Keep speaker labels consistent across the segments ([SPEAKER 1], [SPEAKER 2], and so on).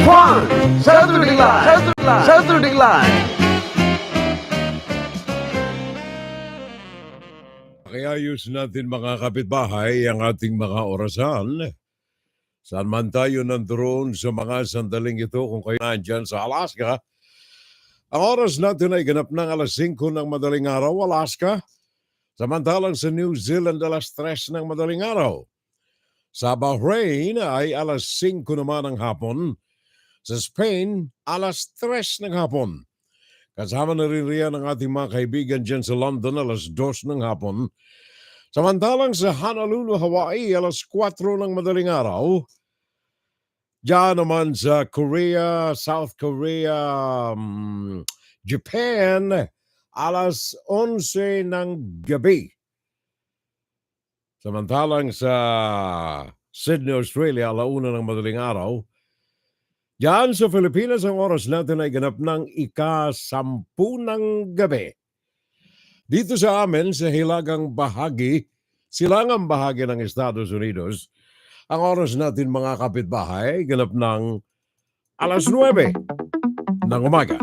[SPEAKER 1] Fun! Saturday Live! Saturday Live!
[SPEAKER 2] Pakiayos natin mga kapitbahay ang ating mga orasan. Saan man tayo nandoon sa mga sandaling ito kung kayo nandyan sa Alaska. Ang oras natin ay ganap ng alas 5 ng madaling araw, Alaska. Samantalang sa New Zealand alas 3 ng madaling araw. Sa Bahrain ay alas 5 naman ng hapon. Sa Spain, alas 3 ng hapon. Kasama na rin riyan ang ating mga kaibigan dyan sa London, alas 2 ng hapon. Samantalang sa Honolulu, Hawaii, alas 4 ng madaling araw. Diyan naman sa Korea, South Korea, Japan, alas 11 ng gabi. Samantalang sa Sydney, Australia, alauna ng madaling araw. Diyan sa Philippines, ang oras natin ay ganap ng ika-10 ng gabi. Dito sa amin, sa silangang bahagi ng Estados Unidos, ang oras natin mga kapitbahay, ganap ng alas 9 ng umaga.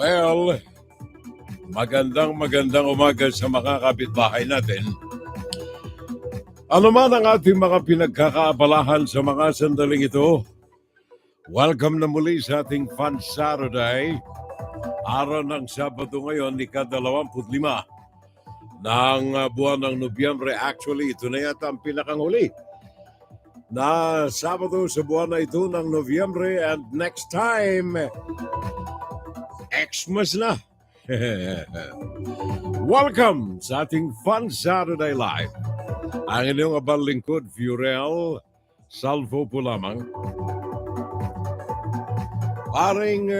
[SPEAKER 2] Well, magandang umaga sa mga kapitbahay natin. Ano man ang ating mga pinagkakaabalahan sa mga sandaling ito, welcome na muli sa ating Fun Saturday. Araw ng Sabado ngayon, ika-25 ng buwan ng Nobyembre. Actually, ito na yata ang pinakahuli na Sabado sa buwan na ito ng Nobyembre, and next time, Xmas na. Welcome sa ating Fun Saturday Live. Ang inyong abang lingkod, Furel, salvo po lamang. Paring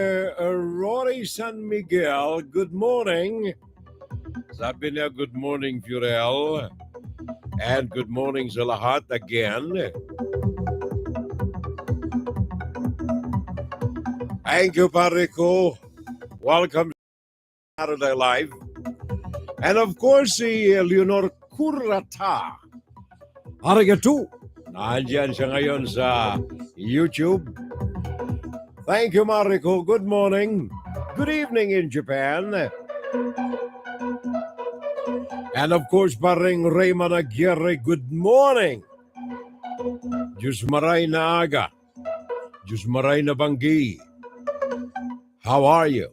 [SPEAKER 2] Rory San Miguel, good morning. Sabi niya, good morning, Furel. And good morning sa lahat again. Thank you, pare ko. Welcome to Saturday Live. And of course, si Leonor Curata. Arigato. Nandiyan siya ngayon sa YouTube. Thank you, Mariko. Good morning. Good evening in Japan. And of course, paring Raymond Aguirre, good morning. Diyos maray na aga. Diyos maray na banggi. How are you?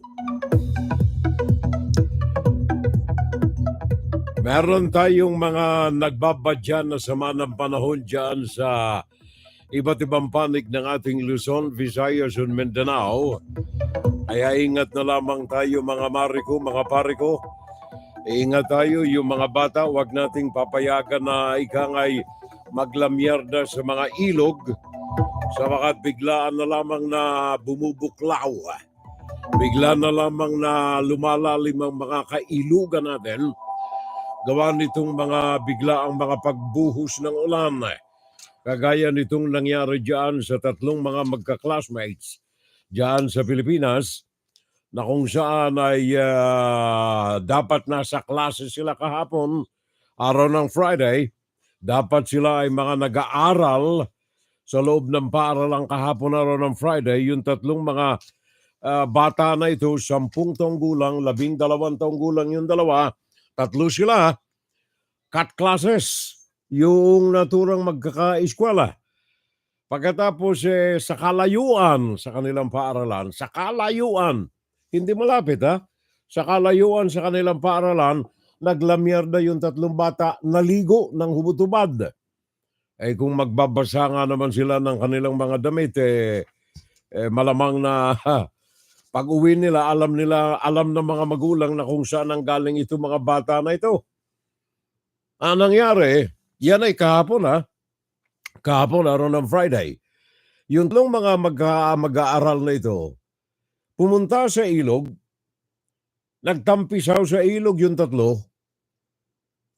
[SPEAKER 2] Meron tayong mga nagbabadyan na sama ng panahon dyan sa iba't ibang panig ng ating Luzon, Visayas, and Mindanao. Kaya ingat na lamang tayo mga mariko, mga pariko. Ingat tayo yung mga bata, wag nating papayagan na ikangay maglamyerda sa mga ilog sa mga biglaan na lamang na bumubuklaw. Bigla na lamang na lumalalim ang mga kailugan natin. Gawa nitong mga biglaang mga pagbuhos ng ulan. Kagaya nitong nangyari dyan sa tatlong mga magka-classmates dyan sa Pilipinas na kung saan ay dapat nasa klase sila kahapon, araw ng Friday. Dapat sila ay mga nag-aaral sa loob ng paaralang kahapon, araw ng Friday. Yung tatlong mga bata na ito, 10 taong gulang, 12 taong gulang yung dalawa, tatlo sila, cut classes, yung naturang magkaka-eskwela. Pagkatapos sa kalayuan sa kanilang paaralan, sa kalayuan, hindi malapit sa kalayuan sa kanilang paaralan, naglamyerda yung tatlong bata, naligo ng hubot-hubad. Kung magbabasa nga naman sila ng kanilang mga damit, malamang na Pag uwi nila, alam ng mga magulang na kung saan ang galing ito mga bata na ito. Ang nangyari, yan ay kahapon araw ng Friday. Yung tatlong mga mag-aaral na ito, pumunta sa ilog, nagtampisaw sa ilog yung tatlo.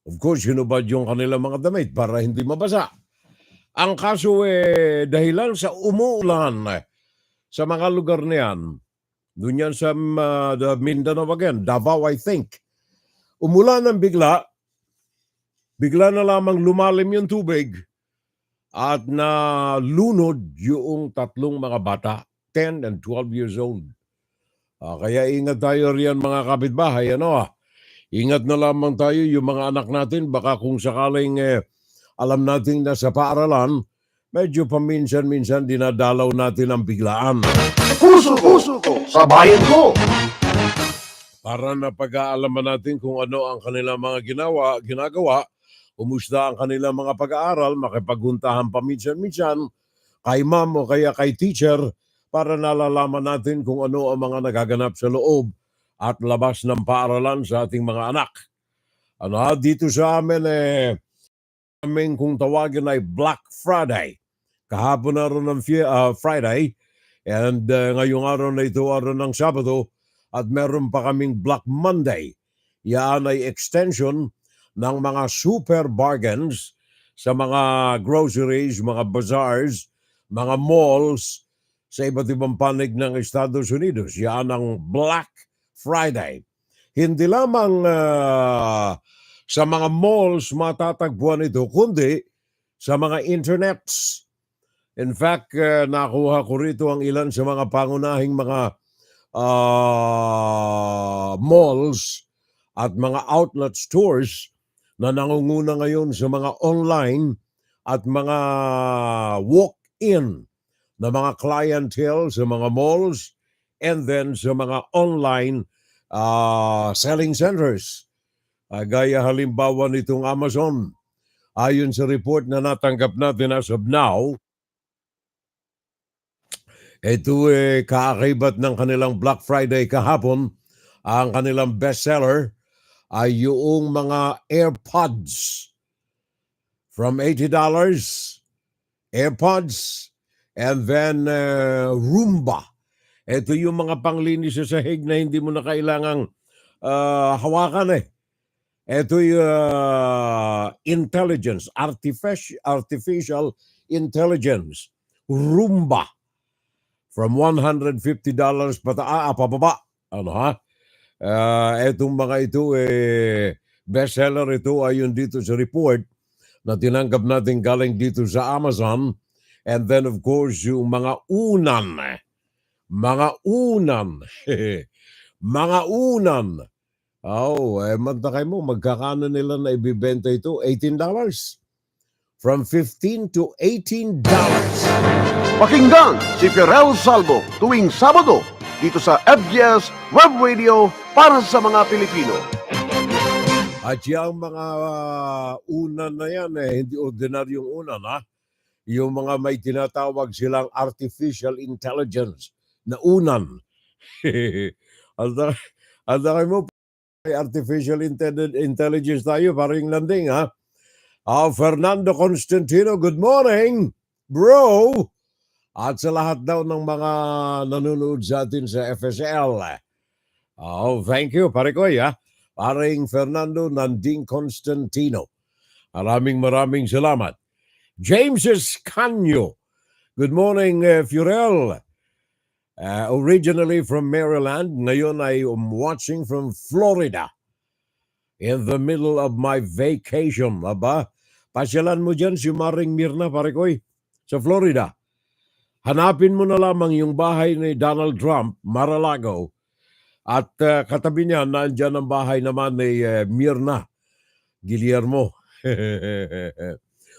[SPEAKER 2] Of course, hinubad yung kanilang mga damit para hindi mabasa. Ang kaso dahilan sa umuulan sa mga lugar na yan, doon yan sa the Mindanao again, Davao I think. Umulan ng bigla na lamang lumalim yung tubig at nalunod yung tatlong mga bata, 10 and 12 years old. Kaya ingat tayo riyan mga kapitbahay, Ingat na lamang tayo yung mga anak natin, baka kung sakaling alam natin na sa paaralan, medyo paminsan-minsan dinadalaw natin ang biglaan.
[SPEAKER 1] Puso ko sa bayan ko.
[SPEAKER 2] Para na pag-aalaman natin kung ano ang kanilang mga ginagawa, kumusta ang kanilang mga pag-aaral, makipagpuntahan paminsan-minsan kay ma'am o kaya kay teacher para nalalaman natin kung ano ang mga nagaganap sa loob at labas ng paaralan sa ating mga anak. Dito sa amin kung tawagin ay Black Friday. Kahapon na rin ng Friday and ngayong araw na ito, araw ng Sabado, at meron pa kaming Black Monday. Yan ay extension ng mga super bargains sa mga groceries, mga bazaars, mga malls sa iba't ibang panig ng Estados Unidos. Yan ang Black Friday. Hindi lamang sa mga malls matatagpuan ito, kundi sa mga internets. In fact, nakuha ko rito ang ilan sa mga pangunahing mga malls at mga outlet stores na nangunguna ngayon sa mga online at mga walk-in na mga clientele sa mga malls and then sa mga online selling centers. Gaya halimbawa nitong Amazon. Ayon sa report na natanggap natin as of now, ito kaakibat ng kanilang Black Friday kahapon. Ang kanilang bestseller ay yung mga AirPods. From $80, AirPods, and then Roomba. Ito yung mga panglinis sa sahig na hindi mo na kailangang hawakan Ito yung intelligence, artificial intelligence. Roomba. From $150 pababa. Etong mga ito, bestseller ito ayon dito sa report na tinanggap natin galing dito sa Amazon. And then of course, yung mga unan. Mantakay mo, magkakano nila na ibibenta ito? $18. From $15 to $18.
[SPEAKER 1] Pakinggan si Fiorel Salvo tuwing Sabado dito sa FGS Web Radio para sa mga Pilipino.
[SPEAKER 2] At yung mga unan na yan, hindi ordinaryong unan, Yung mga may tinatawag silang artificial intelligence na unan. Alda mo, artificial intelligence tayo, parang landing, Fernando Constantino, good morning, bro! At sa lahat daw ng mga nanonood sa atin sa FSL. Thank you, pare ko, Paring Fernando Nanding Constantino. Maraming salamat. James Escanio, good morning, Fiorel. Originally from Maryland, ngayon ay watching from Florida. In the middle of my vacation, pasyalan mo dyan si Maring Mirna, pare koy, sa Florida. Hanapin mo na lamang yung bahay ni Donald Trump, Mar-a-Lago, at katabi niya, nandyan ang bahay naman ni Mirna Guillermo.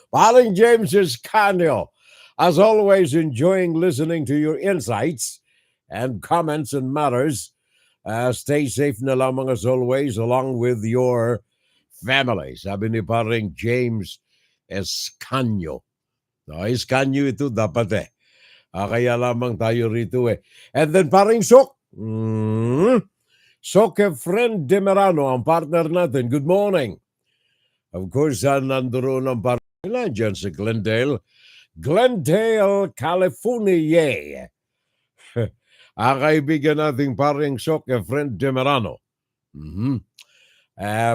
[SPEAKER 2] Paring James Escanio, as always, enjoying listening to your insights and comments and matters. Stay safe na lamang as always along with your family. Sabi ni paring James Escanio. Escanio ito dapat kaya lamang tayo rito And then paring Sok, Soke Friend Demerano, ang partner natin. Good morning. Of course, nandoon ang partner nila dyan sa Glendale, California. Ang kaibigan nating paring Soke Friend Demerano.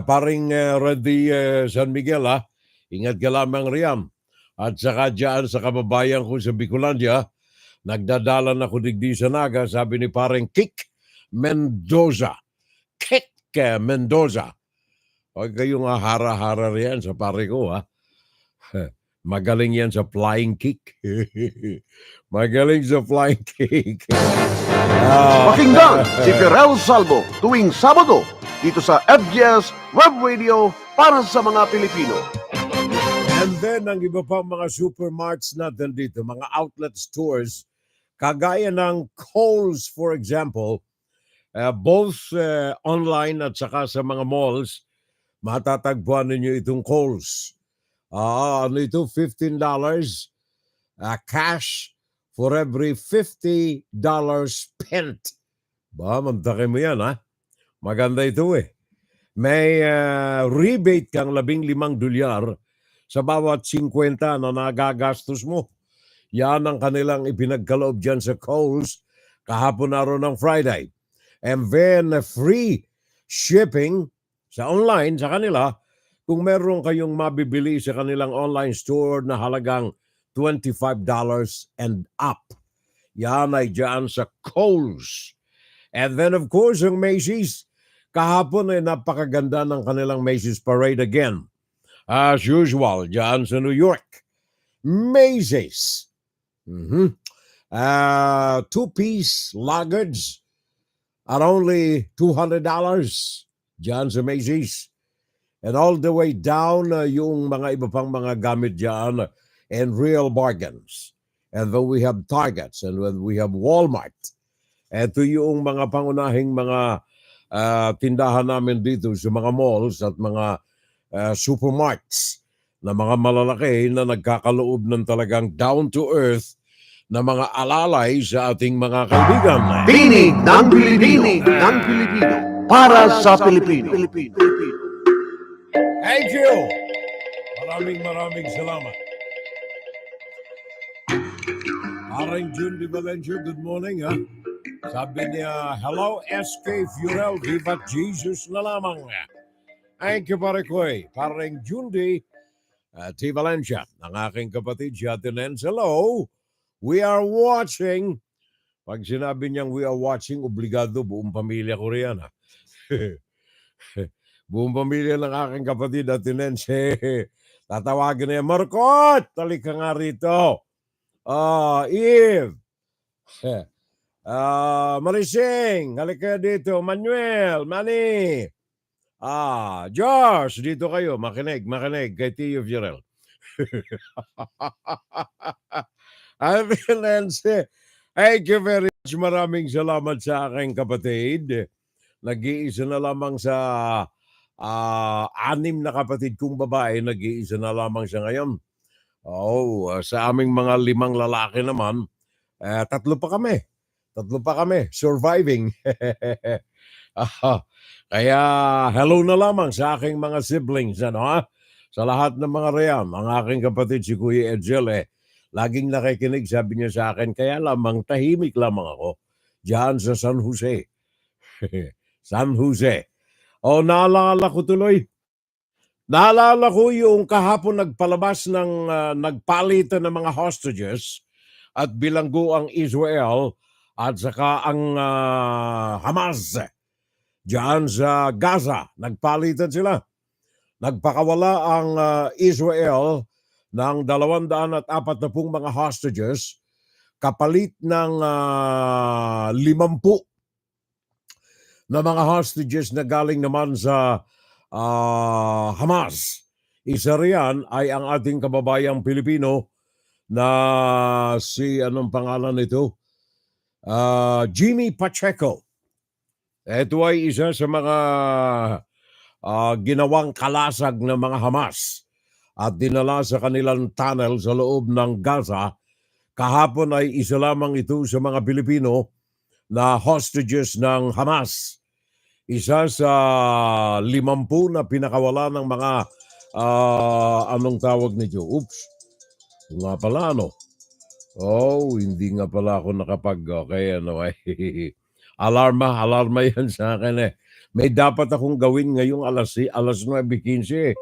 [SPEAKER 2] Paring Randy San Miguel, ingat ka lamang riyan. At saka dyan sa kababayan ko sa Bicolandia, nagdadala na ko digdi sa Naga, sabi ni paring Kik Mendoza. Kik Mendoza. Huwag kayong hara-hara riyan sa pare ko, ha? Magaling yan sa flying kick. Magaling sa flying kick.
[SPEAKER 1] Pakinggan si Ferel Salvo tuwing Sabado dito sa FGS Web Radio para sa mga Pilipino.
[SPEAKER 2] And then, ang iba pang mga supermarts natin dito, mga outlet stores, kagaya ng Kohl's, for example, both online at saka sa mga malls, matatagpuan ninyo itong Kohl's. Ano ito? $15 cash for every $50 spent. Mamtaki mo yan, ha? Maganda ito eh. May rebate kang $15 sa bawat 50 na nagagastos mo. Yan ang kanilang ipinagkaloob dyan sa Kohl's kahapon na ron ng Friday. And then free shipping sa online sa kanila kung meron kayong mabibili sa kanilang online store na halagang $25 and up. Yan ay dyan sa Kohl's. And then of course ang Macy's. Kahapon ay napakaganda ng kanilang Macy's Parade again. As usual, dyan sa New York. Macy's. Two-piece luggages at only $200 dyan sa Macy's. And all the way down, yung mga iba pang mga gamit dyan and real bargains. And then we have Targets and then we have Walmart. Ito yung mga pangunahing mga tindahan namin dito sa mga malls at mga supermarts na mga malalaki na nagkakaloob ng talagang down-to-earth na mga alalay sa ating mga kaibigan.
[SPEAKER 1] Tinig ng Pilipino para sa Pilipino.
[SPEAKER 2] Thank you! Maraming salamat. Parang June Di Valencia, good morning, ha? Sabi niya, hello, SK Furel, Viva Jesus na lamang. Thank you, pare ko eh. Parang June Di Valencia, ang aking kapatid, si Ate Nens. Hello, we are watching. Pag sinabi niyang we are watching, obligado, buong pamilya ko riyan, ha? Buong pamilya ng aking kapatid, Ate Nens. Tatawagin niya, Marcot, talika nga rito. Eve. Marising, halika dito. Manuel, Manny. Josh, dito kayo. Makinig kay Tio Fiorel. Thank you very much. Maraming salamat sa aking kapatid. Nag-iisa na lamang sa 6 na kapatid kong babae. Nag-iisa na lamang siya ngayon. Sa aming mga 5 lalaki naman, 3 pa kami. Surviving. Kaya hello na lamang sa aking mga siblings, sa lahat ng mga riyan. Ang aking kapatid si Kuya Edsel, laging nakikinig, sabi niya sa akin, kaya lamang tahimik lamang ako diyan sa San Jose. San Jose. Naalala ko yung kahapon nagpalabas ng nagpalitan ng mga hostages at bilanggo ang Israel at saka ang Hamas. Diyan sa Gaza, nagpalitan sila. Nagpakawala ang Israel ng 240 mga hostages kapalit ng 50 na mga hostages na galing naman sa Hamas. Isa riyan ay ang ating kababayang Pilipino na si, anong pangalan nito? Jimmy Pacheco. Ito ay isa sa mga ginawang kalasag ng mga Hamas at dinala sa kanilang tunnel sa loob ng Gaza. Kahapon ay isa lamang ito sa mga Pilipino na hostages ng Hamas. Isa sa 50 na pinakawala ng mga anong tawag nito? Oops. Nga pala ano. Oh, hindi nga pala ako okay, ano ay. Alarma yan sa akin eh. May dapat akong gawin ngayong alas 9:15 eh.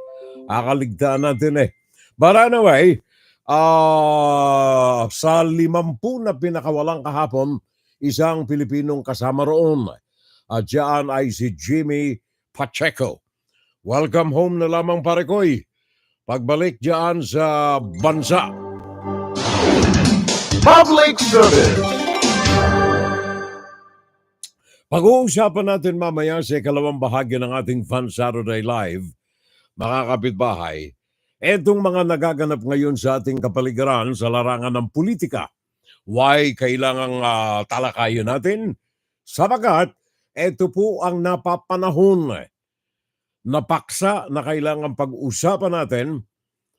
[SPEAKER 2] Akaligtaan natin eh. But anyway, sa 50 na pinakawalang kahapon, isang Pilipinong kasama roon. At diyan ay si Jimmy Pacheco. Welcome home na lamang pare ko'y. Pagbalik diyan sa bansa.
[SPEAKER 1] Public Service.
[SPEAKER 2] Pag-uusapan natin mamaya sa ikalawang bahagi ng ating Fun Saturday Live, mga kapitbahay, etong mga nagaganap ngayon sa ating kapaligiran sa larangan ng politika. Why kailangang talakayin natin? Sabagat, ito po ang napapanahon na paksa na kailangan pag-usapan natin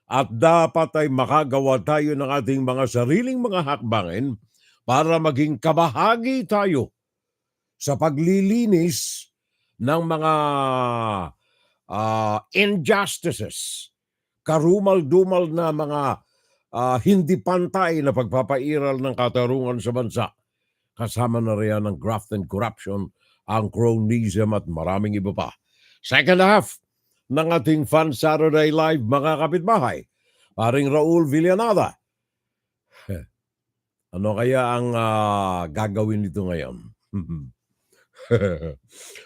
[SPEAKER 2] at dapat ay makagawa tayo ng ating mga sariling mga hakbangin para maging kabahagi tayo sa paglilinis ng mga injustices, karumal-dumal na mga hindi pantay na pagpapairal ng katarungan sa bansa. Kasama na riyan ang graft and corruption, ang cronyism at maraming iba pa. Second half ng ating Fun Saturday Live, mga kapitbahay. Paring Raul Villanada. Ano kaya ang gagawin nito ngayon?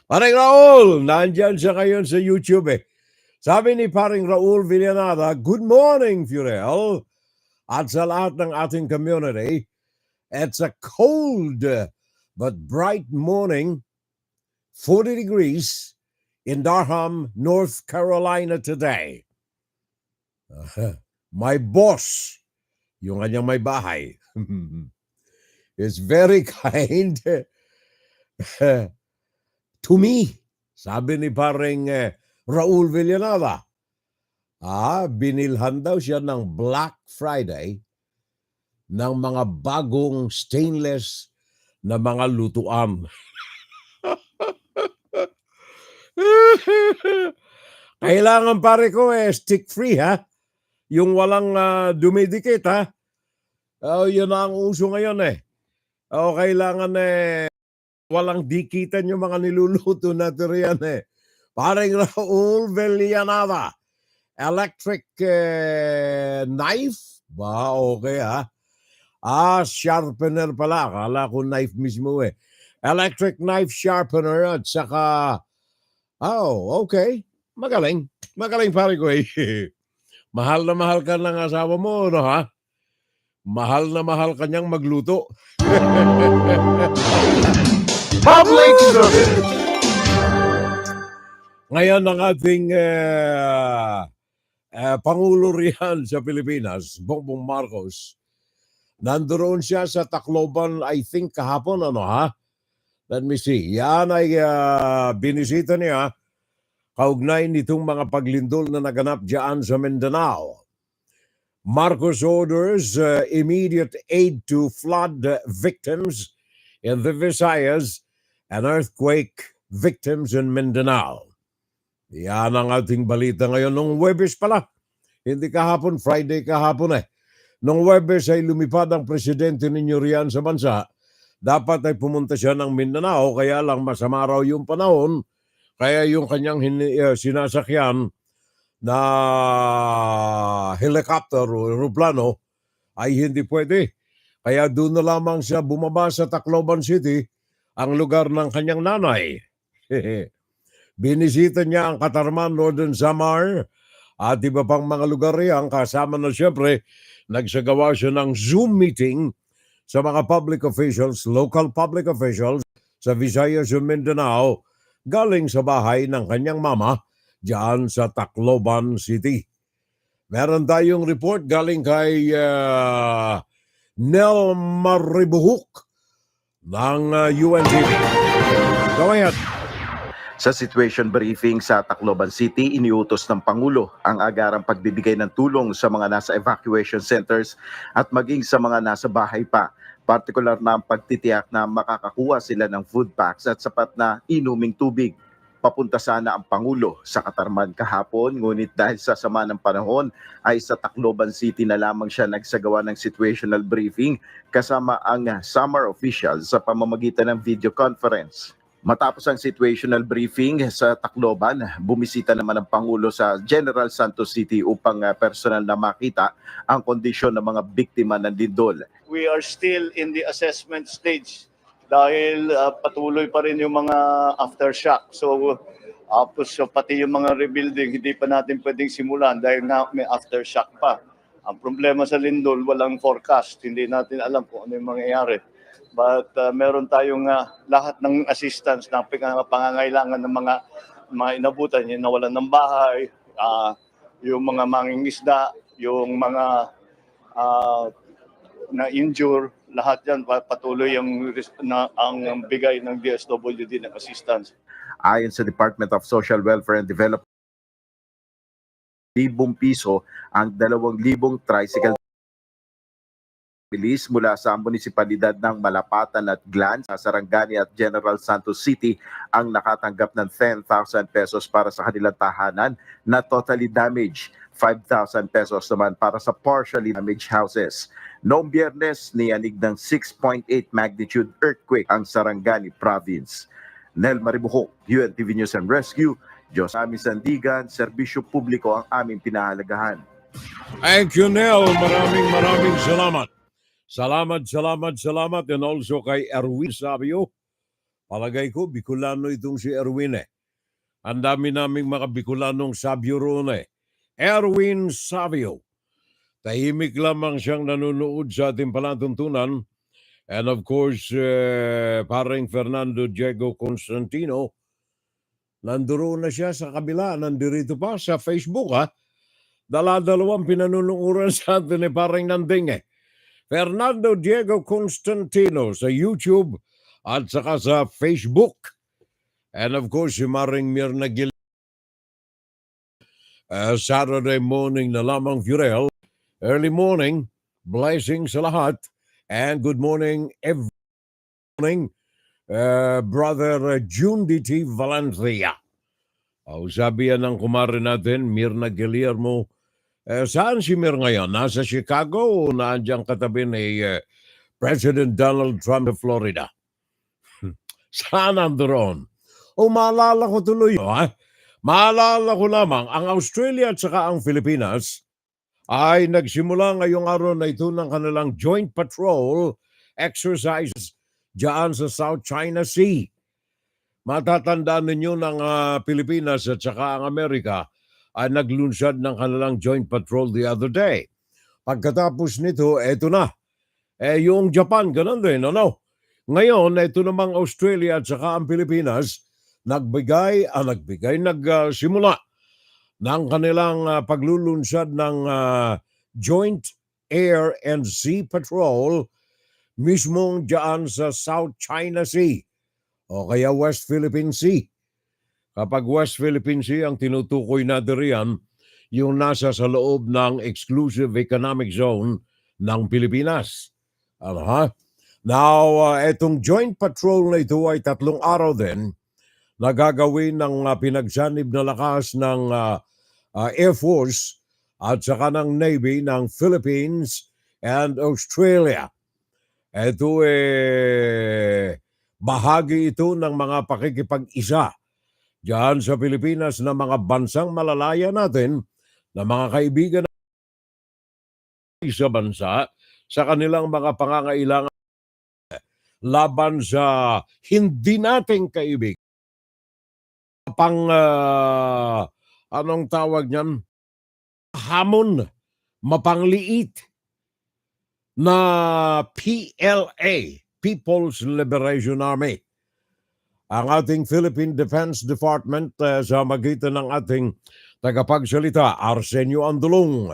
[SPEAKER 2] Paring Raul, nandyan siya ngayon sa YouTube eh. Sabi ni Paring Raul Villanada, good morning, Furel. At sa lahat ng ating community, it's a cold but bright morning, 40 degrees in Durham, North Carolina today. My boss, yung kanyang may bahay, is very kind to me. Sabi ni paring Raul Villanada, binilhan daw siya ng Black Friday ng mga bagong stainless na mga lutuan. Kailangan pare ko stick free ha. Yung walang dumidikit ha. Yun na ang uso ngayon eh. Kailangan walang dikitan yung mga niluluto natin riyan eh. Paring Raul Villanada, electric knife? Ba, okay ha. Sharpener pala. Akala ko knife mismo eh. Electric knife sharpener at saka, okay. Magaling. Magaling pare ko eh. Mahal na mahal ka ng asawa mo, no ha? Mahal na mahal kanyang magluto.
[SPEAKER 1] Public Service.
[SPEAKER 2] Ngayon ang ating Pangulo riyan sa Pilipinas, Bongbong Marcos, nandoon siya sa Tacloban, I think kahapon, ano ha? Let me see. Yan ay binisita niya kaugnay nitong mga paglindol na naganap dyan sa Mindanao. Marcos orders immediate aid to flood victims in the Visayas and earthquake victims in Mindanao. Yan ang ating balita ngayon. Nung Huwebes pala, hindi kahapon, Friday kahapon eh. Nung Huwebes ay lumipad ang presidente ninyo riyan sa bansa. Dapat ay pumunta siya ng Mindanao, kaya lang masama raw yung panahon. Kaya yung kanyang sinasakyan na helicopter o aeroplano ay hindi pwede. Kaya doon na lamang siya bumaba sa Tacloban City, ang lugar ng kanyang nanay. Binisita niya ang Katarman, Northern Samar at iba pang mga lugar riyan. Kasama na siyempre, nagsagawa siya ng Zoom meeting sa mga public officials, local public officials sa Visayas and Mindanao, galing sa bahay ng kanyang mama diyan sa Tacloban City. Meron tayong report galing kay Nel Maribuhuk ng UNTV. Go ahead.
[SPEAKER 3] Sa situation briefing sa Tacloban City, iniutos ng Pangulo ang agarang pagbibigay ng tulong sa mga nasa evacuation centers at maging sa mga nasa bahay pa Partikular na ang pagtitiyak na makakakuha sila ng food packs at sapat na inuming tubig. Papunta sana ang Pangulo sa Katarman kahapon, ngunit dahil sa sama ng panahon ay sa Tacloban City na lamang siya nagsagawa ng situational briefing kasama ang summer officials sa pamamagitan ng video conference. Matapos ang situational briefing sa Tacloban, bumisita naman ang Pangulo sa General Santos City upang personal na makita ang kondisyon ng mga biktima ng lindol.
[SPEAKER 4] We are still in the assessment stage dahil patuloy pa rin yung mga aftershock. So pati yung mga rebuilding, hindi pa natin pwedeng simulan dahil nga may aftershock pa. Ang problema sa lindol, walang forecast. Hindi natin alam kung ano yung mangyayari. But meron tayong lahat ng assistance na pangangailangan ng mga inabutan, yung nawalan ng bahay, yung mga mangingisda, yung mga na-injure, lahat yan patuloy ang bigay ng DSWD ng assistance.
[SPEAKER 3] Ayon sa Department of Social Welfare and Development, ₱1,000 ang 2,000 tricycle bilis mula sa munisipalidad ng Malapatan at Glan sa Sarangani at General Santos City ang nakatanggap ng ₱10,000 para sa kanilang tahanan na totally damaged. ₱5,000 naman para sa partially damaged houses. Noong Biyernes, niyanig ng 6.8 magnitude earthquake ang Sarangani Province. Nel Maribuhok, UNTV News and Rescue, Diyos aming sandigan, serbisyo publiko ang aming pinahalagahan.
[SPEAKER 2] Thank you, Nel. Maraming salamat. Salamat. And also kay Erwin Sabio. Palagay ko, Bicolano itong si Erwin eh. Ang dami naming mga Bicolanong Sabio roon eh. Erwin Sabio. Tahimik lamang siyang nanonood sa ating palatuntunan. And of course, paring Fernando Diego Constantino, nandoon na siya sa kabila, nandirito pa sa Facebook ha. Dala-dalawang pinanunuuran sa atin ni paring Nanding eh. Fernando Diego Constantino sa YouTube at saka sa Facebook. And of course, si Maring Mirna Gil Saturday morning na lamang Furel. Early morning, blessings sa lahat. And good morning every morning, Brother June D.T. Valencia. Sabi yan ng kumare natin, Mirna Guillermo. Saan si Mir ngayon? Nasa Chicago o naandyan katabi ni President Donald Trump sa Florida? Saan nandoon? Maalala ko tuloy, maalala ko lamang, ang Australia at saka ang Pilipinas ay nagsimula ngayong araw na ito ng kanilang joint patrol exercises dyan sa South China Sea. Matatandaan ninyo ng Pilipinas at saka ang Amerika ay naglunsad ng kanilang joint patrol the other day. Pagkatapos nito, eto na. Yung Japan, ganun din, ano? Ngayon, ito namang Australia at saka ang Pilipinas, nagsimula ng kanilang paglulunsad ng Joint Air and Sea Patrol mismong dyan sa South China Sea o kaya West Philippine Sea. Kapag West Philippine Sea, ang tinutukoy natin riyan, yung nasa sa loob ng exclusive economic zone ng Pilipinas. Now, itong joint patrol na ito ay 3 araw din na gagawin ng pinagsanib na lakas ng Air Force at saka ng Navy ng Philippines and Australia. Ito bahagi ito ng mga pakikipag-isa diyan sa Pilipinas na mga bansang malalaya natin na mga kaibigan sa bansa sa kanilang mga pangangailangan laban sa hindi nating kaibigan. Anong tawag niyan? Hamon, mapangliit na PLA, People's Liberation Army. Ang ating Philippine Defense Department sa magitan ng ating tagapagsalita, Arsenio Andulong,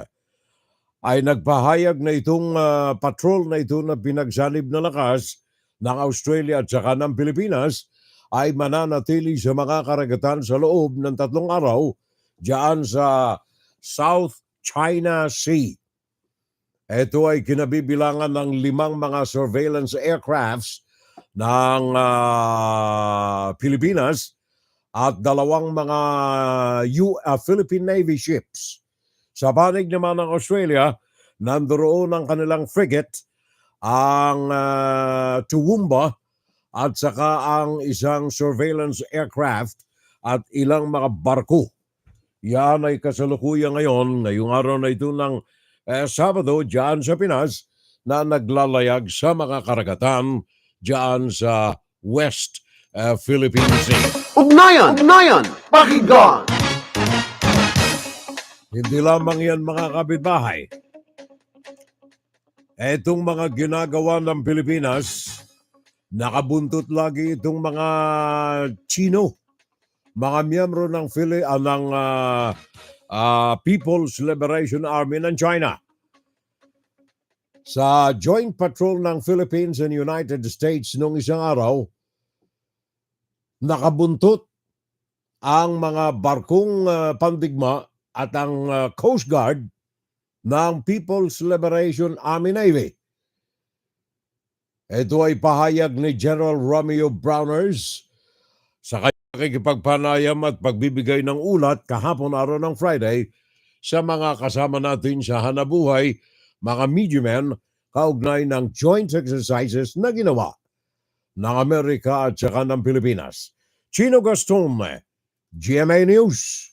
[SPEAKER 2] ay nagpahayag na itong patrol na ito na pinagsanib na lakas ng Australia at saka ng Pilipinas ay mananatili sa mga karagatan sa loob ng 3 araw diyan sa South China Sea. Ito ay kinabibilangan ng 5 mga surveillance aircrafts ng Pilipinas at 2 mga Philippine Navy ships. Sa panig naman ng Australia, nandoon ang kanilang frigate, ang Toowoomba, at saka ang isang surveillance aircraft at ilang mga barko. Yan ay kasalukuyan ngayong araw na ito ng Sabado dyan sa Pinas na naglalayag sa mga karagatan dyan sa West Philippine Sea.
[SPEAKER 1] Ugnayan, pakinggan.
[SPEAKER 2] Hindi lamang yan mga kapitbahay. Etong mga ginagawa ng Pilipinas, nakabuntot lagi itong mga Chino, mga miyembro ng People's Liberation Army ng China. Sa joint patrol ng Philippines and United States noong isang araw, nakabuntot ang mga barkong pandigma at ang Coast Guard ng People's Liberation Army Navy. Ito ay pahayag ni General Romeo Browners sa pakikipagpanayam at pagbibigay ng ulat kahapon araw ng Friday sa mga kasama natin sa hanabuhay, mga media men, kaugnay ng joint exercises na ginawa ng Amerika at saka ng Pilipinas. Chino Gaston, GMA News.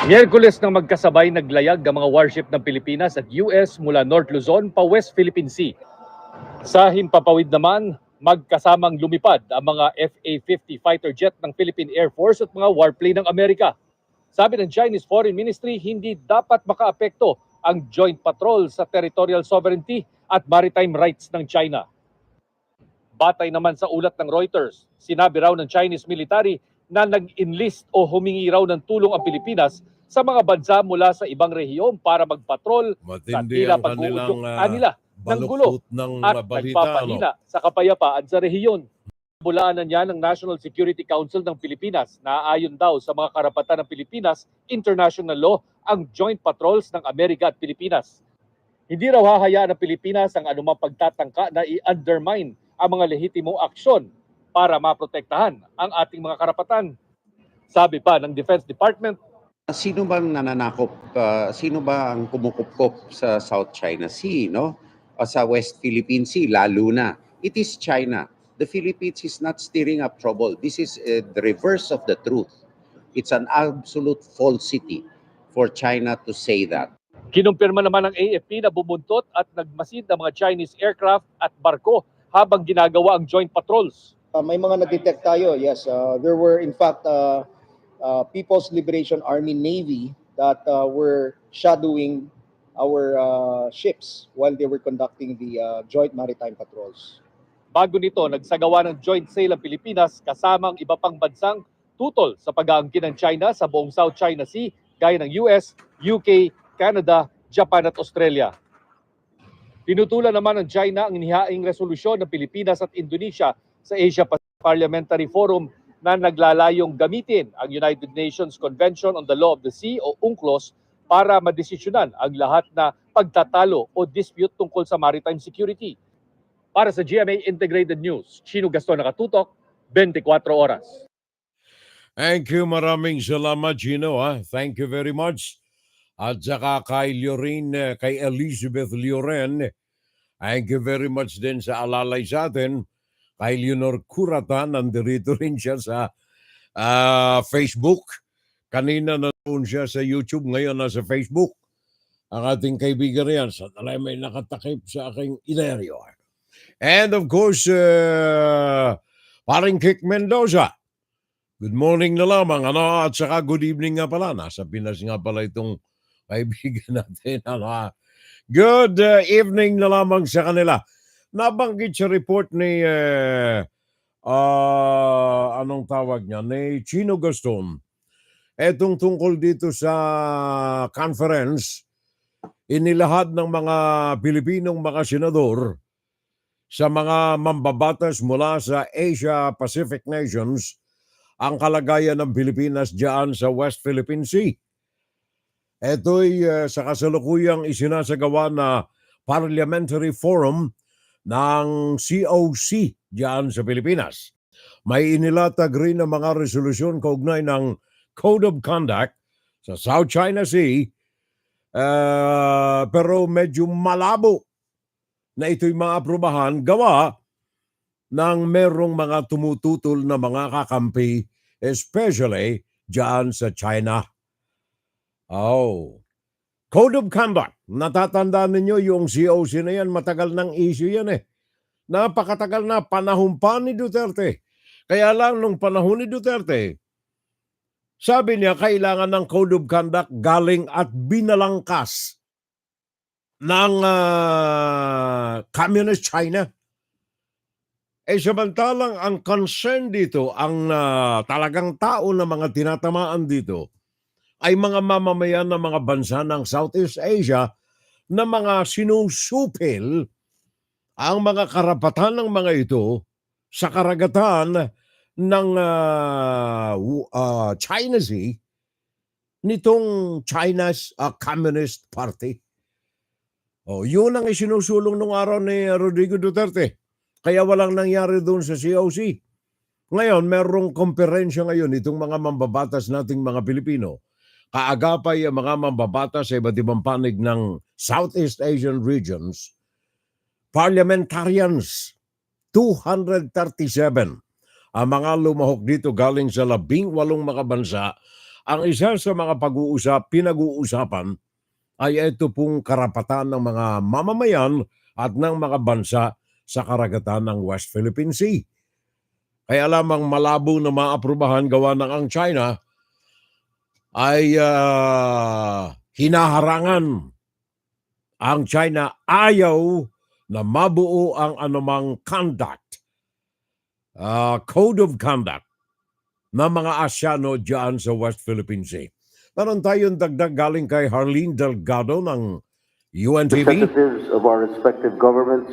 [SPEAKER 5] Miyerkules nang magkasabay naglayag ang mga warship ng Pilipinas at US mula North Luzon pa West Philippine Sea. Sa himpapawid naman, magkasamang lumipad ang mga FA-50 fighter jet ng Philippine Air Force at mga warplane ng Amerika. Sabi ng Chinese Foreign Ministry, hindi dapat makaapekto ang joint patrol sa territorial sovereignty at maritime rights ng China. Batay naman sa ulat ng Reuters, sinabi raw ng Chinese military na nag-enlist o humingi raw ng tulong ang Pilipinas sa mga bansa mula sa ibang rehiyon para magpatrol sa tila pag-uudyok nila ng gulo at nagpapahina sa kapayapaan sa rehiyon. Bulaanan niya ng National Security Council ng Pilipinas na ayon daw sa mga karapatan ng Pilipinas, international law, ang joint patrols ng Amerika at Pilipinas. Hindi raw hahayaan ng Pilipinas ang anumang pagtatangka na i-undermine ang mga lehitimong aksyon para maprotektahan ang ating mga karapatan. Sabi pa ng Defense Department,
[SPEAKER 6] sino bang nananakop? Sino ba ang kumukupkop sa South China Sea, no? O sa West Philippine Sea, lalo na. It is China. The Philippines is not stirring up trouble. This is the reverse of the truth. It's an absolute falsity for China to say that.
[SPEAKER 5] kinumpirma naman ng AFP na bumuntot at nagmasid ang mga Chinese aircraft at barko habang ginagawa ang joint patrols.
[SPEAKER 7] May mga na-detect tayo, yes. There were in fact People's Liberation Army Navy that were shadowing our ships while they were conducting the joint maritime patrols.
[SPEAKER 5] Bago nito, nagsagawa ng joint sail ang Pilipinas kasama ang iba pang bansang tutol sa pag-aangkin ng China sa buong South China Sea gaya ng US, UK, Canada, Japan at Australia. Tinutulan naman ng China ang inihaing resolusyon ng Pilipinas at Indonesia sa Asia Pacific Parliamentary Forum na naglalayong gamitin ang United Nations Convention on the Law of the Sea o UNCLOS para madesisyonan ang lahat na pagtatalo o dispute tungkol sa maritime security. Para sa GMA Integrated News, Chino Gaston nakatutok, 24 oras.
[SPEAKER 2] Thank you, maraming salamat, Gino. Thank you very much. At saka kay Lorraine, kay Elizabeth Lloren, thank you very much din sa alalay sa atin. Kay Leonor Curata, nandito rin siya sa Facebook. Kanina nanoon siya sa YouTube, ngayon nasa Facebook. Ang ating kaibigan yan, sa talay may nakatakip sa aking ineryo. And of course, paring Kik Mendoza. Good morning na lamang, at saka good evening nga pala. Nasa Pinas nga pala itong kaibigan natin. Good evening na lamang sa kanila. Nabanggit sa report ni anong tawag niya, ni Chino Gaston. Etong tungkol dito sa conference, inilahad ng mga Pilipinong mga senador sa mga mambabatas mula sa Asia Pacific nations ang kalagayan ng Pilipinas diyan sa West Philippine Sea. Ito'y sa kasalukuyang isinasagawa na Parliamentary Forum ng COC diyan sa Pilipinas. May inilatag rin ng mga resolusyon kaugnay ng Code of Conduct sa South China Sea, pero medyo malabo na ito'y maaprubahan gawa ng merong mga tumututol na mga kakampi, especially diyan sa China. Oh, Code of Conduct. Natatandaan ninyo yung COC na yan, matagal ng issue yan eh. Napakatagal na, panahon pa ni Duterte. Kaya lang nung panahon ni Duterte, sabi niya kailangan ng Code of Conduct galing at binalangkas ng Communist China. Samantalang ang concern dito, ang talagang tao na mga tinatamaan dito, ay mga mamamayan ng mga bansa ng Southeast Asia na mga sinusupil ang mga karapatan ng mga ito sa karagatan ng China Sea nitong China's Communist Party. Yun ang isinusulong nung araw ni Rodrigo Duterte. Kaya walang nangyari doon sa COC. Ngayon, merong komperensya ngayon itong mga mambabatas nating mga Pilipino. Kaagapay ang mga mambabatas sa iba't ibang panig ng Southeast Asian regions. Parliamentarians, 237. Ang mga lumahok dito galing sa 18 mga bansa. Ang isa sa mga pinag-uusapan ay ito pong karapatan ng mga mamamayan at ng mga bansa sa karagatan ng West Philippine Sea. Kaya lamang malabo na maaprubahan gawa ng ang China ay hinaharangan. Ang China ayaw na mabuo ang anumang conduct, Code of Conduct ng mga Asyano dyan sa West Philippine Sea. Meron tayong dagdag galing kay Harleen Delgado ng UNTV.
[SPEAKER 8] Representatives of our respective governments,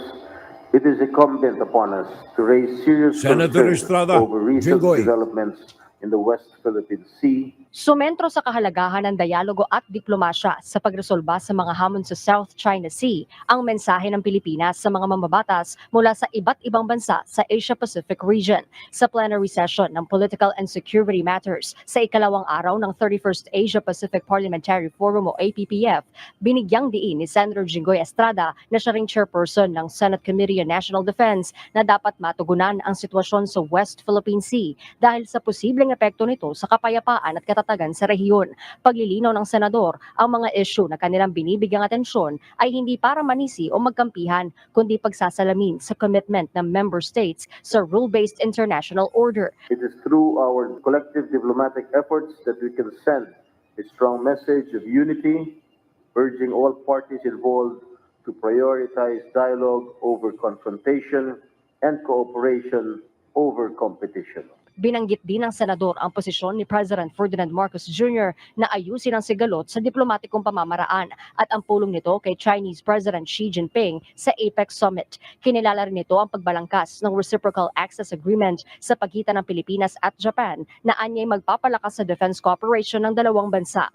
[SPEAKER 8] it is incumbent upon us to raise serious
[SPEAKER 2] Senator
[SPEAKER 8] concerns
[SPEAKER 2] Estrada,
[SPEAKER 8] over recent
[SPEAKER 2] Jinggoy.
[SPEAKER 8] developments in the West Philippine Sea.
[SPEAKER 9] Sumentro sa kahalagahan ng dialogo at diplomasya sa pagresolba sa mga hamon sa South China Sea ang mensahe ng Pilipinas sa mga mambabatas mula sa iba't ibang bansa sa Asia-Pacific region. Sa plenary session ng Political and Security Matters sa ikalawang araw ng 31st Asia-Pacific Parliamentary Forum o APPF, binigyang diin ni Senator Jinggoy Estrada na siya ring chairperson ng Senate Committee on National Defense na dapat matugunan ang sitwasyon sa West Philippine Sea dahil sa posibleng epekto nito sa kapayapaan at katatagan sa rehiyon. Paglilinaw ng senador, ang mga issue na kanilang binibigyang atensyon ay hindi para manisi o magkampihan, kundi pagsasalamin sa commitment ng member states sa rule-based international order.
[SPEAKER 8] It is through our collective diplomatic efforts that we can send a strong message of unity, urging all parties involved to prioritize dialogue over confrontation and cooperation over competition.
[SPEAKER 9] Binanggit din ng senador ang posisyon ni President Ferdinand Marcos Jr. na ayusin ang sigalot sa diplomatikong pamamaraan at ang pulong nito kay Chinese President Xi Jinping sa APEC Summit. Kinilala rin nito ang pagbalangkas ng Reciprocal Access Agreement sa pagitan ng Pilipinas at Japan na anyay magpapalakas sa defense cooperation ng dalawang bansa.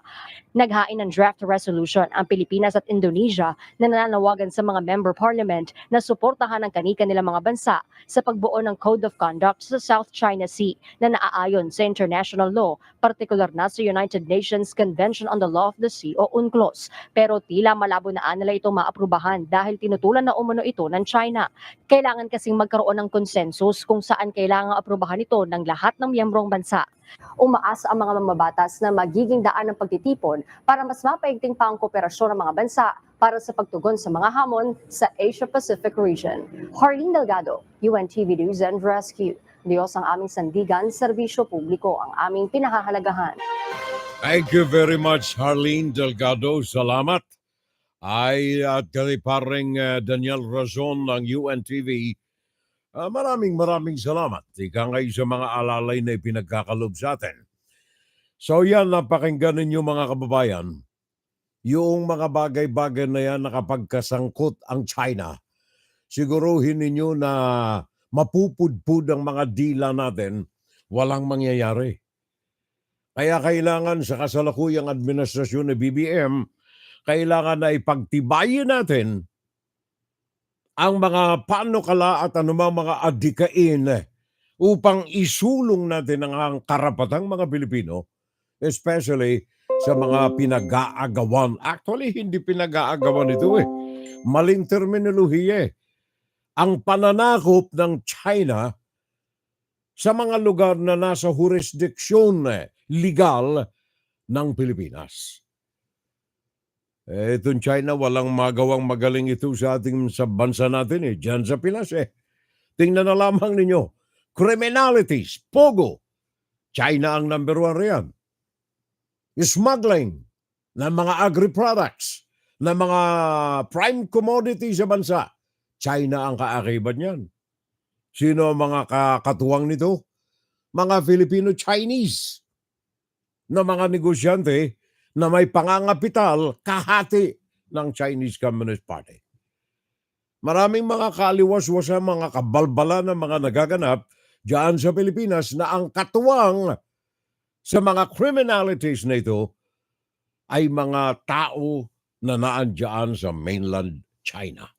[SPEAKER 9] Naghain ng draft resolution ang Pilipinas at Indonesia na nananawagan sa mga member parliament na suportahan ang kani-kanilang mga bansa sa pagbuo ng Code of Conduct sa South China Sea na naaayon sa international law, partikular na sa United Nations Convention on the Law of the Sea o UNCLOS. Pero tila malabo na nila ito maaprubahan dahil tinutulan na umano ito ng China. Kailangan kasing magkaroon ng konsensus kung saan kailangang aprubahan ito ng lahat ng miyembrong bansa. Umaasa ang mga mamabatas na magiging daan ng pagtitipon para mas mapaigting pa ang kooperasyon ng mga bansa para sa pagtugon sa mga hamon sa Asia-Pacific region. Harleen Delgado, UNTV News and Rescue. Diyos ang aming sandigan, serbisyo publiko ang aming pinahahalagahan.
[SPEAKER 2] Thank you very much, Harleen Delgado. Salamat. At kay paring Daniel Razon ng UNTV, maraming salamat. Ika ngay sa mga alalay na ipinagkakalob sa atin. So yan, napakinggan ninyo mga kababayan. Yung mga bagay-bagay na yan nakapagkasangkot ang China, siguruhin ninyo na mapupudpud ang mga dila natin, walang mangyayari. Kaya kailangan sa kasalukuyang administrasyon ng BBM, kailangan na ipagtibayin natin ang mga panukala at anumang mga adikain upang isulong natin ang karapatang mga Pilipino, especially sa mga pinag-aagawan. Actually, hindi pinag-aagawan ito eh. Maling terminolohiya eh. Ang pananakop ng China sa mga lugar na nasa jurisdiksyon legal ng Pilipinas. Itong China, walang magawang magaling ito sa bansa natin eh. Diyan sa Pinas eh. Tingnan na lamang ninyo. Criminalities, pogo. China ang number 1 riyan. Smuggling ng mga agri-products, ng mga prime commodities sa bansa. China ang kaakibat niyan. Sino ang mga katuwang nito? Mga Filipino-Chinese na mga negosyante na may pangangapital kahati ng Chinese Communist Party. Maraming mga kaliwas-wasa, mga kabalbala na mga nagaganap diyan sa Pilipinas na ang katuwang sa mga criminalities na ito ay mga tao na naandyan sa mainland China.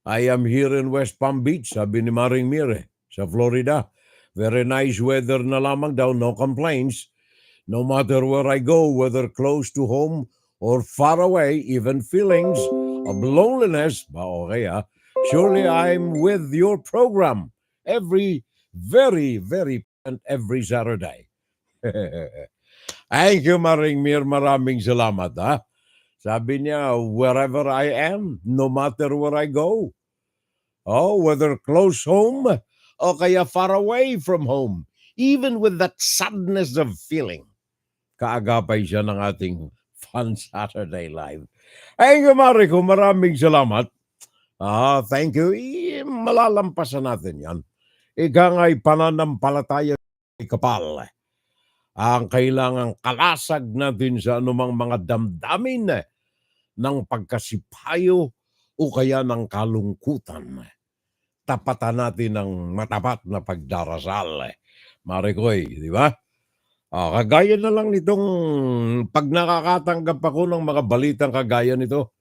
[SPEAKER 2] I am here in West Palm Beach, sabi ni Maring Mire, sa Florida. Very nice weather na lamang daw, no complaints. No matter where I go, whether close to home or far away, even feelings of loneliness, surely I'm with your program every every Saturday. Thank you, Maring Mir. Maraming salamat, ha? Sabi niya, wherever I am, no matter where I go. Oh, whether close home o kaya far away from home, even with that sadness of feeling. Kaagapay siya ng ating Fun Saturday Live. Ay, Mariko, maraming salamat. Thank you. Malalampasan natin yan. Ika nga'y pananampalataya kapal. Ang kailangang kalasag natin sa anumang mga damdamin ng pagkasipayo o kaya ng kalungkutan. Tapatan natin ng matapat na pagdarasal. Marikoy, di ba? Kagaya na lang nitong pag nakakatanggap ako ng mga balitang kagaya nito.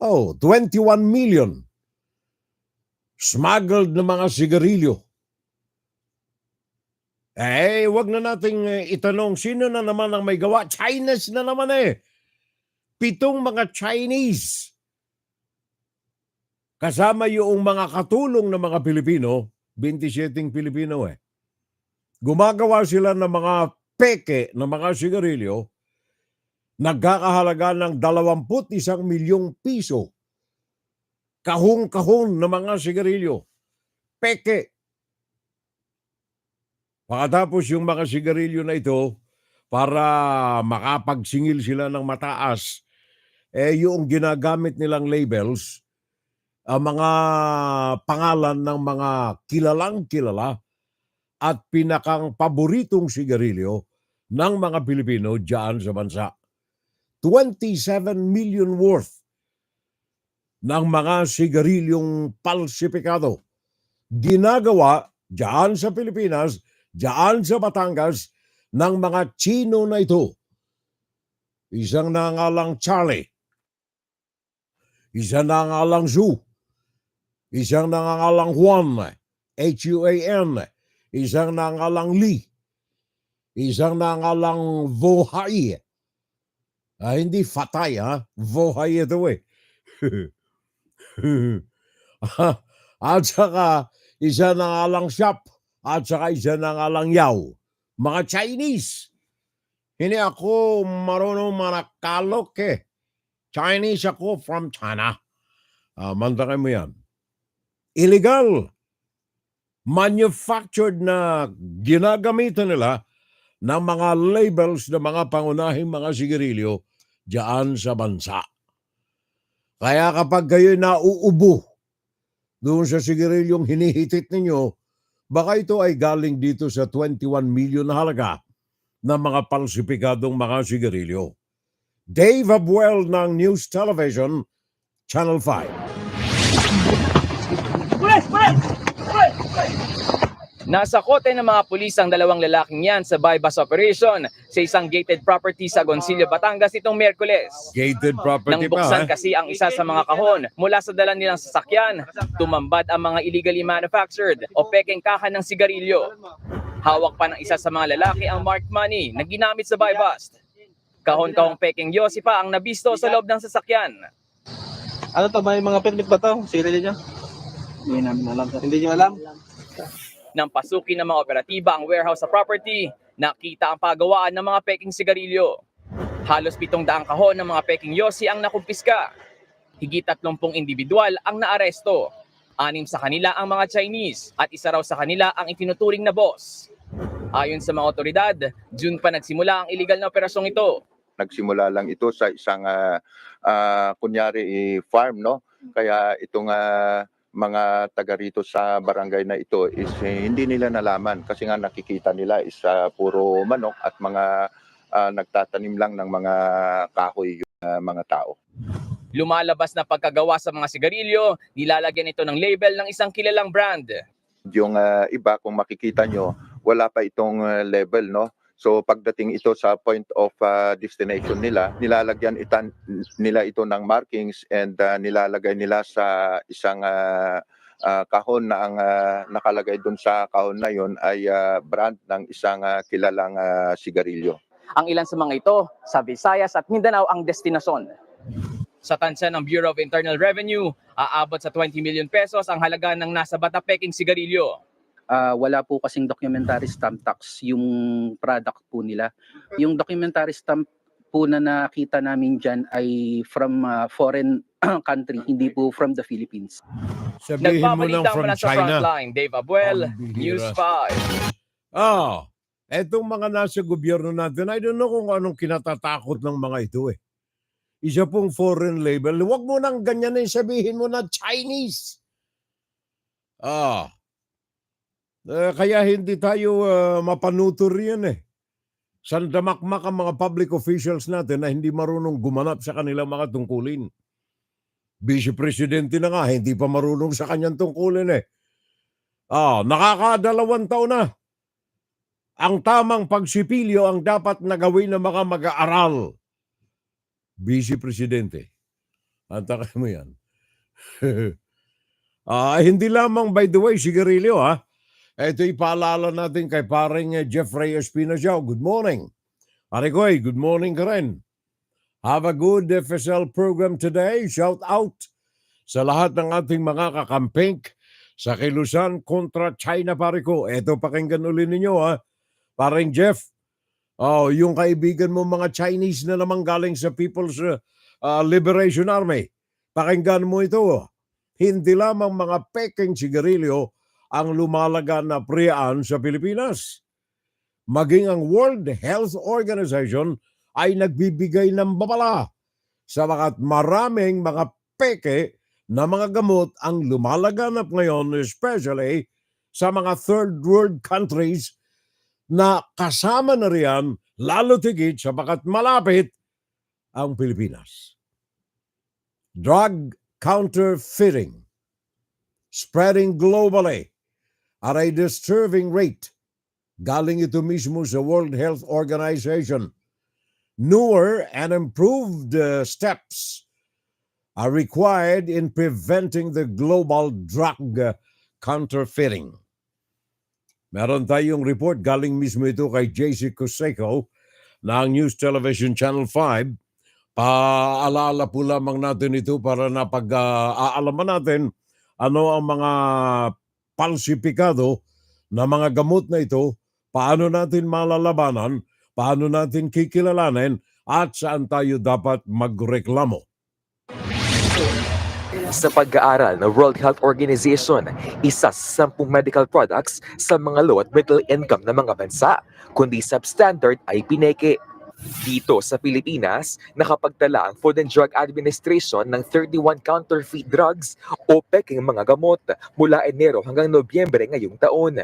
[SPEAKER 2] 21 million smuggled na mga sigarilyo. Wag na nating itanong sino na naman ang may gawa. Chinese na naman eh. 7 mga Chinese. Kasama yung mga katulong ng mga Pilipino, 27 Pilipino eh. Gumagawa sila ng mga peke ng mga sigarilyo, nagkakahalaga ng 21 milyong piso. Kahong-kahong ng mga sigarilyo. Peke. Pagkatapos yung mga sigarilyo na ito, para makapagsingil sila ng mataas, yung ginagamit nilang labels, ang mga pangalan ng mga kilalang kilala at pinakang paboritong sigarilyo ng mga Pilipino diyan sa bansa. 27 million worth ng mga sigarilyong palsipikado. Ginagawa diyan sa Pilipinas, diyan sa Batangas, ng mga Chino na ito. Isang nangalang Charlie. Isang nangalang Zhu. Isang nangangalang Juan, Huan, isang nangangalang Li, isang nangangalang Vohai. Hindi Fatay, ha? Vohai ito eh. At saka isang nangangalang Shap, at saka isang nangangalang Yao. Mga Chinese. Hindi ako marunong manakalok eh. Chinese ako from China. Mantakay mo yan. Illegal. Manufactured na ginagamitan nila ng mga labels ng mga pangunahing mga sigarilyo diyan sa bansa. Kaya kapag kayo nauubo doon sa sigarilyong hinihitit ninyo, baka ito ay galing dito sa 21 million na halaga ng mga palsipikadong mga sigarilyo. Dave Abuel ng News Television, Channel 5.
[SPEAKER 10] Nasa kote ng mga pulis ang dalawang lalaking yan sa bypass operation sa isang gated property sa Goncillo, Batangas itong Miyerkules.
[SPEAKER 2] Gated property
[SPEAKER 10] Nang
[SPEAKER 2] pa,
[SPEAKER 10] buksan
[SPEAKER 2] ha?
[SPEAKER 10] kasi ang isa sa mga kahon mula sa dala nilang sasakyan, tumambad ang mga illegally manufactured o pekeng kahan ng sigarilyo. Hawak pa ng isa sa mga lalaki ang marked money na ginamit sa buy-bust. Kahon-kahong pekeng yosi pa ang nabisto sa loob ng sasakyan.
[SPEAKER 11] Ano to, may mga permit ba to? Sigarilyo niyo? Hindi namin alam. Hindi niyo alam?
[SPEAKER 10] Nang pasukin ng mga operatiba ang warehouse sa property, nakita ang pagawaan ng mga peking sigarilyo. Halos 700 kahon ng mga peking yosi ang nakumpiska. Higit 30 individual ang naaresto. 6 sa kanila ang mga Chinese at isa raw sa kanila ang itinuturing na boss. Ayon sa mga otoridad, June pa nagsimula ang illegal na operasyong ito.
[SPEAKER 12] Nagsimula lang ito sa isang kunyari farm, no? Kaya itong mga taga rito sa barangay na ito is hindi nila nalaman kasi nga nakikita nila is puro manok at mga nagtatanim lang ng mga kahoy yung mga tao.
[SPEAKER 10] Lumalabas na pagkagawa sa mga sigarilyo, nilalagyan ito ng label ng isang kilalang brand.
[SPEAKER 12] Yung iba kung makikita nyo, wala pa itong label, no? So pagdating ito sa point of destination nila, nilalagyan nila ito ng markings and nilalagay nila sa isang kahon na ang nakalagay dun sa kahon na yon ay brand ng isang kilalang sigarilyo.
[SPEAKER 10] Ang ilan sa mga ito, sa Visayas at Mindanao ang destinasyon. Sa tansya ng Bureau of Internal Revenue, aabot sa 20 million pesos ang halaga ng nasa bata peking sigarilyo.
[SPEAKER 13] Wala po kasing documentary stamp tax yung product po nila. Yung documentary stamp po na nakita namin dyan ay from foreign country, hindi po from the Philippines.
[SPEAKER 2] Sabihin mo lang
[SPEAKER 10] Nagbabalita
[SPEAKER 2] from
[SPEAKER 10] mula sa
[SPEAKER 2] China.
[SPEAKER 10] Frontline, Dave Abuel, News 5.
[SPEAKER 2] Etong mga nasa gobyerno natin, I don't know kung anong kinatatakot ng mga ito eh. Isa pong foreign label. Huwag mo nang ganyan sabihin mo na Chinese. Kaya hindi tayo mapanutor yan eh. Sandamakmak ang mga public officials natin na hindi marunong gumanap sa kanilang mga tungkulin. Vice Presidente na nga, hindi pa marunong sa kanyang tungkulin eh. Nakaka2 taon na. Ang tamang pagsipilyo ang dapat na gawin ng mga mag-aaral. Vice Presidente. Antakay mo yan. Hindi lamang by the way, sigarilyo ha. Ito ipaalala natin kay paring Jeffrey Espinaciao. Good morning. Pare Koy, good morning ka rin. Have a good FSL program today. Shout out sa lahat ng ating mga kakampink sa kilusan kontra China, pare ko. Ito, pakinggan ulit ninyo ha. Paring Jeff, yung kaibigan mo mga Chinese na naman galing sa People's Liberation Army. Pakinggan mo ito. Hindi lamang mga peking sigarilyo ang lumalagan na priyaan sa Pilipinas. Maging ang World Health Organization ay nagbibigay ng babala sa maraming mga peke na mga gamot ang lumalaganap ngayon, especially sa mga third world countries na kasama na riyan, lalo tigit sapagat malapit ang Pilipinas. Drug counterfeiting spreading globally at a disturbing rate. Galing ito mismo sa World Health Organization. Newer and improved steps are required in preventing the global drug counterfeiting. Meron tayong report galing mismo ito kay JC Cuseco ng News Television Channel 5. Paalala po lamang natin ito para napag-aalaman natin ano ang mga palsipikado na mga gamot na ito, paano natin malalabanan, paano natin kikilalanin, at saan tayo dapat magreklamo.
[SPEAKER 14] Sa pag-aaral ng World Health Organization, isa sa 10 medical products sa mga low at middle income na mga bansa, kundi substandard ay pineke. Dito sa Pilipinas, nakapagtala ang Food and Drug Administration ng 31 counterfeit drugs o peking mga gamot mula Enero hanggang Nobyembre ngayong taon.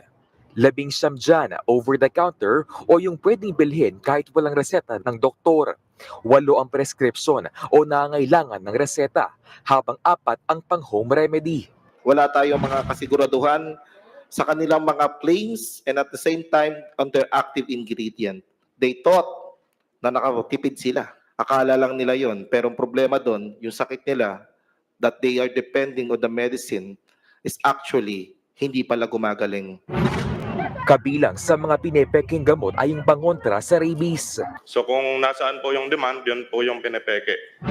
[SPEAKER 14] 19 dyan over-the-counter o yung pwedeng bilhin kahit walang reseta ng doktor. 8 ang prescription o nangangailangan ng reseta, habang 4 ang pang-home remedy.
[SPEAKER 11] Wala tayong mga kasiguraduhan
[SPEAKER 15] sa kanilang mga claims and at the same time on their active ingredient. They thought na nakatipid sila. Akala lang nila yon, pero ang problema doon, yung sakit nila, that they are depending on the medicine is actually hindi pala gumagaling.
[SPEAKER 14] Kabilang sa mga pinepeking gamot ay yung pangontra sa rabies.
[SPEAKER 16] So kung nasaan po yung demand, yun po yung pinepeke.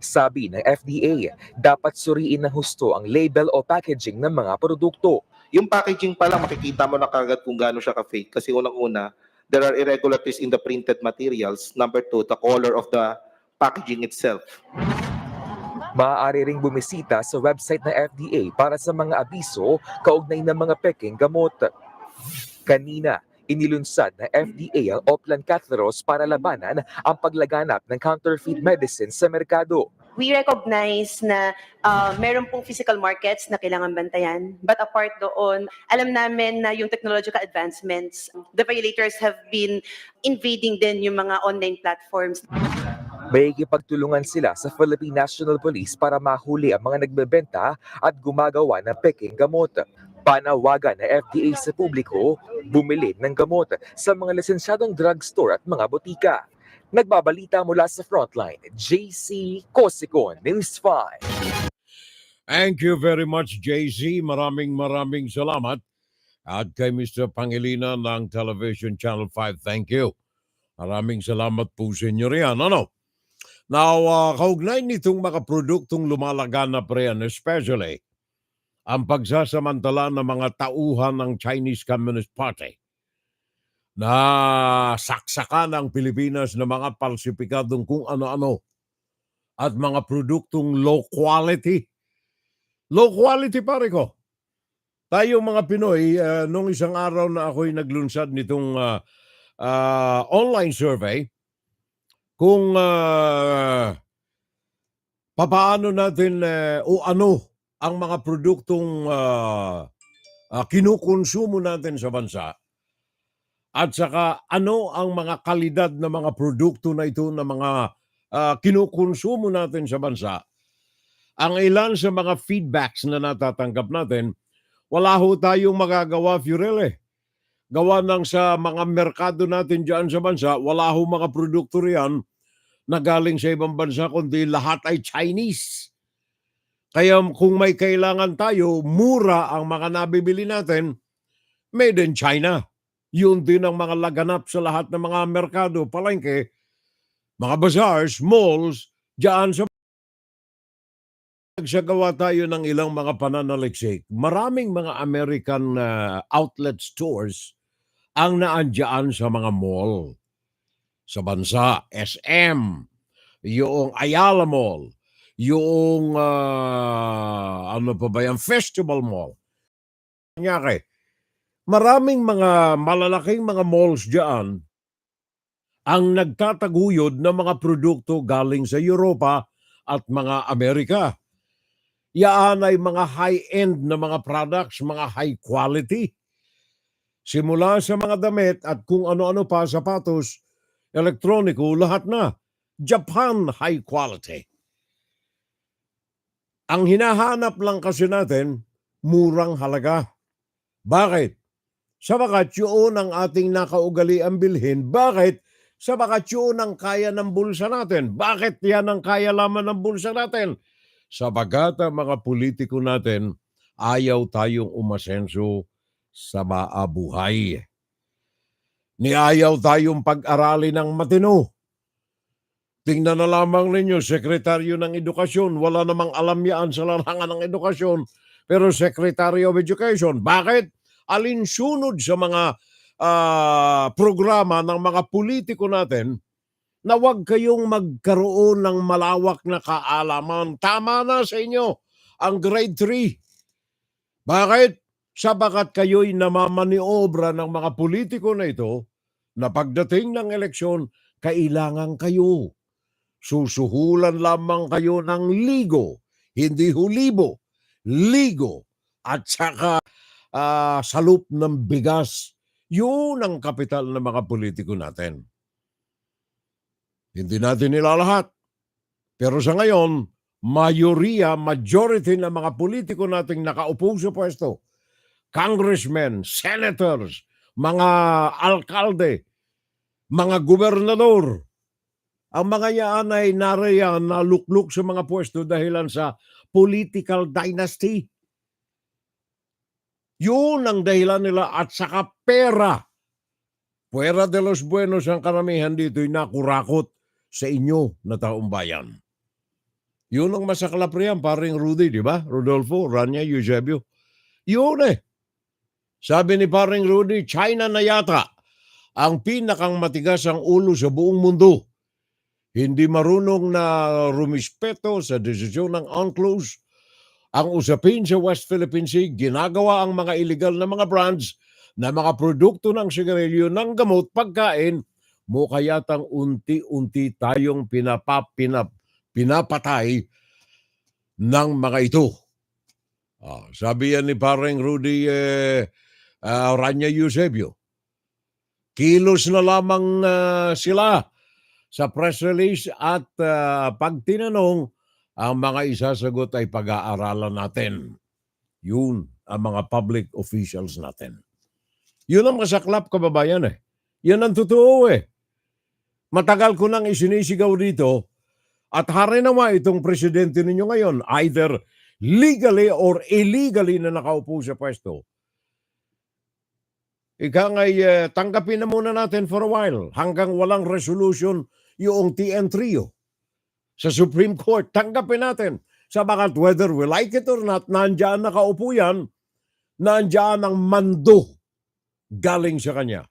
[SPEAKER 14] Sabi ng FDA, dapat suriin ng husto ang label o packaging ng mga produkto.
[SPEAKER 15] Yung packaging pa lang, makikita mo na kagad kung gaano siya ka-fake. Kasi unang-una, there are irregularities in the printed materials. Number two, the color of the packaging itself.
[SPEAKER 14] Maaari ring bumisita sa website ng FDA para sa mga abiso kaugnay ng mga peking gamot. Kanina, inilunsad ng FDA ang Oplan Catharos para labanan ang paglaganap ng counterfeit medicine sa merkado.
[SPEAKER 17] We recognize na meron pong physical markets na kailangan bantayan. But apart doon, alam namin na yung technological advancements, the violators have been invading din yung mga online platforms.
[SPEAKER 14] May ikipagtulungan sila sa Philippine National Police para mahuli ang mga nagbebenta at gumagawa ng peking gamot. Panawagan ng FDA sa publiko, bumili ng gamot sa mga lisensyadong drugstore at mga botika. Nagbabalita mula sa Frontline, JC Cosicon, News 5.
[SPEAKER 2] Thank you very much, JC. Maraming salamat. At kay Mr. Pangilinan ng Television Channel 5, thank you. Maraming salamat po sa inyo riyan. Now, kaugnay nitong mga produktong lumalaganap riyan, especially ang pagsasamantala ng mga tauhan ng Chinese Communist Party na saksakan ng Pilipinas ng mga palsipikadong kung ano-ano at mga produktong low quality. Low quality, pare ko. Tayo mga Pinoy, nung isang araw na ako'y naglunsad nitong online survey, kung papaano natin o ano ang mga produktong kinukonsumo natin sa bansa at saka ano ang mga kalidad na mga produkto na ito na mga kinukonsumo natin sa bansa, ang ilan sa mga feedbacks na natatanggap natin, wala ho tayong magagawa, Fiorel. Gawa ng sa mga merkado natin dyan sa bansa, wala ho mga produkto riyan na galing sa ibang bansa, kundi lahat ay Chinese. Kaya kung may kailangan tayo, mura ang mga nabibili natin, made in China. Yun din ang mga laganap sa lahat ng mga merkado, palengke, mga bazaars, malls, dyan sa nagsagawa tayo ng ilang mga pananaliksik. Maraming mga American outlet stores ang naandyan sa mga mall. Sa bansa, SM, yung Ayala Mall, yung ano pa ba yung Festival Mall. Nangyari, maraming mga malalaking mga malls dyan ang nagtataguyod ng mga produkto galing sa Europa at mga Amerika. Yaan ay mga high-end na mga products, mga high quality. Simula sa mga damit at kung ano-ano pa, sapatos, elektroniko, lahat na. Japan high quality. Ang hinahanap lang kasi natin, murang halaga. Bakit? Sabagat yun ang ating nakaugaliang bilhin. Bakit? Sabagat yun ang kaya ng bulsa natin. Bakit yan ang kaya lamang ng bulsa natin? Sabagat ang mga politiko natin, ayaw tayong umasenso sa maabuhay. Niayaw tayong pag-aralin ng matino. Tingnan na lamang ninyo, Sekretaryo ng Edukasyon, wala namang alam yan sa larangan ng edukasyon, pero Secretary of Education. Bakit? Alinsunod sa mga programa ng mga politiko natin na huwag kayong magkaroon ng malawak na kaalaman. Tama na sa inyo ang grade 3. Bakit? Sabagat kayo'y namamaniobra ng mga politiko na ito na pagdating ng eleksyon, kailangan kayo. Susuhulan lamang kayo ng ligo, hindi hulibo, ligo, at saka salup ng bigas. Yun ang kapital ng mga politiko natin. Hindi natin nilalahat. Pero sa ngayon, majority ng mga politiko nating nakaupo sa pwesto, congressmen, senators, mga alkalde, mga gobernador. Ang mga yan ay nariyan na lukluk sa mga pwesto dahilan sa political dynasty. Yun ang dahilan nila at saka pera. Puwera de los buenos ang karamihan dito'y nakurakot sa inyo na taong bayan. Yun ang masaklap riyan, paring Rudy, di ba? Rodolfo, Rania, Eusebio. Yun eh. Sabi ni paring Rudy, China na yata ang pinakang matigas ang ulo sa buong mundo. Hindi marunong na rumispeto sa desisyon ng UNCLOS. Ang usapin sa West Philippine Sea, ginagawa ang mga illegal na mga brands na mga produkto ng sigarilyo, ng gamot, pagkain, mukha yatang unti-unti tayong pinapatay ng mga ito. Sabi yan ni parang Rudy Rania Eusebio. Kilos na lamang sila sa press release at pag tinanong, ang mga isasagot ay pag-aaralan natin. Yun ang mga public officials natin. Yun ang masaklap, kababayan eh. Yan ang totoo eh. Matagal ko nang isinisigaw dito at hari naman itong presidente ninyo ngayon, either legally or illegally na nakaupo sa pwesto. Ika ngay tanggapin na muna natin for a while hanggang walang resolution yung TN Trio sa Supreme Court. Tanggapin natin. Sabagat whether we like it or not, nandiyan nakaupo yan, nandiyan ang mando galing sa kanya.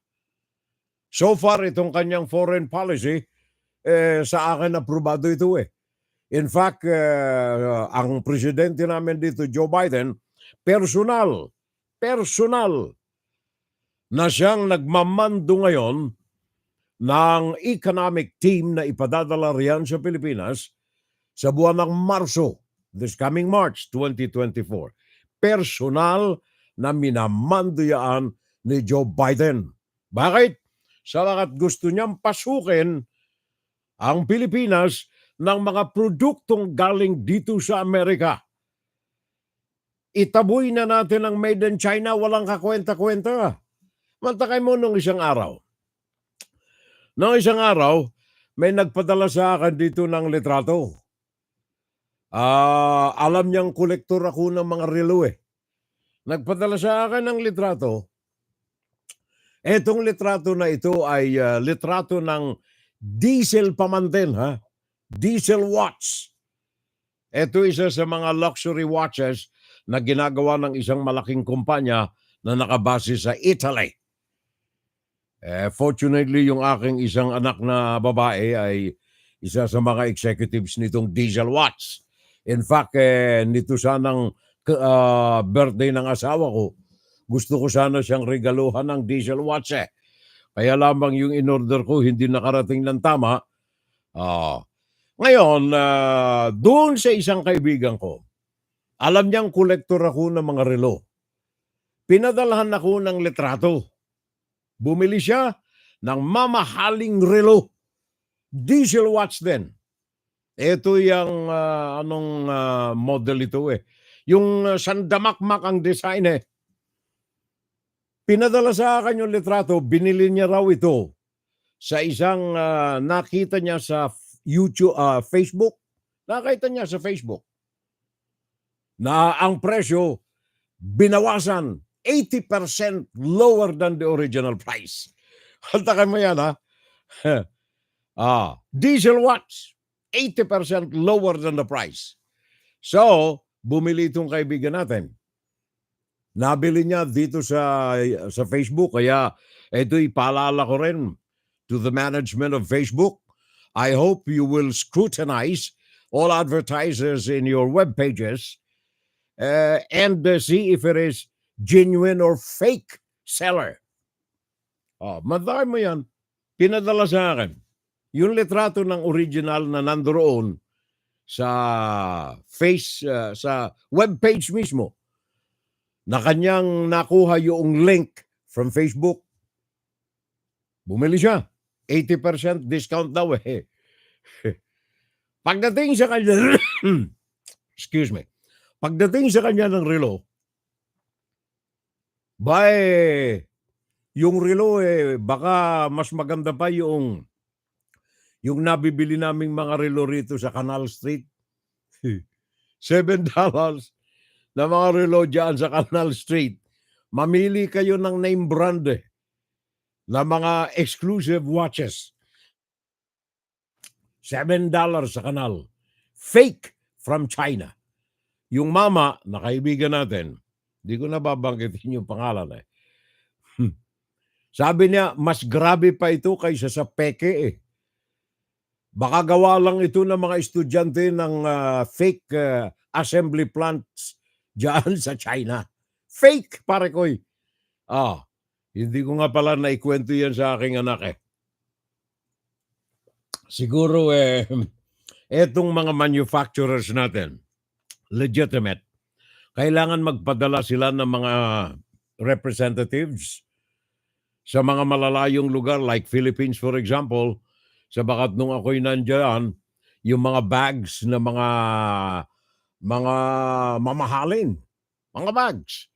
[SPEAKER 2] So far, itong kanyang foreign policy, sa akin aprobado ito eh. In fact, ang presidente namin dito, Joe Biden, personal na siyang nagmamando ngayon ng economic team na ipadadala riyan sa Pilipinas sa buwan ng Marso, this coming March 2024. Personal na minamando yan ni Joe Biden. Bakit? Sabagat gusto niyang pasukin ang Pilipinas ng mga produktong galing dito sa Amerika. Itaboy na natin ang made in China, walang kakwenta-kwenta. Mantakay mo nung isang araw. May nagpadala sa akin dito ng litrato. Alam niyang kolektor ako ng mga relo eh. Nagpadala sa akin ng litrato. Etong litrato na ito ay litrato ng diesel pamantin, ha? Diesel watch. Ito isa sa mga luxury watches na ginagawa ng isang malaking kumpanya na nakabase sa Italy. Fortunately, yung aking isang anak na babae ay isa sa mga executives nitong diesel watch. In fact, nito sanang birthday ng asawa ko, gusto ko sana siyang regaluhan ng diesel watch eh. Kaya lamang yung in-order ko hindi nakarating ng tama. Ngayon, doon sa isang kaibigan ko, alam niyang kolektor ako ng mga relo. Pinadalhan ako ng litrato. Bumili siya ng mamahaling relo. Diesel watch din. Ito yung model ito eh. Yung sandamakmak ang design eh. Pinadala sa akin yung litrato, binili niya raw ito sa isang nakita niya sa YouTube, Facebook. Nakita niya sa Facebook na ang presyo binawasan 80% lower than the original price. Hantakan mo yan, ha? Diesel watch, 80% lower than the price. So, bumili itong kaibigan natin. Nabili niya dito sa Facebook. Kaya ito'y paalala ko rin to the management of Facebook. I hope you will scrutinize all advertisers in your web pages and see if it is genuine or fake seller. Madami mo yan. Pinadala sa akin. Yung litrato ng original na nandoon sa sa web page mismo na kanyang nakuha yung link from Facebook. Bumili siya. 80% discount daw eh. Pagdating sa kanya, excuse me, pagdating sa kanya ng relo, Yung relo baka mas maganda pa yung nabibili naming mga relo rito sa Canal Street. $7 na mga relo dyan sa Canal Street. Mamili kayo ng name brand na mga exclusive watches. $7 sa Canal. Fake from China. Yung mama na kaibigan natin, di ko nababanggitin yung pangalan Sabi niya, mas grabe pa ito kaysa sa peke Baka gawa lang ito ng mga estudyante ng fake assembly plants dyan sa China. Fake, pare koy. Hindi ko nga pala naikwento yan sa aking anak Siguro etong mga manufacturers natin, legitimate, kailangan magpadala sila ng mga representatives sa mga malalayong lugar like Philippines, for example. Sa bakat nung ako'y nandiyan, yung mga bags na mga mamahalin, mga bags,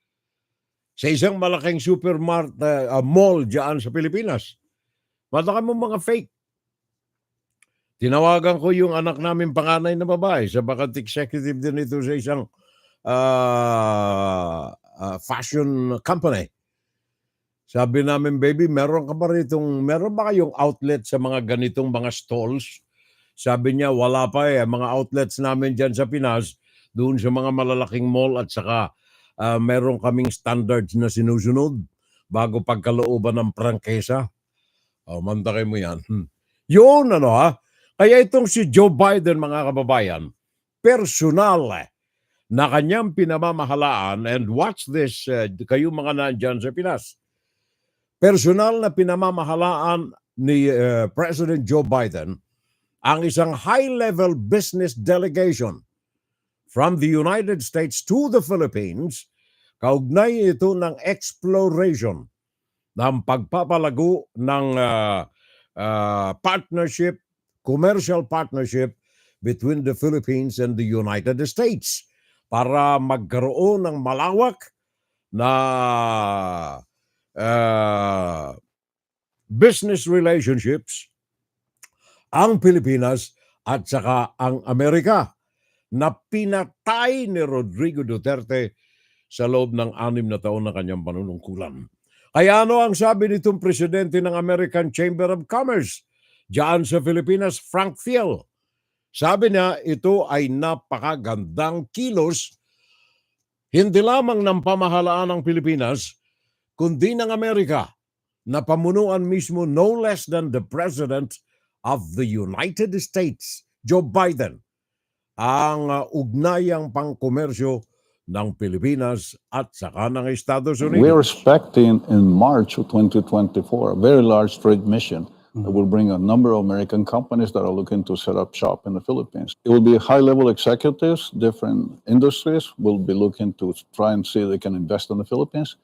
[SPEAKER 2] sa isang malaking supermarket mall dyan sa Pilipinas. Malaki mo mga fake. Tinawagan ko yung anak namin panganay na babae, sa bakat executive din ito sa isang fashion company. Sabi namin, baby, meron ba kayong outlet sa mga ganitong mga stalls? Sabi niya, wala pa Mga outlets namin dyan sa Pinas, doon sa mga malalaking mall at saka meron kaming standards na sinusunod bago pagkalooban ng prangkesa. Mantakay mo yan. Yun, Kaya itong si Joe Biden, mga kababayan, personal na kanyang pinamamahalaan, and watch this, kayo mga nandyan sa Pinas, personal na pinamamahalaan ni President Joe Biden ang isang high-level business delegation from the United States to the Philippines, kaugnay ito ng exploration ng pagpapalago ng partnership, commercial partnership between the Philippines and the United States para magkaroon ng malawak na business relationships ang Pilipinas at saka ang Amerika na pinatay ni Rodrigo Duterte sa loob ng 6 na taon na kanyang panunungkulan. Kaya ano ang sabi nitong presidente ng American Chamber of Commerce diyan sa Pilipinas, Frank Thiel? Sabi niya, ito ay napakagandang kilos hindi lamang ng pamahalaan ng Pilipinas, kundi ng Amerika na pamunuan mismo no less than the President of the United States, Joe Biden, ang ugnayang pangkomersyo ng Pilipinas at saka ng Estados Unidos.
[SPEAKER 18] We are expecting in March of 2024 a very large trade mission that will bring a number of American companies that are looking to set up shop in the Philippines. It will be high-level executives, different industries will be looking to try and see if they can invest in the Philippines.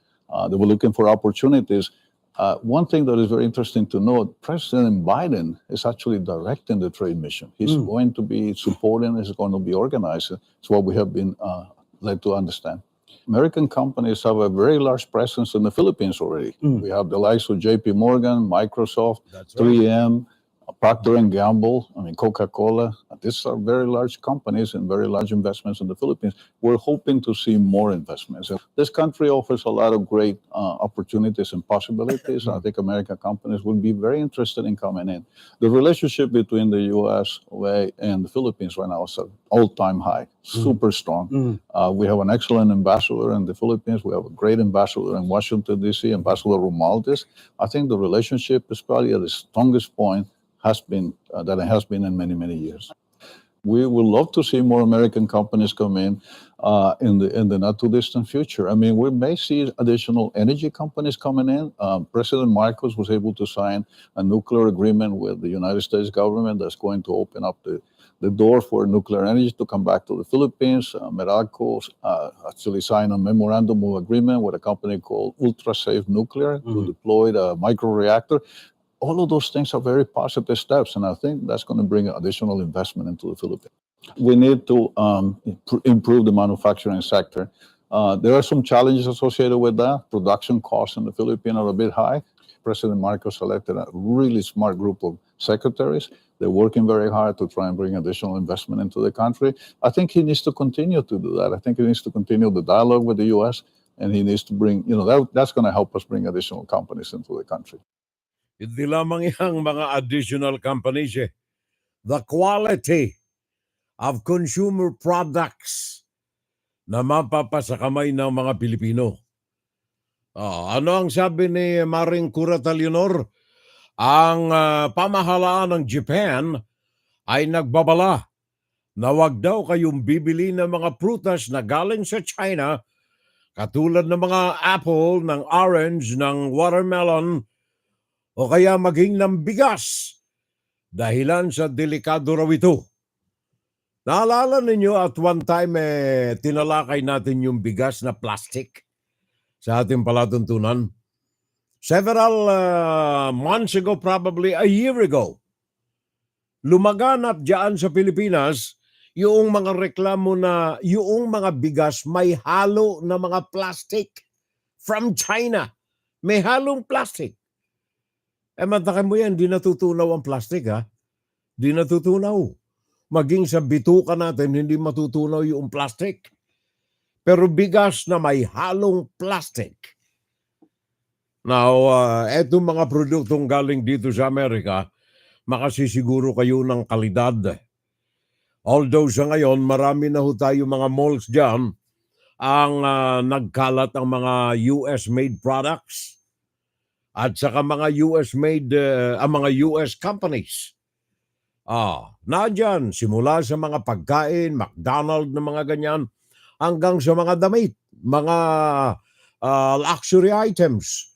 [SPEAKER 18] They were looking for opportunities. One thing that is very interesting to note, President Biden is actually directing the trade mission. He's going to be supporting, he's going to be organizing. It's what we have been led to understand. American companies have a very large presence in the Philippines already. We have the likes of JP Morgan, Microsoft, 3M, Procter & Gamble, Coca-Cola. These are very large companies and very large investments in the Philippines. We're hoping to see more investments. This country offers a lot of great opportunities and possibilities. I think American companies would be very interested in coming in. The relationship between the U.S. and the Philippines right now is an all-time high, super strong. We have an excellent ambassador in the Philippines. We have a great ambassador in Washington, D.C., Ambassador Romualdez. I think the relationship is probably at the strongest point that it has been in many, many years. We would love to see more American companies come in the not too distant future. We may see additional energy companies coming in. President Marcos was able to sign a nuclear agreement with the United States government that's going to open up the door for nuclear energy to come back to the Philippines. Meralco actually signed a memorandum of agreement with a company called Ultrasafe Nuclear to deploy the microreactor. All of those things are very positive steps, and I think that's going to bring additional investment into the Philippines. We need to improve the manufacturing sector. There are some challenges associated with that. Production costs in the Philippines are a bit high. President Marcos selected a really smart group of secretaries. They're working very hard to try and bring additional investment into the country. I think he needs to continue to do that. I think he needs to continue the dialogue with the U.S., and he needs to bring, that's going to help us bring additional companies into the country.
[SPEAKER 2] Hindi lamang yung mga additional companies eh. The quality of consumer products na mapapasa kamay ng mga Pilipino. Ano ang sabi ni Maring Curata Leonor? Ang pamahalaan ng Japan ay nagbabala na wag daw kayong bibili ng mga prutas na galing sa China katulad ng mga apple, ng orange, ng watermelon o kaya maging ng bigas dahilan sa delikado raw ito. Naalala ninyo at one time tinalakay natin yung bigas na plastic sa ating palatuntunan? Several months ago, probably a year ago, lumaganap dyan sa Pilipinas yung mga reklamo na yung mga bigas may halo na mga plastic from China. May halong plastic. Mantakin mo yan, di natutunaw ang plastic ha. Di natutunaw. Maging sa bituka natin, hindi matutunaw yung plastic. Pero bigas na may halong plastic. Now, etong mga produktong galing dito sa Amerika, makasisiguro kayo ng kalidad. Although sa ngayon, marami na ho tayo mga malls dyan ang nagkalat ang mga US-made products at saka mga US-made, ang mga US companies. Nadyan, simula sa mga pagkain, McDonald's na mga ganyan, hanggang sa mga damit, mga luxury items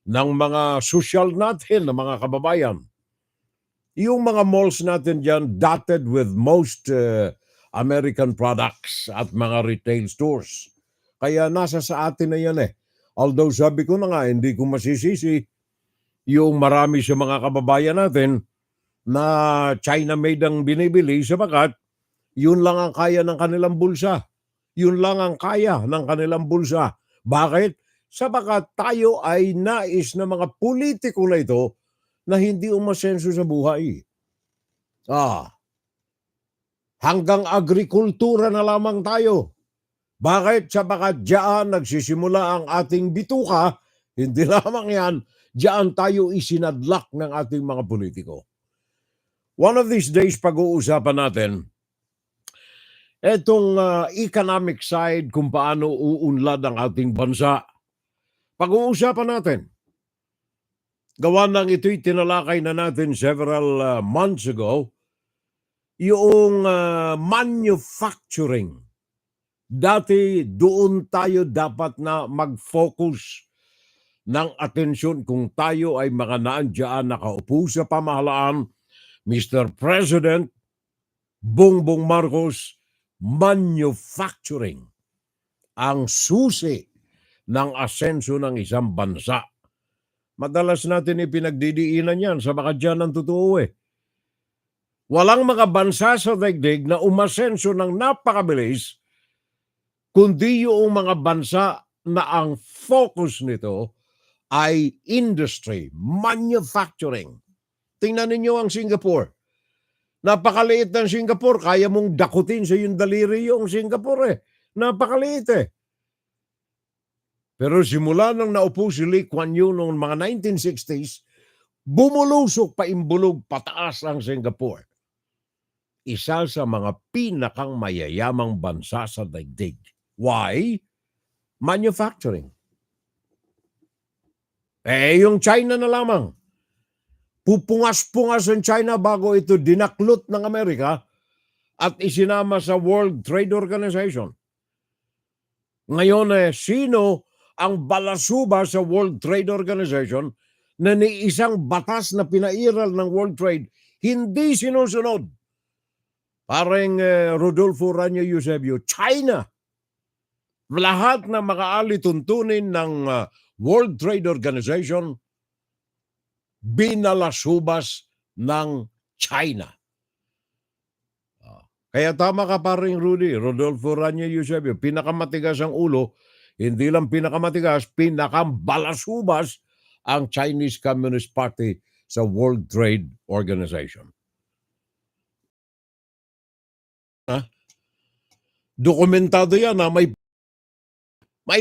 [SPEAKER 2] ng mga social natin, ng mga kababayan. Yung mga malls natin dyan, dotted with most American products at mga retail stores. Kaya nasa sa atin na yan eh. Although sabi ko na nga, hindi ko masisisi yung marami sa mga kababayan natin na China-made ang binibili sapagat yun lang ang kaya ng kanilang bulsa. Yun lang ang kaya ng kanilang bulsa. Bakit? Sapagat tayo ay nais na mga politiko na ito na hindi umasenso sa buhay. Hanggang agrikultura na lamang tayo. Bakit? Sapagat diyan nagsisimula ang ating bituka, hindi lamang yan, diyan tayo isinadlak ng ating mga politiko. One of these days, pag-uusapan natin, etong economic side, kung paano uunlad ang ating bansa. Pag-uusapan natin. Gawa ng ito'y tinalakay na natin several months ago, yung manufacturing. Dati doon tayo dapat na mag-focus ng atensyon kung tayo ay mga naandyan nakaupo sa pamahalaan, Mr. President Bongbong Marcos, manufacturing ang susi ng asenso ng isang bansa. Madalas natin ipinagdidiinan yan sa mga dyan ng totoo eh. Walang mga bansa sa daigdig na umasenso ng napakabilis, kundi yung mga bansa na ang focus nito ay industry, manufacturing. Tingnan ninyo ang Singapore. Napakaliit ng Singapore, kaya mong dakutin sa yung daliri yung Singapore eh. Napakaliit eh. Pero simula nang naupo si Lee Kuan Yew noong mga 1960s, bumulusok paimbulog pataas ang Singapore. Isa sa mga pinakang mayayamang bansa sa daigdig. Why? Manufacturing. Yung China na lamang. Pupungas-pungas ang China bago ito dinaklot ng Amerika at isinama sa World Trade Organization. Ngayon sino ang balasuba sa World Trade Organization na ni isang batas na pinairal ng World Trade hindi sinusunod? Parang Rodolfo Ranyo Eusebio, China. Lahat ng mga alituntunin ng World Trade Organization binalasubas ng China. Kaya tama ka paring Rudy, Rodolfo Rania Eusebio, pinakamatigas ang ulo, hindi lang pinakamatigas, pinakabalasubas ang Chinese Communist Party sa World Trade Organization. Dokumentado yan na may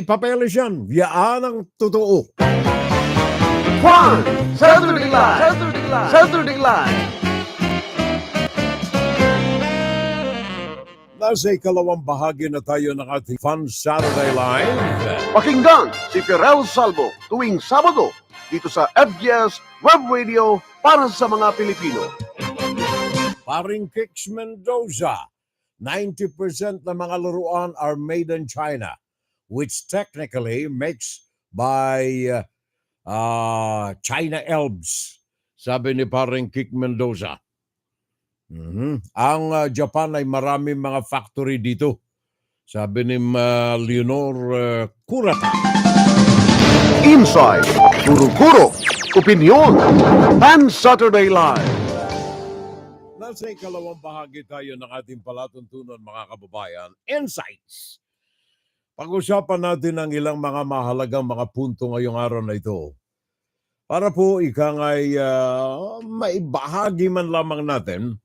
[SPEAKER 2] papeles yan. Yan ang totoo.
[SPEAKER 1] Juan, Saturday Live! Saturday Live!
[SPEAKER 2] Nasa ikalawang bahagi na tayo ng ating Fun Saturday Live.
[SPEAKER 1] Pakinggan si Ferrell Salvo tuwing Sabado dito sa FGS Web Radio para sa mga Pilipino.
[SPEAKER 2] Paring Kix Mendoza, 90% ng mga laruan are made in China, which technically makes by China elves, sabi ni paring Kix Mendoza. Ang Japan ay maraming mga factory dito, sabi ni Leonor Kurata.
[SPEAKER 1] Inside, Kuro-Kuro, Opinion, Pan Saturday Live.
[SPEAKER 2] Nasa ikalawang bahagi tayo ng ating palatuntunan, mga kababayan, Insights. Pag-usapan natin ang ilang mga mahalagang mga punto ngayong araw na ito. Para po ikang ay maibahagi man lamang natin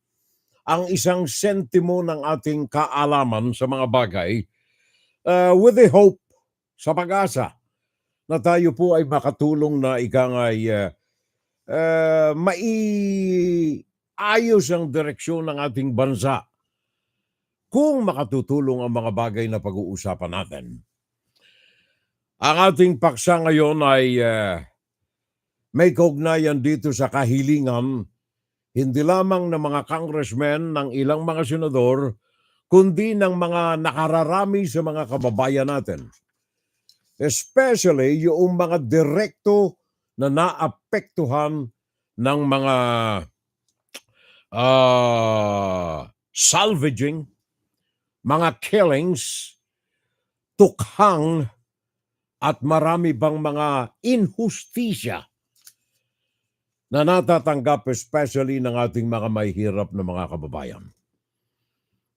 [SPEAKER 2] ang isang sentimo ng ating kaalaman sa mga bagay with the hope, sa pag-asa, na tayo po ay makatulong na ikang ay maiayos ang direksyon ng ating bansa kung makatutulong ang mga bagay na pag-uusapan natin. Ang ating paksa ngayon ay may kaugnayan dito sa kahilingan hindi lamang ng mga congressmen, ng ilang mga senador, kundi ng mga nakararami sa mga kababayan natin. Especially yung mga direkto na naapektuhan ng mga salvaging, mga killings, tukhang, at marami bang mga inhustisya na natatanggap especially ng ating mga mahihirap na mga kababayan.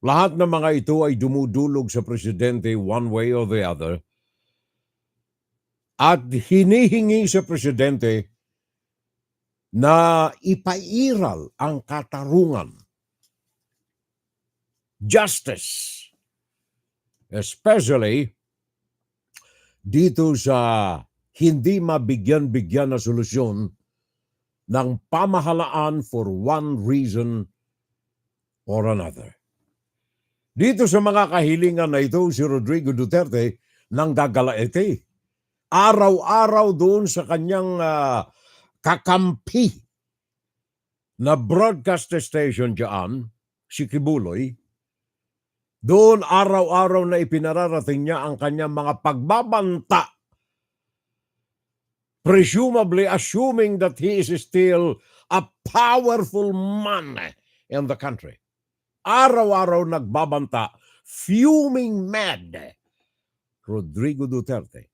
[SPEAKER 2] Lahat ng mga ito ay dumudulog sa presidente one way or the other at hinihingi sa presidente na ipairal ang katarungan, justice, especially dito sa hindi mabigyan-bigyan na solusyon ng pamahalaan for one reason or another. Dito sa mga kahilingan na ito, si Rodrigo Duterte nang gagalaete. Araw-araw doon sa kanyang kakampi na broadcast station dyan, si Kibuloy, doon araw-araw na ipinararating niya ang kanyang mga pagbabanta, presumably assuming that he is still a powerful man in the country. Araw-araw nagbabanta, fuming mad, Rodrigo Duterte.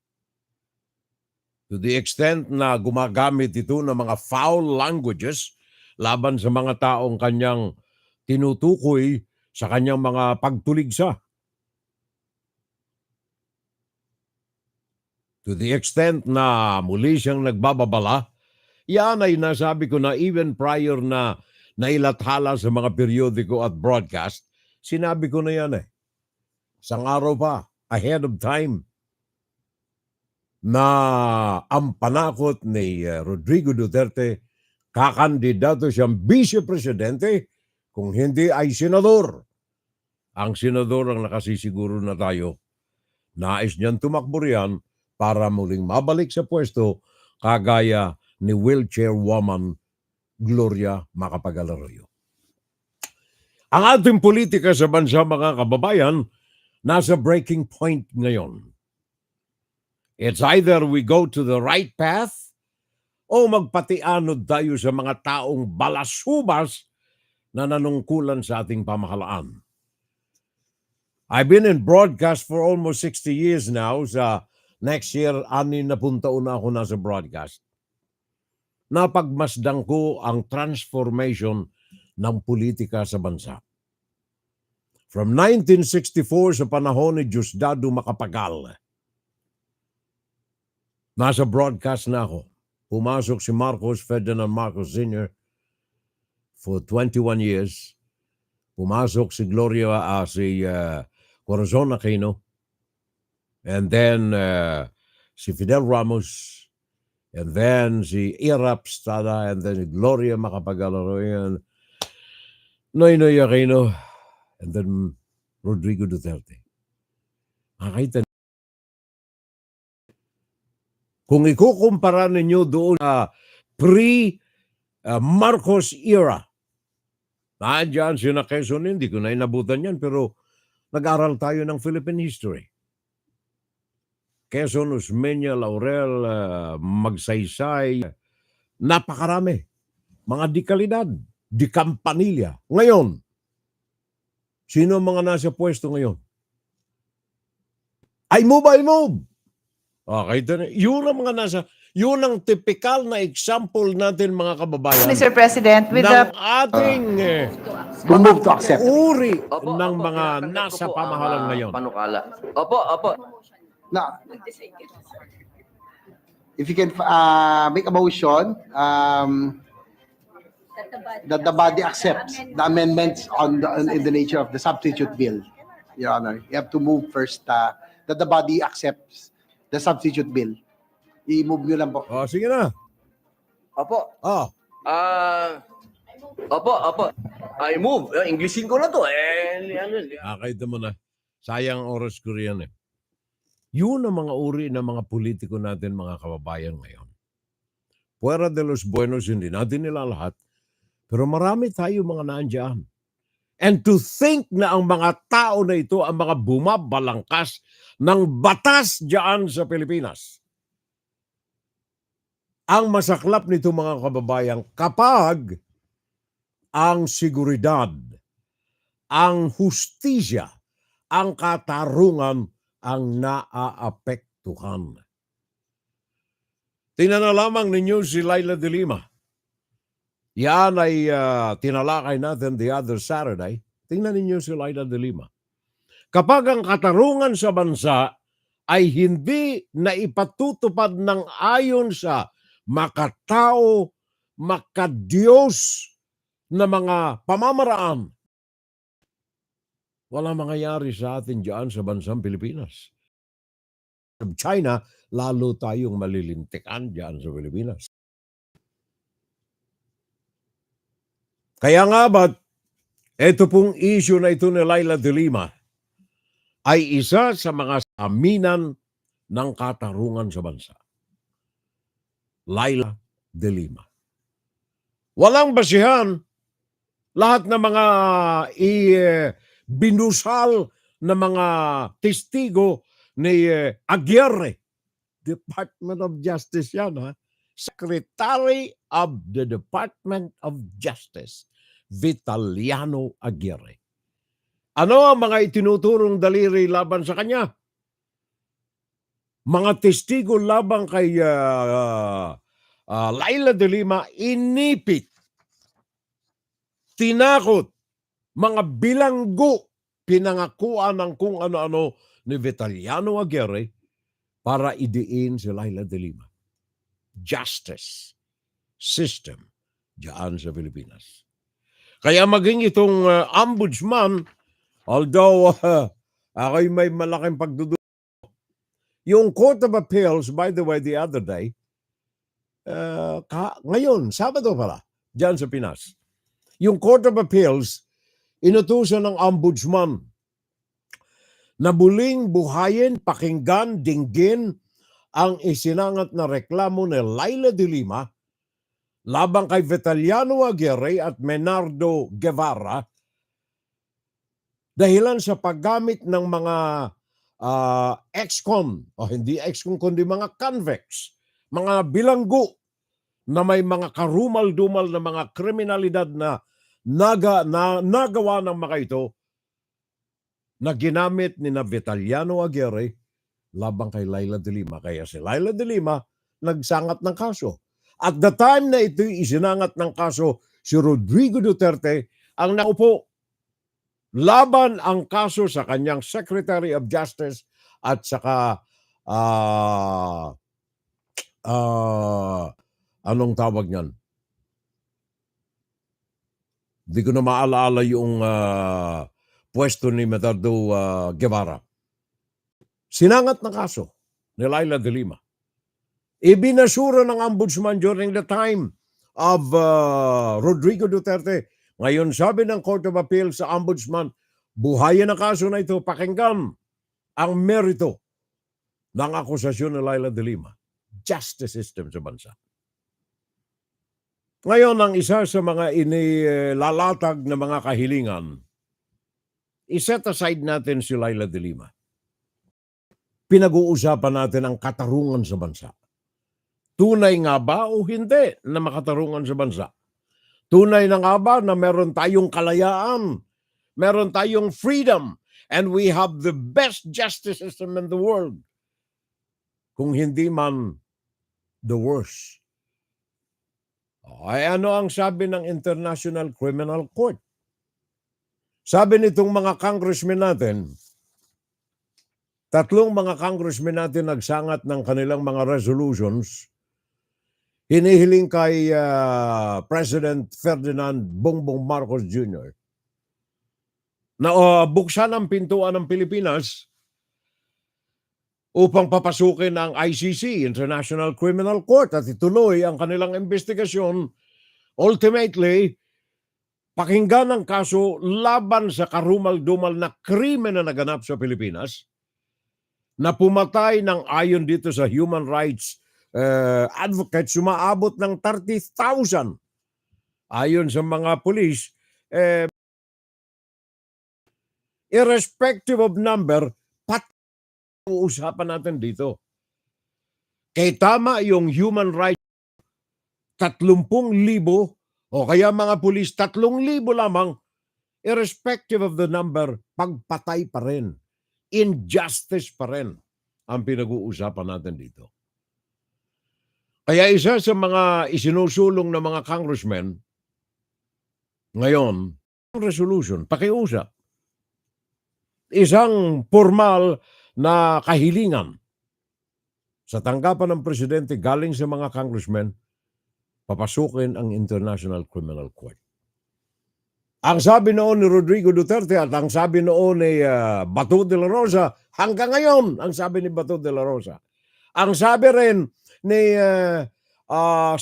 [SPEAKER 2] To the extent na gumagamit ito ng mga foul languages laban sa mga taong kanyang tinutukoy sa kanyang mga pagtuligsa. To the extent na muli siyang nagbababala, yan ay nasabi ko na even prior na nailathala sa mga periodiko at broadcast, sinabi ko na yan Isang araw pa, ahead of time, na ang panakot ni Rodrigo Duterte, kakandidato siyang vice-presidente, kung hindi ay senador. Ang senador ang nakasisiguro na tayo. Nais niyan tumakbo riyan para muling mabalik sa pwesto kagaya ni wheelchair woman Gloria Macapagal-Arroyo. Ang ating politika sa bansa, mga kababayan, nasa breaking point ngayon. It's either we go to the right path o magpatianod tayo sa mga taong balasubas na nanungkulan sa ating pamahalaan. I've been in broadcast for almost 60 years now. Sa next year, 60 taon na ako nasa broadcast. Napagmasdan ko ang transformation ng politika sa bansa. From 1964 sa panahon ni Diosdado Macapagal, nasa broadcast na ako. Pumasok si Marcos, Ferdinand Marcos Sr. for 21 years. Pumasok si Corazon Aquino. And then si Fidel Ramos. And then si Irap Estrada. And then si Gloria Macapagal. And Noynoy Aquino. And then Rodrigo Duterte. Nakita niyo. Kung ikukumpara ninyo doon sa pre-Marcos era, nandiyan sina Quezon, hindi ko na inabutan yan, pero nag-aral tayo ng Philippine history. Quezon, Osmeña, Laurel, Magsaysay, napakarami. Mga dikalidad, di Campanilla. Ngayon, sino ang mga nasa pwesto ngayon? I move! Okay, yun ang mga yun ang typical na example natin mga kababayan.
[SPEAKER 19] Mr. President, with
[SPEAKER 2] ng
[SPEAKER 19] the
[SPEAKER 2] ating
[SPEAKER 19] move to accept.
[SPEAKER 2] uri ng mga nasa pamahalaan ngayon.
[SPEAKER 20] Panukala. Opo.
[SPEAKER 19] Now, if you can make a motion that the body accepts the amendments in the nature of the substitute bill, Your Honor. You have to move first that the body accepts the substitute bill. I-move nyo lang po.
[SPEAKER 2] Oh, sige na.
[SPEAKER 20] Opo.
[SPEAKER 2] Oh.
[SPEAKER 20] Opo. I move. Englishin ko na to.
[SPEAKER 2] Kahit mo na. Sayang oras ko riyan eh. Yun ang mga uri ng mga politiko natin, mga kababayan ngayon. Fuera de los buenos, hindi natin nila lahat. Pero marami tayo mga naandyan. And to think na ang mga tao na ito ang mga bumabalangkas ng batas dyan sa Pilipinas. Ang masaklap nito mga kababayan, kapag ang seguridad, ang hustisya, ang katarungan ang naaapektuhan. Tingnan na lamang ninyo si Laila de Lima. Yan ay tinalakay natin the other Saturday. Tingnan ninyo si Laila de Lima. Kapag ang katarungan sa bansa ay hindi na ipatutupad ng ayon sa makatao, makadiyos na mga pamamaraan, wala mangyayari sa atin dyan sa bansang Pilipinas. China, lalo tayong malilintikan dyan sa Pilipinas. Kaya nga ba't ito pong issue na ito ni Laila de Lima ay isa sa mga aminan ng katarungan sa bansa. Laila de Lima. Walang basihan lahat ng mga binusal na mga testigo ni Aguirre. Department of Justice yan, ha? Secretary of the Department of Justice, Vitaliano Aguirre. Ano ang mga itinuturong daliri laban sa kanya? Mga testigo laban kay Laila de Lima, inipit, tinakot, mga bilanggo, pinangakuan ng kung ano-ano ni Vitaliano Aguirre para idiin si Laila de Lima. Justice system diyan sa Pilipinas. Kaya maging itong ombudsman, although ako'y may malaking pagdududa. Yung Court of Appeals, by the way, the other day, ngayon, Sabado pala, diyan sa Pinas, yung Court of Appeals, inutusan ng ombudsman na muling buhayin, pakinggan, dinggin ang isinangat na reklamo ni Laila de Lima labang kay Vitaliano Aguirre at Menardo Guevara dahilan sa paggamit ng mga ex-con, o hindi ex-con kundi mga convicts, mga bilanggo na may mga karumal-dumal na mga kriminalidad na nagawa ng mga ito na ginamit ni Vitaliano Aguirre labang kay Laila de Lima. Kaya si Laila de Lima nagsangat ng kaso. At the time na ito'y isinangat ng kaso, si Rodrigo Duterte ang naupo. laban ang kaso sa kanyang Secretary of Justice at saka anong tawag niyan? Di ko na maalala yung pwesto ni Medardo Guevara. Sinangat na kaso ni Laila de Lima. Ibinasura ng ombudsman during the time of Rodrigo Duterte. Ngayon sabi ng Court of Appeal sa ombudsman, buhayin ang kaso na ito, pakinggan ang merito ng akusasyon ni Laila de Lima. Justice system sa bansa. Ngayon, ang isa sa mga inilalatag na mga kahilingan, iset aside natin si Laila de Lima. Pinag-uusapan natin ang katarungan sa bansa. Tunay nga ba o hindi na makatarungan sa bansa? Tunay na nga ba na meron tayong kalayaan? Meron tayong freedom? And we have the best justice system in the world? Kung hindi man, the worst. Ay ano ang sabi ng International Criminal Court? Sabi nitong mga congressmen natin, tatlong mga congressmen natin nagsangat ng kanilang mga resolutions, hinihiling kay President Ferdinand Bongbong Marcos Jr. na buksan ang pintuan ng Pilipinas upang papasukin ang ICC, International Criminal Court, at ituloy ang kanilang investigasyon. Ultimately, pakinggan ang kaso laban sa karumal-dumal na krimen na naganap sa Pilipinas na pumatay ng ayon dito sa human rights advocates, sumaabot ng 30,000. Ayon sa mga pulis, irrespective of number, usapan natin dito. Kaya tama yung human rights, 30,000 o kaya mga pulis, 3,000 lamang, irrespective of the number, pagpatay pa rin. Injustice pa rin ang pinag-uusapan natin dito. Kaya isa sa mga isinusulong ng mga congressmen, ngayon, resolution, pakiusap. Isang formal na kahilingan sa tanggapan ng presidente galing sa mga congressmen, papasukin ang International Criminal Court. Ang sabi noon ni Rodrigo Duterte at ang sabi noon ni Bato de la Rosa, hanggang ngayon, ang sabi ni Bato de la Rosa, ang sabi rin ni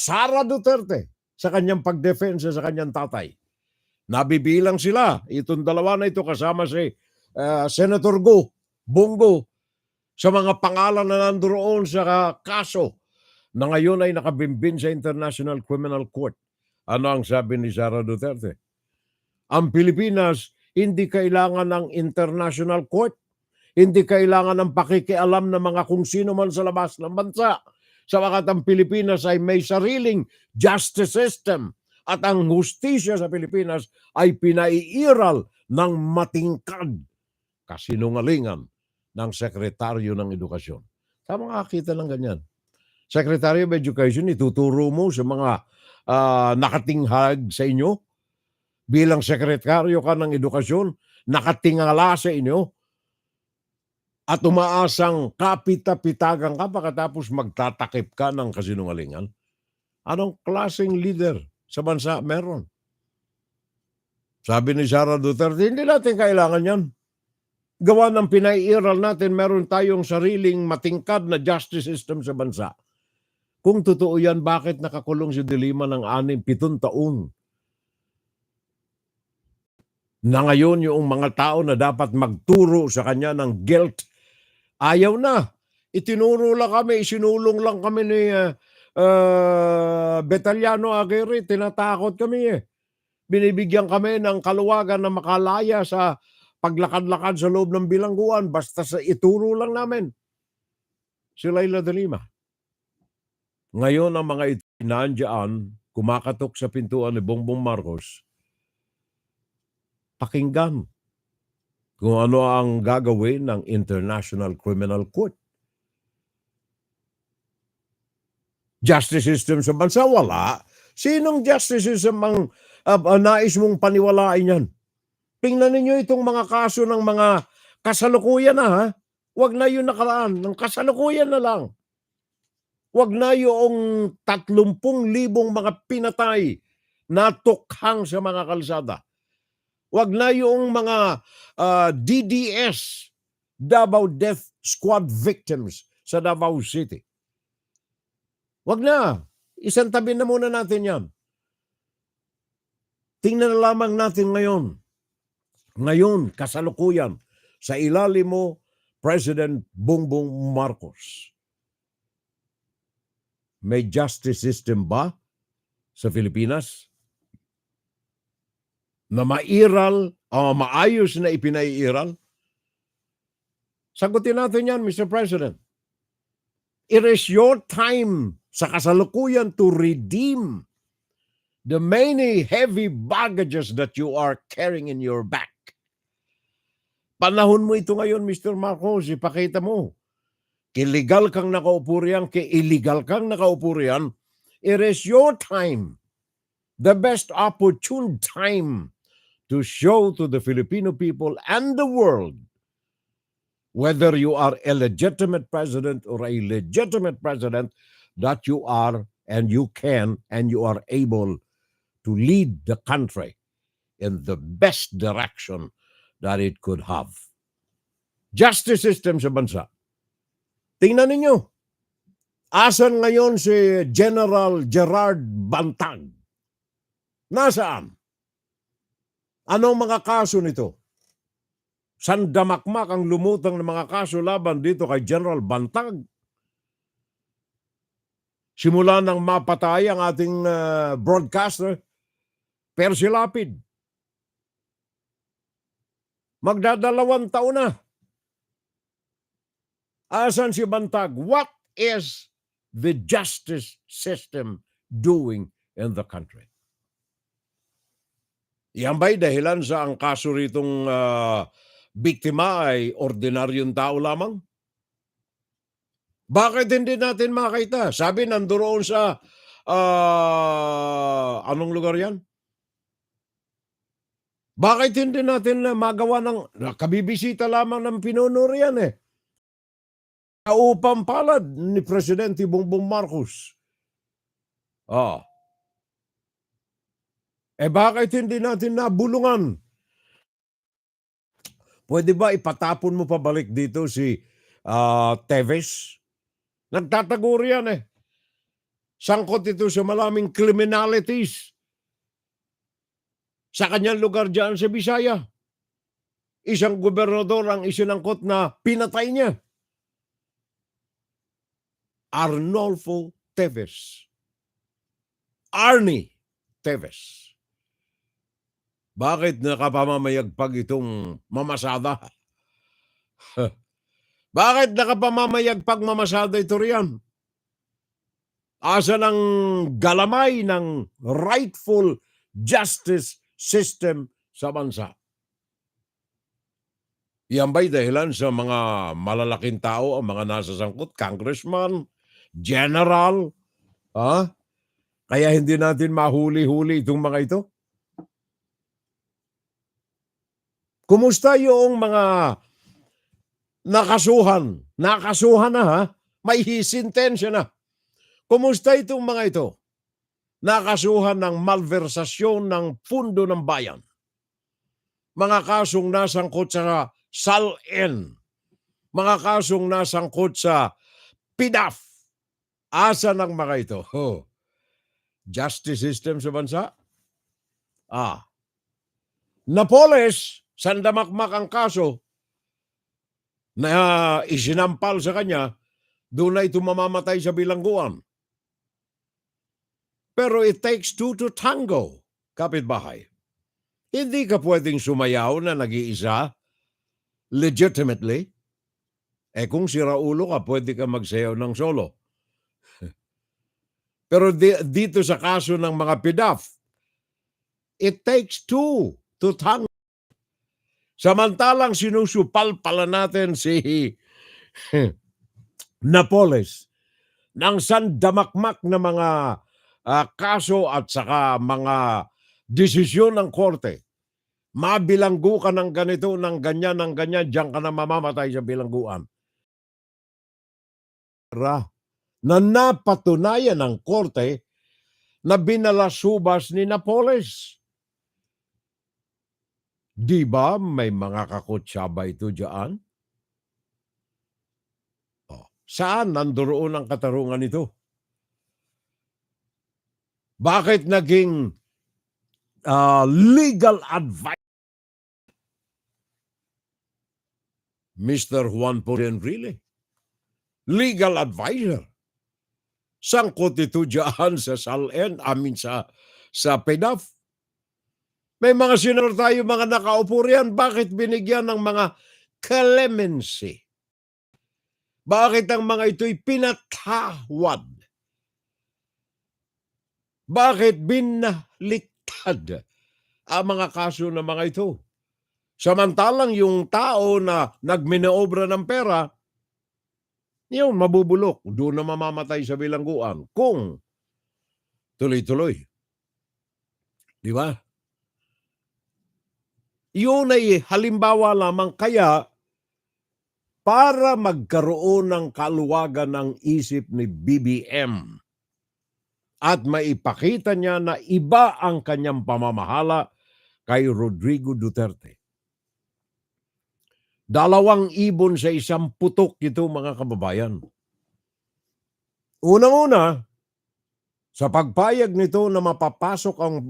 [SPEAKER 2] Sara Duterte sa kanyang pagdefensa sa kanyang tatay. Nabibilang sila, itong dalawa na ito kasama si Senator Bongo, sa mga pangalan na nandoon sa kaso na ngayon ay nakabimbin sa International Criminal Court. Ano ang sabi ni Sara Duterte? Ang Pilipinas hindi kailangan ng International Court, hindi kailangan ng pakikialam ng mga kung sino man sa labas ng bansa. Sapagat ang Pilipinas ay may sariling justice system at ang hustisya sa Pilipinas ay pinaiiral ng matingkad kasinungalingan ng Sekretaryo ng Edukasyon. Tama makakita ng ganyan. Secretary of Education, ituturo mo sa mga nakatinghag sa inyo bilang sekretaryo ka ng edukasyon, nakatingala sa inyo at umaasang kapita-pitagan ka pagkatapos magtatakip ka ng kasinungalingan. Anong klaseng leader sa bansa meron? Sabi ni Sara Duterte, hindi natin kailangan yan. Gawa ng pinaiiral natin, meron tayong sariling matingkad na justice system sa bansa. Kung totoo yan, bakit nakakulong si De Lima ng 6-7 taon? Na ngayon yung mga tao na dapat magturo sa kanya ng guilt, ayaw na. Itinuro lang kami, isinulong lang kami ni Betaliano Aguirre, tinatakot kami eh. Binibigyan kami ng kaluwagan na makalaya sa paglakad-lakad sa loob ng bilangguan, basta sa ituro lang namin. Si Laila de Lima. Ngayon ang mga ito nandiyan, kumakatok sa pintuan ni Bongbong Marcos, pakinggan kung ano ang gagawin ng International Criminal Court. Justice system sa bansa, wala. Sinong justice system ang nais mong paniwalain yan? Tingnan ninyo itong mga kaso ng mga kasalukuyan na ha. Huwag na yung nakaraan, ng kasalukuyan na lang. Huwag na yung 30,000 mga pinatay na tukhang sa mga kalsada. Huwag na yung mga DDS, Davao Death Squad victims sa Davao City. Huwag na. Isang tabi na muna natin yan. Tingnan na lamang natin ngayon. Ngayon, kasalukuyan, sa ilalim mo, President Bongbong Marcos. May justice system ba sa Pilipinas na mairal o maayos na ipinaiiral? Sagutin natin yan, Mr. President. It is your time sa kasalukuyan to redeem the many heavy baggages that you are carrying in your back. Panahon mo ito ngayon, Mr. Marcos, ipakita mo. Illegal kang nakaupo riyan, illegal kang nakaupo riyan, it is your time, the best opportune time to show to the Filipino people and the world whether you are a legitimate president or a legitimate president, that you are and you can and you are able to lead the country in the best direction that it could have. Justice system sa bansa. Tingnan ninyo. Asan ngayon si General Gerard Bantag? Nasaan? Anong mga kaso nito? Sandamakmak ang lumutang ng mga kaso laban dito kay General Bantag. Simula nang mapatay ang ating broadcaster, Percy Lapid. Magdadalawang taon na. Asan si Bantag? What is the justice system doing in the country? Yan ba'y dahilan sa ang kaso ritong biktima ay ordinaryong tao lamang? Bakit hindi natin makita? Sabi nandoon sa anong lugar yan? Bakit hindi natin magawa ng kabibisita lamang ng pinuno riyan eh? Kaupang palad ni Presidente Bongbong Marcos. Bakit hindi natin nabulungan? Pwede ba ipatapon mo pabalik dito si Teves? Nagtatago riyan eh. Sangkot ito sa maraming criminalities sa kanyang lugar dyan sa Bisaya. Isang gobernador ang isinangkot na pinatay niya. Arnolfo Teves. Arnie Teves. Bakit nakapamamayagpag itong mamasada? Bakit nakapamamayagpag mamasada ito riyan? Asa ng galamay ng rightful justice system sa bansa? Yan ba'y dahilan sa mga malalaking tao, ang mga nasasangkot, congressman, general, kaya hindi natin mahuli-huli itong mga ito? Kumusta yung mga nakasuhan? Nakasuhan na may hisintensya na. Kumusta itong mga ito? Nakasuhan ng malversasyon ng pundo ng bayan. Mga kasong nasangkot sa SALN. Mga kasong nasangkot sa PDAF. Asa ng mga ito? Justice system sa bansa? Napoles, sandamakmak ang kaso na isinampal sa kanya, doon na ito mamamatay sa bilangguan. Pero it takes two to tango, kapitbahay. Hindi ka pwedeng sumayaw na nag-iisa legitimately. Kung siraulo ka, pwede ka magsayaw ng solo. Pero dito sa kaso ng mga PDAF, it takes two to tango. Samantalang sinusupal pala natin si Napoles ng sandamakmak na mga kaso at saka mga desisyon ng korte Mabilanggo ka ng ganito, ng ganyan, diyan ka na mamamatay sa bilangguan. Na napatunayan ng korte na binalasubas ni Napoles. Di ba may mga kakutsaba ito dyan? Saan nandoon ang katarungan ito? Bakit naging legal advice Mr. Juan Enrile? Legal advisor. Sangkot ito dyan sa SALN, sa PEDAF. May mga senador tayo, mga nakaupo riyan, bakit binigyan ng mga clemency? Bakit ang mga ito'y pinatawad? Bakit binaliktad ang mga kaso ng mga ito? Samantalang yung tao na nagminaobra ng pera, yun, mabubulok. Doon na mamamatay sa bilangguan. Kung tuloy-tuloy. Di ba? Yun ay halimbawa lamang, kaya para magkaroon ng kaluwagan ng isip ni BBM at maipakita niya na iba ang kanyang pamamahala kay Rodrigo Duterte. 2 ibon sa 1 putok ito, mga kababayan. Unang-una, sa pagpayag nito na mapapasok ang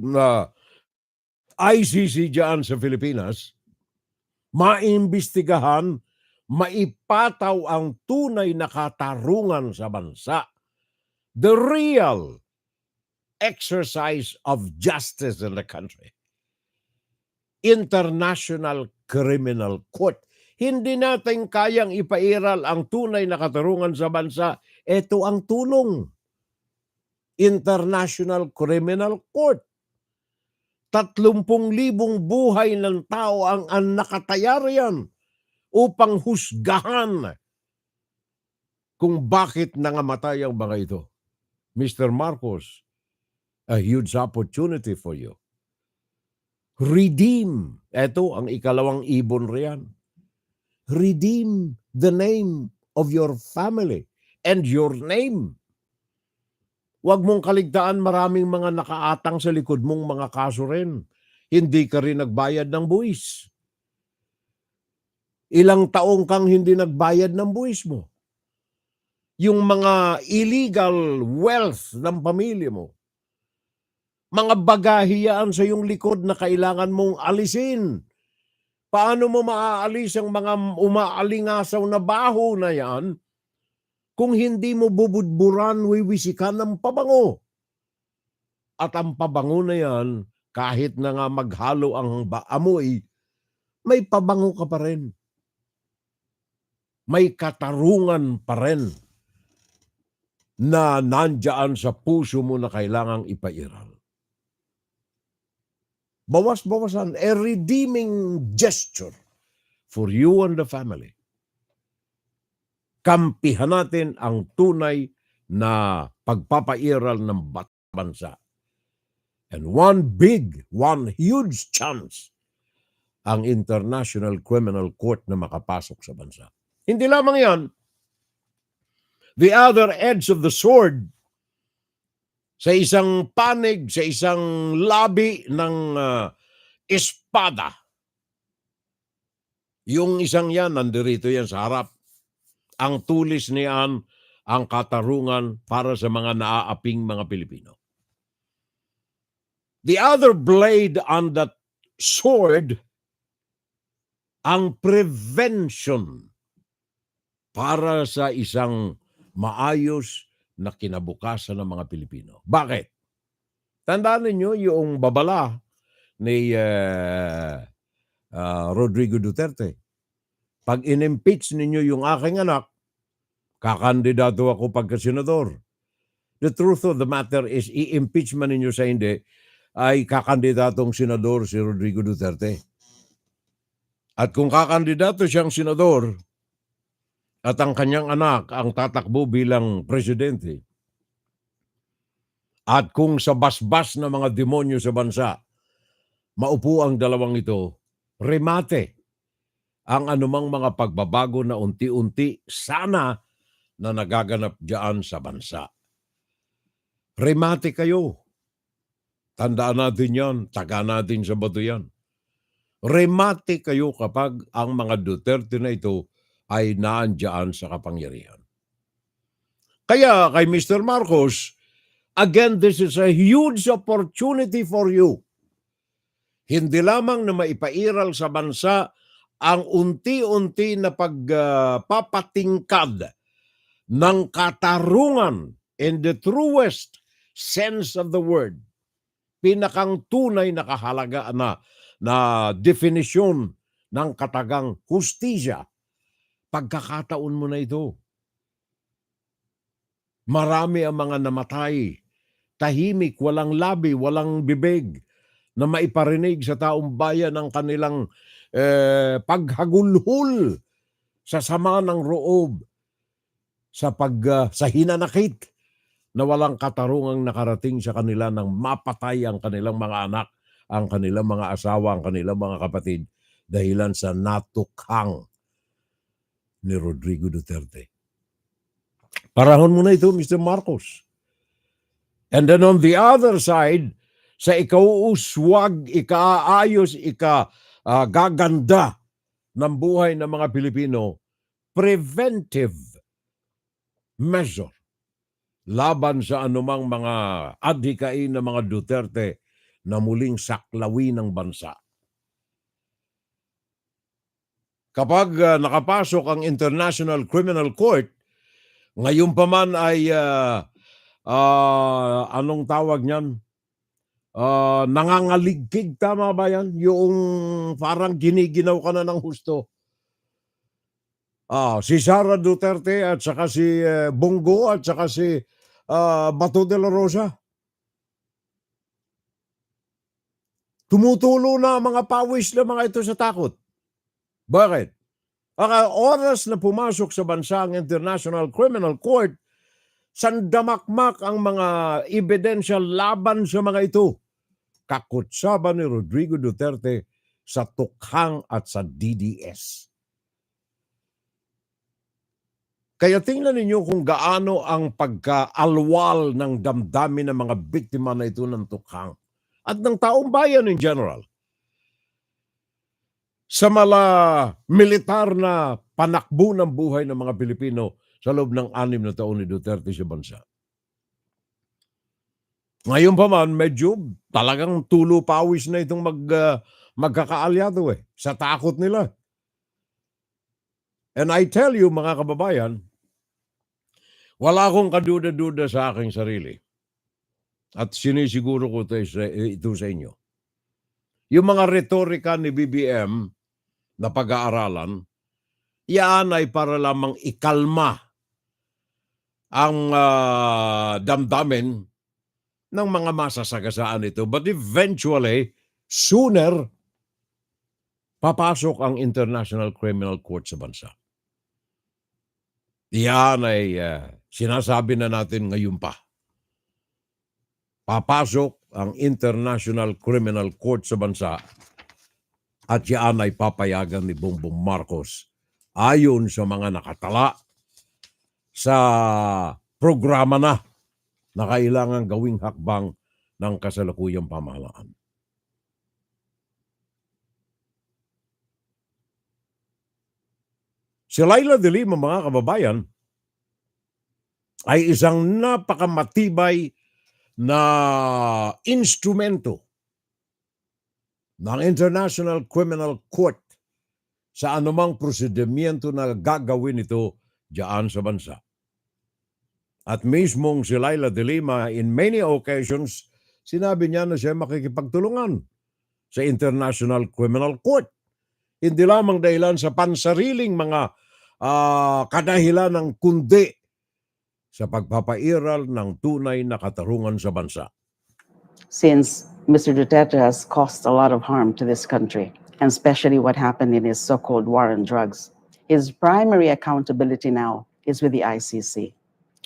[SPEAKER 2] ICC dyan sa Pilipinas, maimbestigahan, maipataw ang tunay na katarungan sa bansa. The real exercise of justice in the country. International Criminal Court. Hindi natin kayang ipairal ang tunay na katarungan sa bansa. Ito ang tulong. International Criminal Court. 30,000 buhay ng tao ang nakataya riyan upang husgahan kung bakit nangamatay ang mga ito. Mr. Marcos, a huge opportunity for you. Redeem. Ito ang 2 ibon riyan. Redeem the name of your family and your name. Huwag mong kaligtaan, maraming mga nakaatang sa likod mong mga kaso rin. Hindi ka rin nagbayad ng buwis. Ilang taong kang hindi nagbayad ng buwis mo. Yung mga illegal wealth ng pamilya mo. Mga bagahiyaan sa iyong likod na kailangan mong alisin. Paano mo maaalis ang mga umaalingasaw na baho na yan kung hindi mo bubudburan, wiwisikan ng pabango? At ang pabango na yan, kahit na nga maghalo ang amoy, may pabango ka pa rin. May katarungan pa rin na nandyan sa puso mo na kailangang ipairal. Bawas-bawasan, a redeeming gesture for you and the family. Kampihan natin ang tunay na pagpapairal ng bansa. And one huge chance ang International Criminal Court na makapasok sa bansa. Hindi lamang yan, the other edge of the sword, sa isang panig, sa isang labi ng espada. Yung isang yan, nandirito yan sa harap. Ang tulis niyan, ang katarungan para sa mga naaaping mga Pilipino. The other blade on that sword, ang prevention para sa isang maayos na kinabukasan ng mga Pilipino. Bakit? Tandaan ninyo yung babala ni Rodrigo Duterte. Pag in-impeach ninyo yung aking anak, kakandidato ako pagka-senador. The truth of the matter is, i-impeach man ninyo sa hindi, ay kakandidatong senador si Rodrigo Duterte. At kung kakandidato siyang senador, at ang kanyang anak ang tatakbo bilang presidente, at kung sa basbas na mga demonyo sa bansa maupo ang dalawang ito, remate ang anumang mga pagbabago na unti-unti sana na nagaganap diyan sa bansa. Remate kayo. Tandaan natin yan, taga natin sa bato yan. Remate kayo kapag ang mga Duterte na ito ay naandyan sa kapangyarihan. Kaya kay Mr. Marcos, again, this is a huge opportunity for you. Hindi lamang na maipairal sa bansa ang unti-unti na pagpapatingkad ng katarungan in the truest sense of the word. Pinakang tunay na kahalaga na definisyon ng katagang hustisya. Pagkakataon mo na ito. Marami ang mga namatay, tahimik, walang labi, walang bibig, na maiparinig sa taong bayan ang kanilang paghagulhol sa sama ng roob, sa hinanakit na walang katarungang nakarating sa kanila nang mapatay ang kanilang mga anak, ang kanilang mga asawa, ang kanilang mga kapatid dahilan sa natukhang ni Rodrigo Duterte. Parahon mo na ito, Mr. Marcos. And then on the other side, sa ikauuswag, ikaayos, gaganda ng buhay ng mga Pilipino, preventive measure laban sa anumang mga adhikain ng mga Duterte na muling saklawin ng bansa. Kapag nakapasok ang International Criminal Court, ngayon pa man ay anong tawag niyan? Nangangaligkig, tama ba yan? Yung parang giniginaw ka na ng husto. Si Sara Duterte at saka si Bongo at saka si Bato de la Rosa. Tumutulo na ang mga pawis na mga ito sa takot. Bakit? Oras na pumasok sa bansa ang International Criminal Court, sandamakmak ang mga ebidensya laban sa mga ito. Kakutsaba ni Rodrigo Duterte sa tukhang at sa DDS. Kaya tingnan ninyo kung gaano ang pagkaalwal ng damdamin ng mga biktima na ito ng tukhang at ng taong bayan in general. Sa militar na panakbo ng buhay ng mga Pilipino sa loob ng 6 na taon ni Duterte sa bansa. Ngayon pa man, medyo talagang tulo pawis na itong magkakaalyado sa takot nila. And I tell you, mga kababayan, wala akong kaduda-duda sa aking sarili. At sinisiguro ko ito sa inyo. Yung mga retorika ni BBM na pag-aaralan, yan ay para lamang ikalma ang damdamin ng mga masasagasaan ito. But eventually, sooner, papasok ang International Criminal Court sa bansa. Yan ay sinasabi na natin ngayon pa. Papasok ang International Criminal Court sa bansa at yan ay papayagan ni Bongbong Marcos ayon sa mga nakatala sa programa na kailangan gawing hakbang ng kasalukuyang pamahalaan. Si Laila de Lima, mga kababayan, ay isang napakamatibay na instrumento ng International Criminal Court sa anumang prosedimento na gagawin ito diyan sa bansa. At mismong si Laila de Lima, in many occasions, sinabi niya na siya makikipagtulungan sa International Criminal Court. Hindi lamang dahilan sa pansariling mga kadahilan ng kundi sa pagpapairal ng tunay na katarungan sa bansa.
[SPEAKER 21] Since Mr. Duterte has caused a lot of harm to this country, and especially what happened in his so-called war on drugs, his primary accountability now is with the ICC.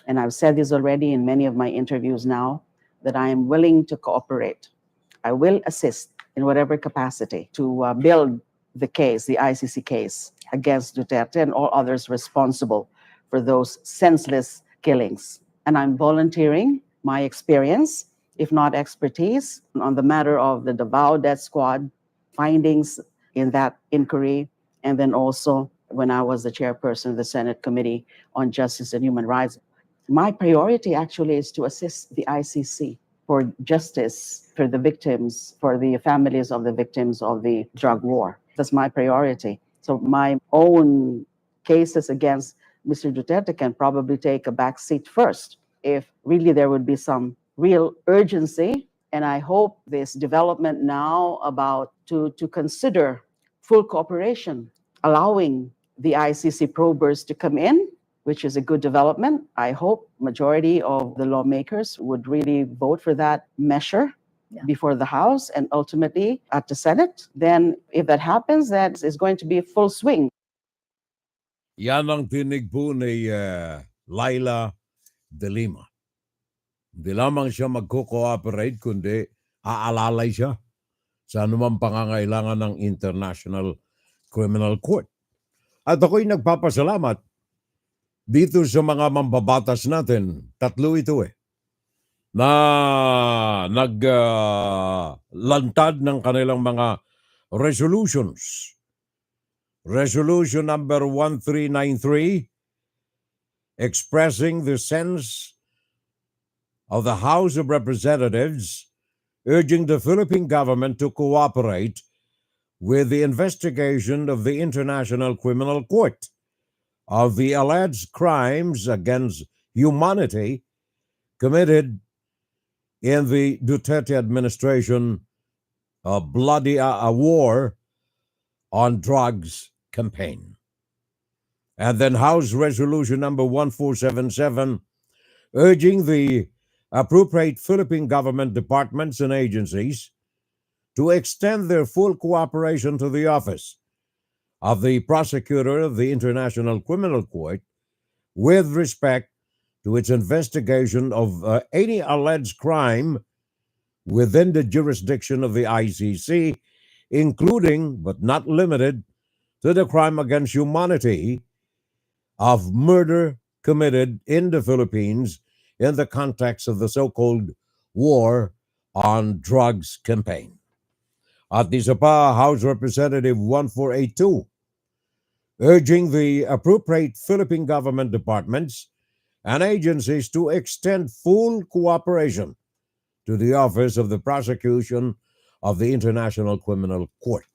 [SPEAKER 21] And I've said this already in many of my interviews now, that I am willing to cooperate. I will assist in whatever capacity to build the case, the ICC case against Duterte and all others responsible for those senseless killings. And I'm volunteering my experience, if not expertise, on the matter of the Davao Death Squad, findings in that inquiry, and then also when I was the chairperson of the Senate Committee on Justice and Human Rights. My priority actually is to assist the ICC for justice for the victims, for the families of the victims of the drug war. That's my priority. So my own cases against Mr. Duterte can probably take a back seat first if really there would be some real urgency. And I hope this development now about to consider full cooperation, allowing the ICC probers to come in, which is a good development. I hope majority of the lawmakers would really vote for that measure before the House and ultimately at the Senate. Then if that happens, that is going to be full swing.
[SPEAKER 2] Yan ang tinig po ni Laila de Lima. Hindi lamang siya magko-cooperate, kundi aalalay siya sa anumang pangangailangan ng International Criminal Court. At ako'y nagpapasalamat dito sa mga mambabatas natin. Tatlo ito na naglantad ng kanilang mga resolutions. Resolution number 1393, expressing the sense of the House of Representatives urging the Philippine government to cooperate with the investigation of the International Criminal Court of the alleged crimes against humanity committed in the Duterte administration bloody war on drugs campaign. And then House Resolution number 1477, urging the appropriate Philippine government departments and agencies to extend their full cooperation to the office of the prosecutor of the International Criminal Court with respect to its investigation of any alleged crime within the jurisdiction of the ICC, including but not limited to the crime against humanity of murder committed in the Philippines in the context of the so-called war on drugs campaign. At isa pa, House Representative 1482, urging the appropriate Philippine government departments and agencies to extend full cooperation to the Office of the Prosecution of the International Criminal Court.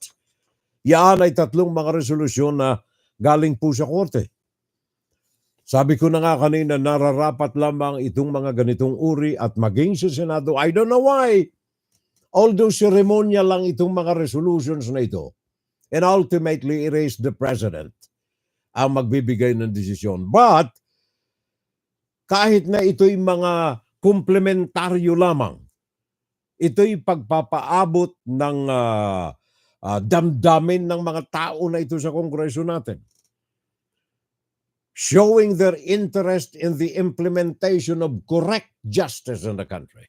[SPEAKER 2] Yan ay tatlong mga resolusyon na galing po sa korte. Sabi ko na nga kanina, nararapat lamang itong mga ganitong uri at maging sa Senado. I don't know why. Although ceremonial lang itong mga resolutions na ito. And ultimately, it is the President ang magbibigay ng desisyon. But, kahit na ito'y mga komplementaryo lamang, ito'y pagpapaabot ng damdamin ng mga tao na ito sa Kongreso natin. Showing their interest in the implementation of correct justice in the country.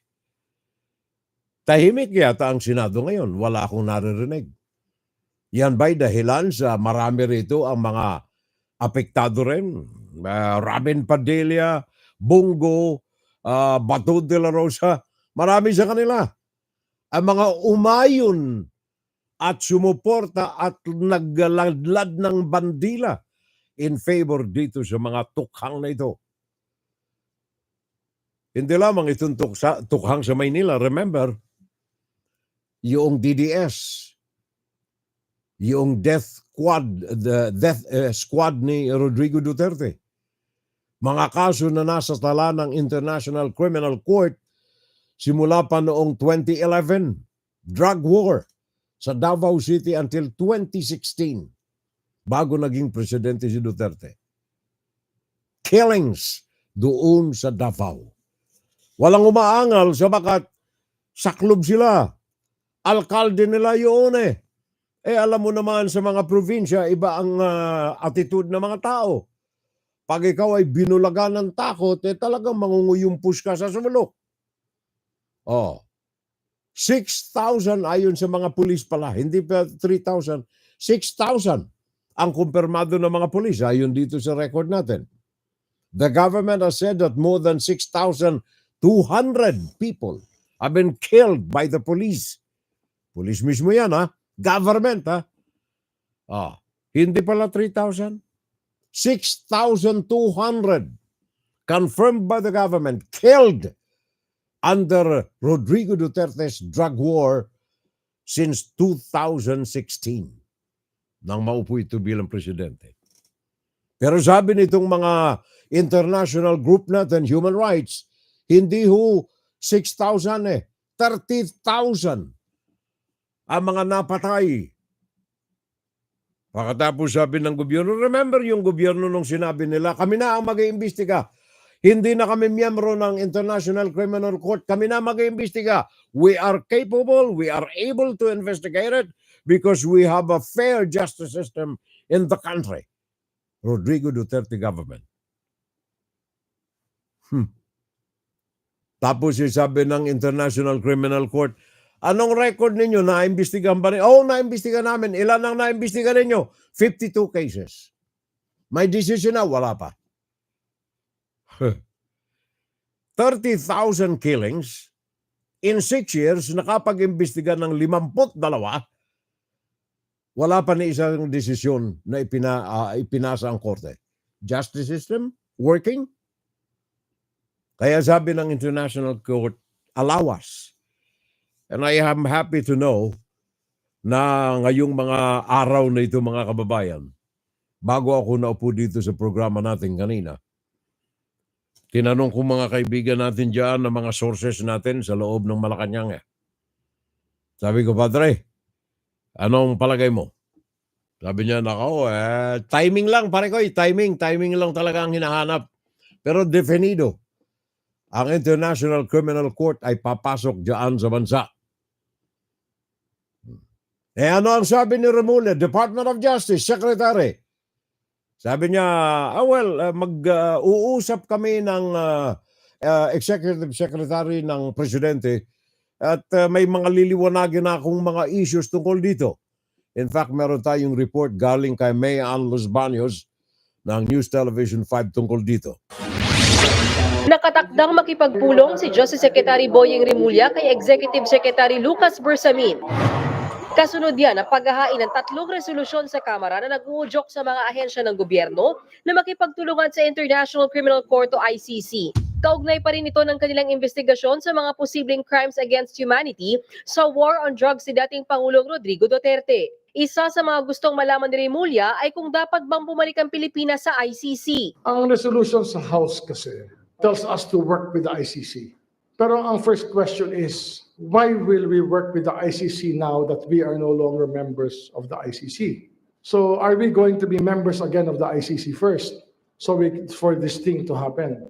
[SPEAKER 2] Tahimik yata ang Senado ngayon. Wala akong naririnig. Yan ba'y dahilan sa marami rito ang mga apektado rin? Robin Padilla, Bungo, Bato de la Rosa, marami sa kanila. Ang mga umayon at sumuporta at nagladlad ng bandila in favor dito sa mga tukhang na ito. Hindi lamang itong tukhang sa Maynila. Remember, yung DDS, yung death squad ni Rodrigo Duterte. Mga kaso na nasa tala ng International Criminal Court simula pa noong 2011. Drug war sa Davao City until 2016. Bago naging presidente si Duterte. Killings doon sa Davao. Walang umaangal sabagat saklob sila. Alkalde nila yun alam mo naman sa mga probinsya, iba ang attitude ng mga tao. Pag ikaw ay binulagan ng takot, talagang mangunguyumpos ka sa sulok. 6,000 ayon sa mga pulis pala, hindi pa 3,000. 6,000 ang kumpirmado ng mga pulis ayon dito sa record natin. The government has said that more than 6,200 people have been killed by the police. Police mismo yan, ha? Government, ha? Hindi pala 3,000. 6,200 confirmed by the government killed under Rodrigo Duterte's drug war since 2016 nang maupo ito bilang presidente. Pero sabi nitong mga international group natin, human rights, hindi ho 6,000 30,000 ang mga napatay. Pagkatapos sabi ng gobyerno, remember yung gobyerno nung sinabi nila, kami na ang mag-iimbestiga. Hindi na kami miyembro ng International Criminal Court. Kami na mag-iimbestiga. We are capable, we are able to investigate it because we have a fair justice system in the country. Rodrigo Duterte government. Tapos sabi ng International Criminal Court, anong record ninyo? Naimbestigahan ba rin? Naimbestigahan namin. Ilan ang naimbestigahan ninyo? 52 cases. May decision na? Wala pa. 30,000 killings in 6 years, nakapag-imbestiga ng 52. Wala pa ni isang desisyon na ipinasa ang korte. Justice system working? Kaya sabi ng International Court, allow us. And I am happy to know na ngayong mga araw na ito, mga kababayan, bago ako naupo dito sa programa natin kanina, tinanong ko mga kaibigan natin dyan, na mga sources natin sa loob ng Malacanang. Sabi ko, Padre, anong palagay mo? Sabi niya, nako, timing lang, pare ko, timing lang talaga ang hinahanap. Pero definido, ang International Criminal Court ay papasok dyan sa bansa. Ano ang sabi ni Remulla, Department of Justice, Secretary? Sabi niya, mag-uusap kami ng Executive Secretary ng Presidente at may mga liliwanagin na akong mga issues tungkol dito. In fact, meron tayong report galing kay Mayan Los Baños ng News Television 5 tungkol dito.
[SPEAKER 4] Nakatakdang makipagpulong si Justice Secretary Boyeng Remulla kay Executive Secretary Lucas Bersamin. Kasunod yan ang paghahain ng 3 resolusyon sa Kamara na nag-uudyok sa mga ahensya ng gobyerno na makipagtulungan sa International Criminal Court o ICC. Kaugnay pa rin ito ng kanilang investigasyon sa mga posibleng crimes against humanity sa war on drugs ni dating Pangulong Rodrigo Duterte. Isa sa mga gustong malaman ni Remulla ay kung dapat bang bumalik ang Pilipinas sa ICC.
[SPEAKER 22] Ang resolution sa House kasi tells us to work with the ICC. Pero ang first question is, why will we work with the ICC now that we are no longer members of the ICC? So are we going to be members again of the ICC first for this thing to happen?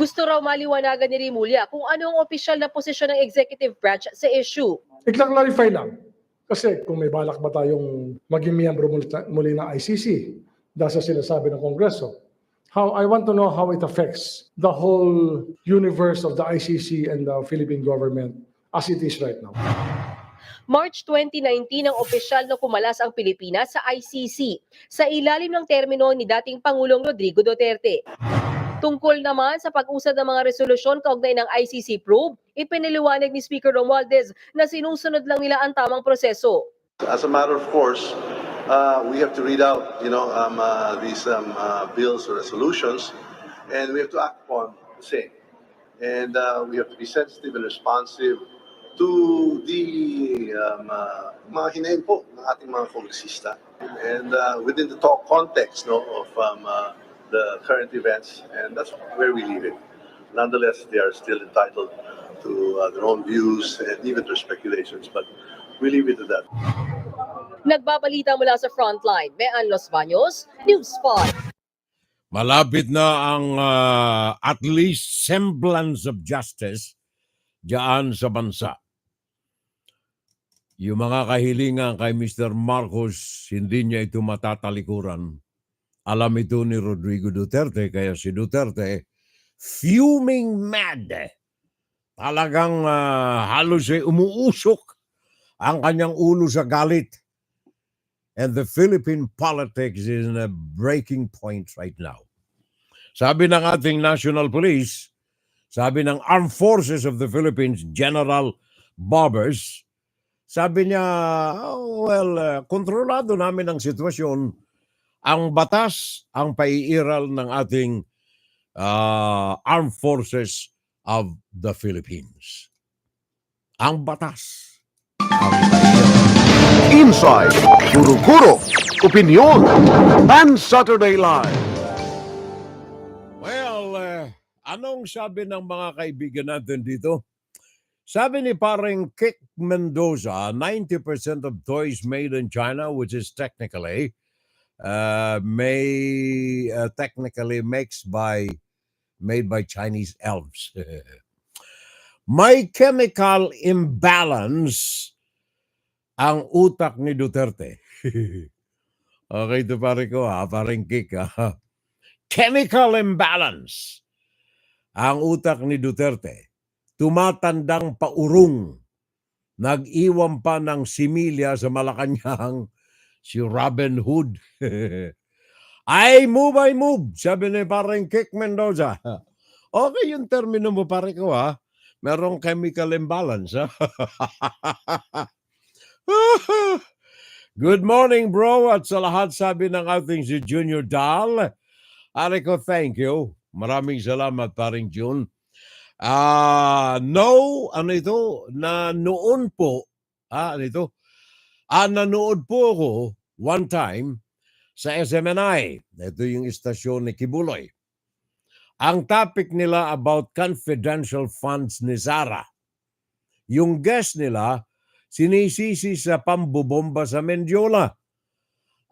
[SPEAKER 4] Gusto raw maliwanagan ni Remulla kung ano ang opisyal na posisyon ng executive branch sa issue.
[SPEAKER 22] I-clarify lang. Kasi kung may balak ba tayong maging miyembro muli ng ICC dahil sa sinasabi ng Kongreso, I want to know how it affects the whole universe of the ICC and the Philippine government as it is right now.
[SPEAKER 4] March 2019 ang opisyal na kumalas ang Pilipinas sa ICC sa ilalim ng termino ni dating Pangulong Rodrigo Duterte. Tungkol naman sa pag-usad ng mga resolusyon kaugnay ng ICC probe, ipiniliwanag ni Speaker Romualdez na sinusunod lang nila ang tamang proseso.
[SPEAKER 23] As a matter of course, we have to read out, these bills or resolutions, and we have to act upon the same. And we have to be sensitive and responsive to the mga hinahin po ng ating mga kongresista. And within the talk context of the current events, and that's where we leave it. Nonetheless, they are still entitled to their own views and even their speculations, but we leave it at that.
[SPEAKER 4] Nagbabalita mula sa Frontline, Mayan Los Baños, News 5.
[SPEAKER 2] Malapit na ang at least semblance of justice diyan sa bansa. Yung mga kahilingan kay Mr. Marcos, hindi niya ito matatalikuran. Alam ito ni Rodrigo Duterte, kaya si Duterte fuming mad talagang halos umuusok ang kanyang ulo sa galit. And the Philippine politics is in a breaking point right now. Sabi ng ating National Police, sabi ng Armed Forces of the Philippines, General Barbers, sabi niya, kontrolado namin ang sitwasyon. Ang batas ang paiiral ng ating Armed Forces of the Philippines. Ang batas ang paiiral.
[SPEAKER 1] Inside, Guro-Guro, Opinion, and Saturday Live.
[SPEAKER 2] Well, anong sabi ng mga kaibigan natin dito? Sabi ni parang Kik Mendoza, 90% of toys made in China, which is technically made by Chinese elves. May chemical imbalance ang utak ni Duterte. Okay, ito pare ko parang Kik Chemical imbalance ang utak ni Duterte. Tumatandang paurong. Nag-iwan pa ng similya sa Malacanang si Robin Hood. I move, sabi ni parang Kik Mendoza. Okay yung termino mo pare ko Merong chemical imbalance Good morning bro at sa lahat sabi ng ating si Junior Dal. Pare ko thank you. Maraming salamat paring June. Nanood po ako one time sa SMNI. Ito yung istasyon ni Kibuloy. Ang topic nila about confidential funds ni Sara. Yung guest nila, sinisisi sa pambubomba sa Mendiola.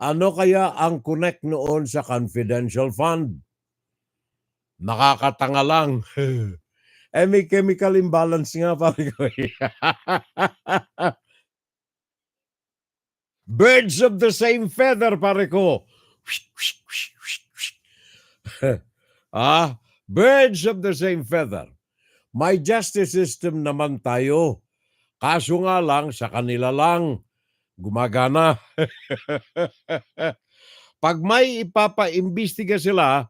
[SPEAKER 2] Ano kaya ang connect noon sa confidential fund? Nakakatanga lang. May chemical imbalance nga pare ko. Birds of the same feather pare ko. Birds of the same feather. May justice system naman tayo. Kaso nga lang, sa kanila lang gumagana. Pag may ipapaimbestiga sila,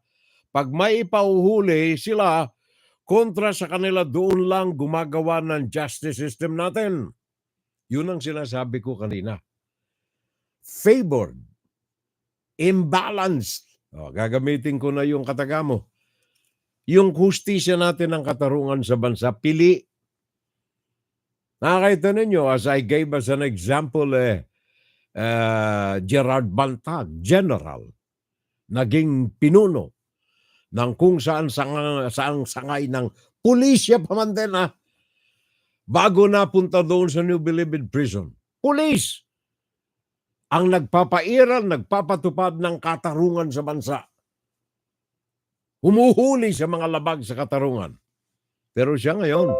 [SPEAKER 2] pag may ipauhuli sila, kontra sa kanila doon lang gumagawa ng justice system natin. Yun ang sinasabi ko kanina. Favored. Imbalanced. Gagamitin ko na yung kataga mo. Yung hustisya natin ng katarungan sa bansa, pili. Nakakita ninyo, as I gave as an example, Gerard Bantag, General, naging pinuno ng kung saan sangay ng pulisya pa man din bago napunta doon sa New Bilibid Prison. Police ang nagpapairal, nagpapatupad ng katarungan sa bansa. Humuhuli sa mga labag sa katarungan. Pero siya ngayon,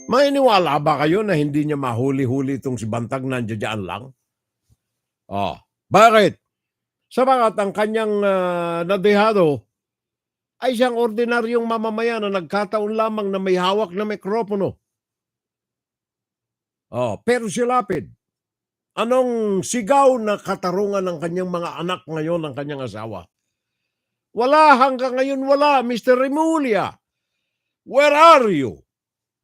[SPEAKER 2] mainiwala ba kayo na hindi niya mahuli-huli itong si Bantag nandiyan lang? Bakit? Sabagat ang kanyang nadehado ay siyang ordinaryong mamamayan na nagkataon lamang na may hawak na mikropono. Pero si Lapid, anong sigaw na katarungan ng kanyang mga anak ngayon ng kanyang asawa? Wala, hanggang ngayon wala, Mr. Remulla. Where are you?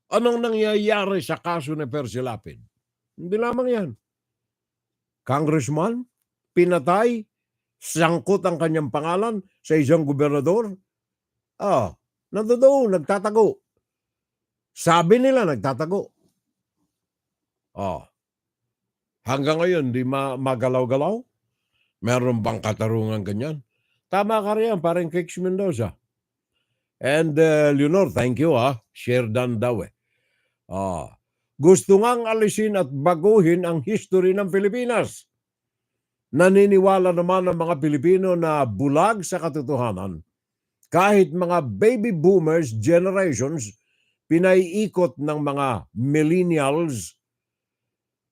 [SPEAKER 2] Anong nangyayari sa kaso ni Percy Lapid? Hindi lamang yan. Congressman, pinatay, sangkot ang kanyang pangalan sa isang gobernador. Nandoon, nagtatago. Sabi nila, nagtatago. Hanggang ngayon, di magalaw-galaw? Meron bang katarungan ganyan? Tama ka riyan, parang Kik Mendoza. And Leonor, thank you Share done daw gusto ngang alisin at baguhin ang history ng Pilipinas. Naniniwala naman ang mga Pilipino na bulag sa katotohanan. Kahit mga baby boomers generations, pinaiikot ng mga millennials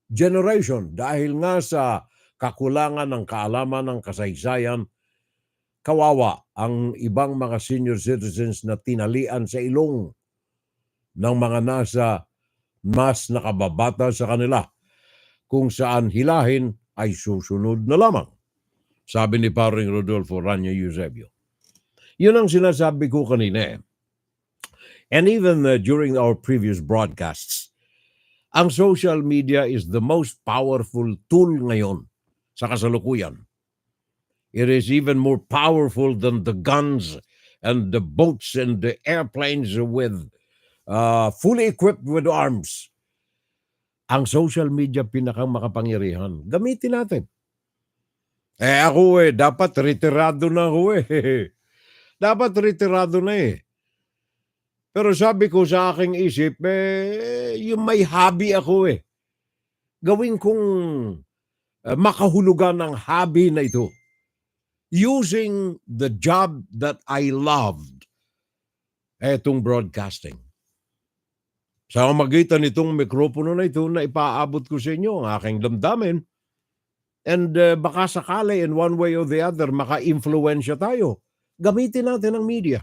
[SPEAKER 2] generation dahil nga sa kakulangan ng kaalaman ng kasaysayan. Kawawa ang ibang mga senior citizens na tinalian sa ilong ng mga nasa mas nakababata sa kanila kung saan hilahin ay susunod na lamang. Sabi ni paring Rodolfo Rania Eusebio. Yun ang sinasabi ko kanina eh. And even during our previous broadcasts, ang social media is the most powerful tool ngayon sa kasalukuyan. It is even more powerful than the guns and the boats and the airplanes with fully equipped with arms. Ang social media pinakang makapangyarihan. Gamitin natin. Ako dapat retirado na ako eh. Dapat retirado na eh. Pero sabi ko sa aking isip, yung may hobby ako eh. Gawin kong makahulugan ng hobby na ito. Using the job that I loved. Etong broadcasting. Sa magitan nitong mikropono na ito na ipaabot ko sa inyo ang aking damdamin. And baka sakali in one way or the other maka-influensya tayo. Gamitin natin ang media.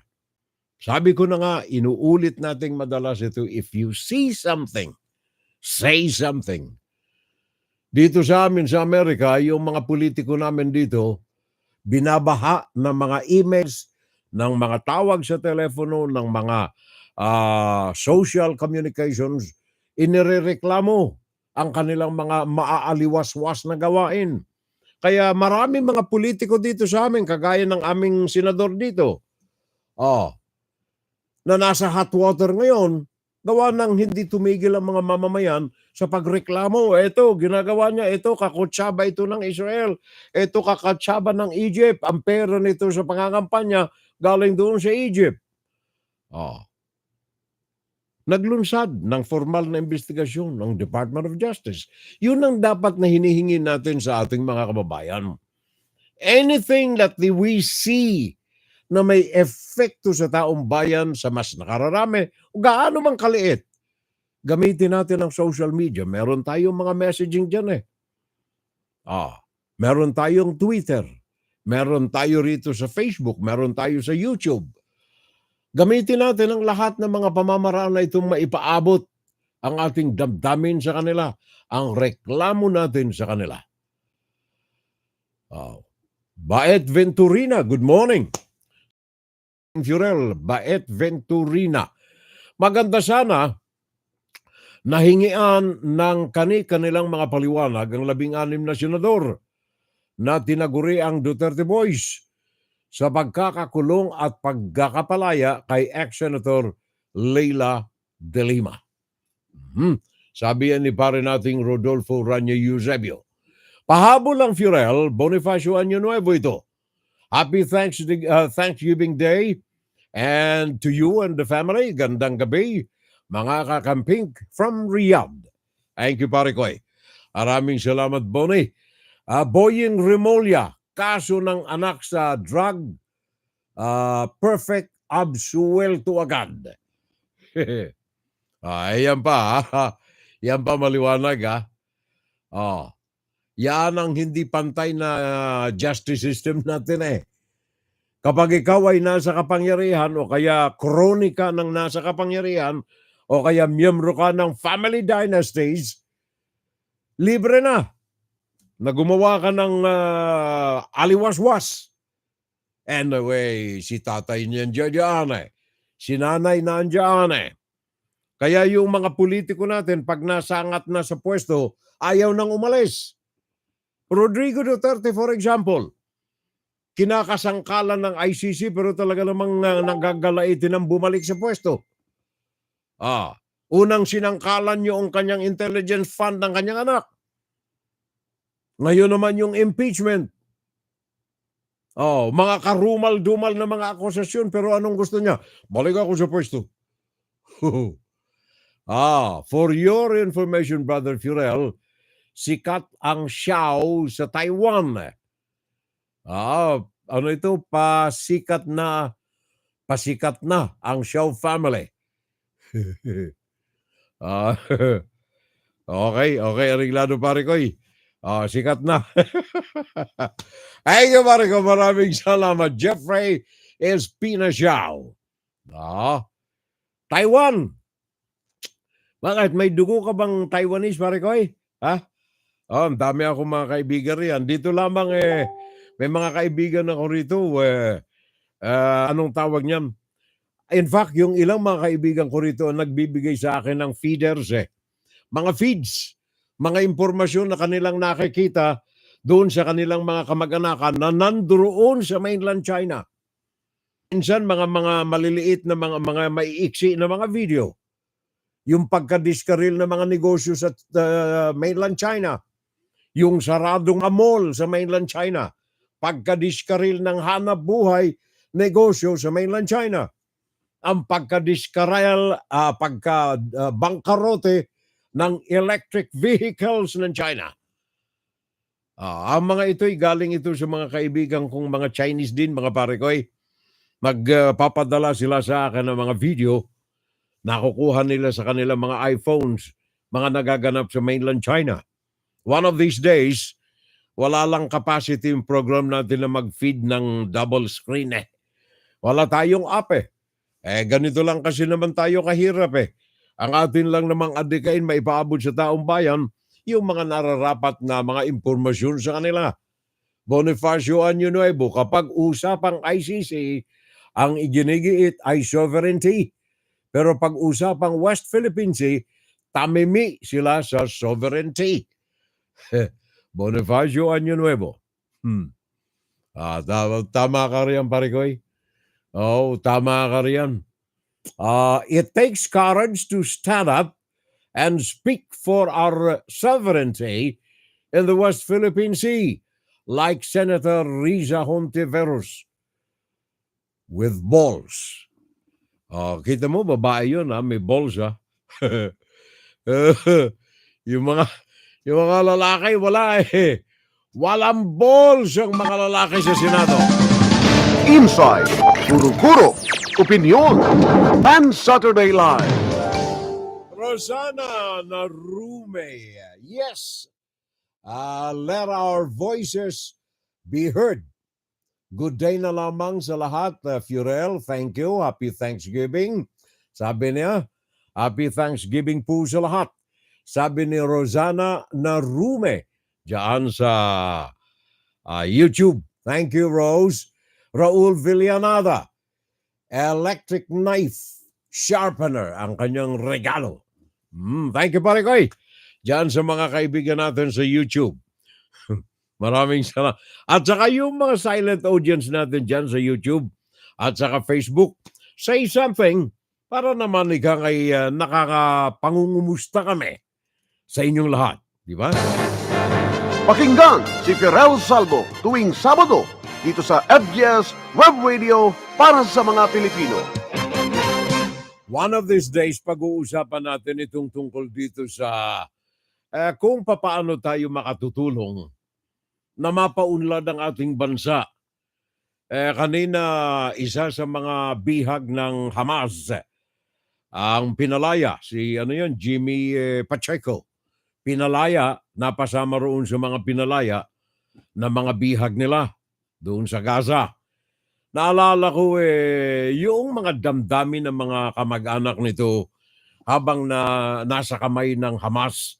[SPEAKER 2] Sabi ko na nga, inuulit nating madalas ito, if you see something, say something. Dito sa amin sa Amerika, yung mga politiko namin dito, binabaha ng mga emails, ng mga tawag sa telepono, ng mga social communications, inirereklamo ang kanilang mga maaaliwas-was na gawain. Kaya maraming mga politiko dito sa amin, kagaya ng aming senador dito, na nasa hot water ngayon, gawa ng hindi tumigil ang mga mamamayan sa pagreklamo. Ito, ginagawa niya, ito, kakutsaba ito ng Israel. Ito, kakatsaba ng Egypt. Ang pera nito sa pangangampanya galing doon sa Egypt. Naglunsad ng formal na investigasyon ng Department of Justice. Yun ang dapat na hinihingi natin sa ating mga kababayan. Anything that we see na may epekto sa taong bayan sa mas nakararami o gaano mang kaliit, gamitin natin ang social media. Meron tayong mga messaging dyan eh. Meron tayong Twitter. Meron tayo rito sa Facebook. Meron tayo sa YouTube. Gamitin natin ang lahat ng mga pamamaraan na itong maipaabot ang ating damdamin sa kanila. Ang reklamo natin sa kanila. Baet Venturina, good morning. Furel, Baet Venturina. Maganda sana nahingian ng kanilang mga paliwanag ang 16 na senador na tinaguri ang Duterte Boys sa pagkakakulong at pagkakapalaya kay ex-senator Leila de Lima. Sabi yan ni pare nating Rodolfo Rania Eusebio. Pahabol ang Furel, Bonifacio Año Nuevo ito. Happy Thanksgiving Day and to you and the family. Gandang gabi, mga kakamping from Riyadh. Thank you, pare ko. Maraming salamat, Boni. Boying Remolia, kaso ng anak sa drug, perfect absuelto agad. Ayan pa, yan pa maliwanag. Yan ang hindi pantay na justice system natin eh. Kapag ikaw ay nasa kapangyarihan o kaya kronika ng nasa kapangyarihan o kaya miyembro ka ng family dynasties, libre na gumawa ka ng aliwaswas. Anyway, si tatay niyan dyan eh. Si nanay na dyan eh. Kaya yung mga politiko natin, pag nasangat na sa pwesto, ayaw nang umalis. Rodrigo Duterte, for example, kinakasangkalan ng ICC pero talaga namang nagagalaitin ang bumalik sa pwesto. Unang sinangkalan niyo ang kanyang intelligence fund ng kanyang anak. Ngayon naman yung impeachment. Mga karumal-dumal na mga akusasyon pero anong gusto niya? Balik ako sa pwesto. For your information, Brother Furel, sikat ang Xiao sa Taiwan. Ano ito? Pasikat na ang Xiao family. Okay, ariglado pare ko. Sikat na. Ay, pare ko, maraming salamat. Jeffrey Espina Xiao. Taiwan. Bakit? May dugo ka bang Taiwanese, pare koy? Ha? Oh, ang dami ako mga kaibigan riyan. Dito lamang may mga kaibigan ako rito. Anong tawag niyan? In fact, yung ilang mga kaibigan ko rito ang nagbibigay sa akin ng feeders Mga feeds, mga impormasyon na kanilang nakikita doon sa kanilang mga kamag-anakan na nandoon sa mainland China. Minsan mga maliliit na mga maiiksi na mga video. Yung pagkadiskaril na mga negosyo sa mainland China. Yung saradong mall sa mainland China. Pagkadiskaril ng hanap buhay negosyo sa mainland China. Ang pagkadiskaril, pagkabangkarote ng electric vehicles ng China. Ang mga ito'y galing ito sa mga kaibigan kong mga Chinese din, mga pare ko. Magpapadala sila sa akin ng mga video. Nakukuha nila sa kanilang mga iPhones, mga nagaganap sa mainland China. One of these days, wala lang capacity yung program natin na mag-feed ng double screen Wala tayong app ganito lang kasi naman tayo kahirap Ang atin lang namang adikain maipaabot sa taong bayan, yung mga nararapat na mga impormasyon sa kanila. Bonifacio Año Nuevo, kapag usapang ICC, ang iginigiit ay sovereignty. Pero pag usapang West Philippine Sea, tamimi sila sa sovereignty. Bonifacio Año Nuevo. Tama ka riyan, parikoy. Tama ka riyan. It takes courage to stand up and speak for our sovereignty in the West Philippine Sea, like Senator Riza Hontiveros with balls. Kita mo, babae yun, may balls, yung mga lalaki, wala Walang balls ang mga lalaki sa Senado.
[SPEAKER 1] Inside, Kuro-Kuro, Opinion, Pan Saturday Live.
[SPEAKER 2] Rosana Narume, yes. Let our voices be heard. Good day na lamang sa lahat. Furel, thank you. Happy Thanksgiving. Sabi niya, Happy Thanksgiving po sa lahat. Sabi ni Rosana Narume, diyan sa YouTube. Thank you, Rose. Raul Villanada, electric knife sharpener ang kanyang regalo. Thank you, pare koy. Diyan sa mga kaibigan natin sa YouTube. Maraming salamat. At saka yung mga silent audience natin dyan sa YouTube at saka Facebook, say something para naman ikangay nakakapangungumusta kami sa inyong lahat. Di ba?
[SPEAKER 1] Pakinggan si Firel Salvo tuwing Sabado dito sa FGS Web Radio para sa mga Pilipino.
[SPEAKER 2] One of these days, pag-uusapan natin itong tungkol dito sa kung papaano tayo makatutulong na mapaunlad ang ating bansa. Kanina, isa sa mga bihag ng Hamas, ang pinalaya, Jimmy Pacheco. Pinalaya, napasama roon sa mga pinalaya na mga bihag nila doon sa Gaza. Naalala ko yung mga damdamin ng mga kamag-anak nito habang nasa kamay ng Hamas.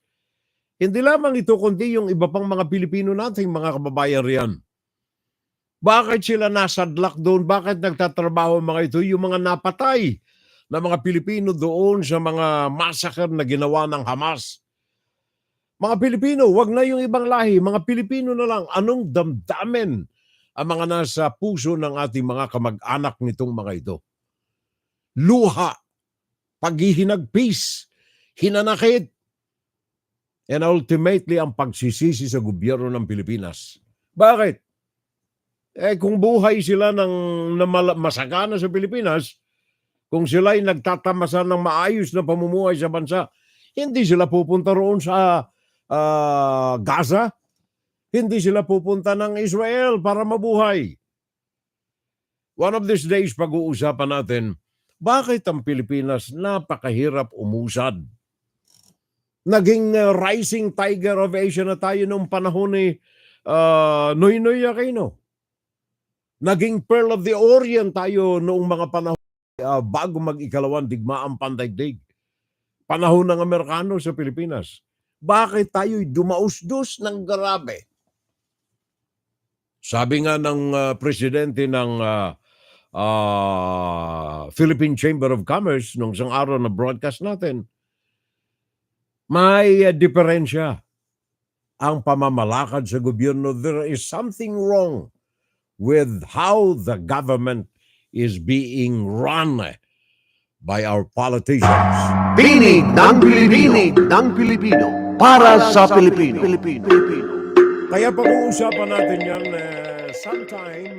[SPEAKER 2] Hindi lamang ito kundi yung iba pang mga Pilipino nating mga kababayan riyan. Bakit sila nasadlak doon? Bakit nagtatrabaho mga ito? Yung mga napatay na mga Pilipino doon sa mga massacre na ginawa ng Hamas. Mga Pilipino, wag na yung ibang lahi. Mga Pilipino na lang. Anong damdamin ang mga nasa puso ng ating mga kamag-anak nitong mga ito? Luha, paghihinagpis, hinanakit, and ultimately, ang pagsisisi sa gobyerno ng Pilipinas. Bakit? Kung buhay sila na masagana sa Pilipinas, kung sila'y nagtatamasan ng maayos na pamumuhay sa bansa, hindi sila pupunta roon sa Gaza. Hindi sila pupunta ng Israel para mabuhay. One of these days, pag-uusapan natin, bakit ang Pilipinas napakahirap umusad? Naging rising tiger of Asia na tayo noong panahon ni Noynoy Aquino. Naging Pearl of the Orient tayo noong mga panahon bago mag-ikalawang digmaang pandaigdig. panahon ng Amerikano sa Pilipinas. Bakit tayo'y dumausdos ng grabe? Sabi nga ng presidente ng Philippine Chamber of Commerce nung isang araw na broadcast natin, may diferensya ang pamamalakad sa gobyerno. There is something wrong with how the government is being run by our politicians.
[SPEAKER 1] Tinig ng Pilipino para sa Pilipino.
[SPEAKER 2] Kaya pag-uusapan natin yan sometime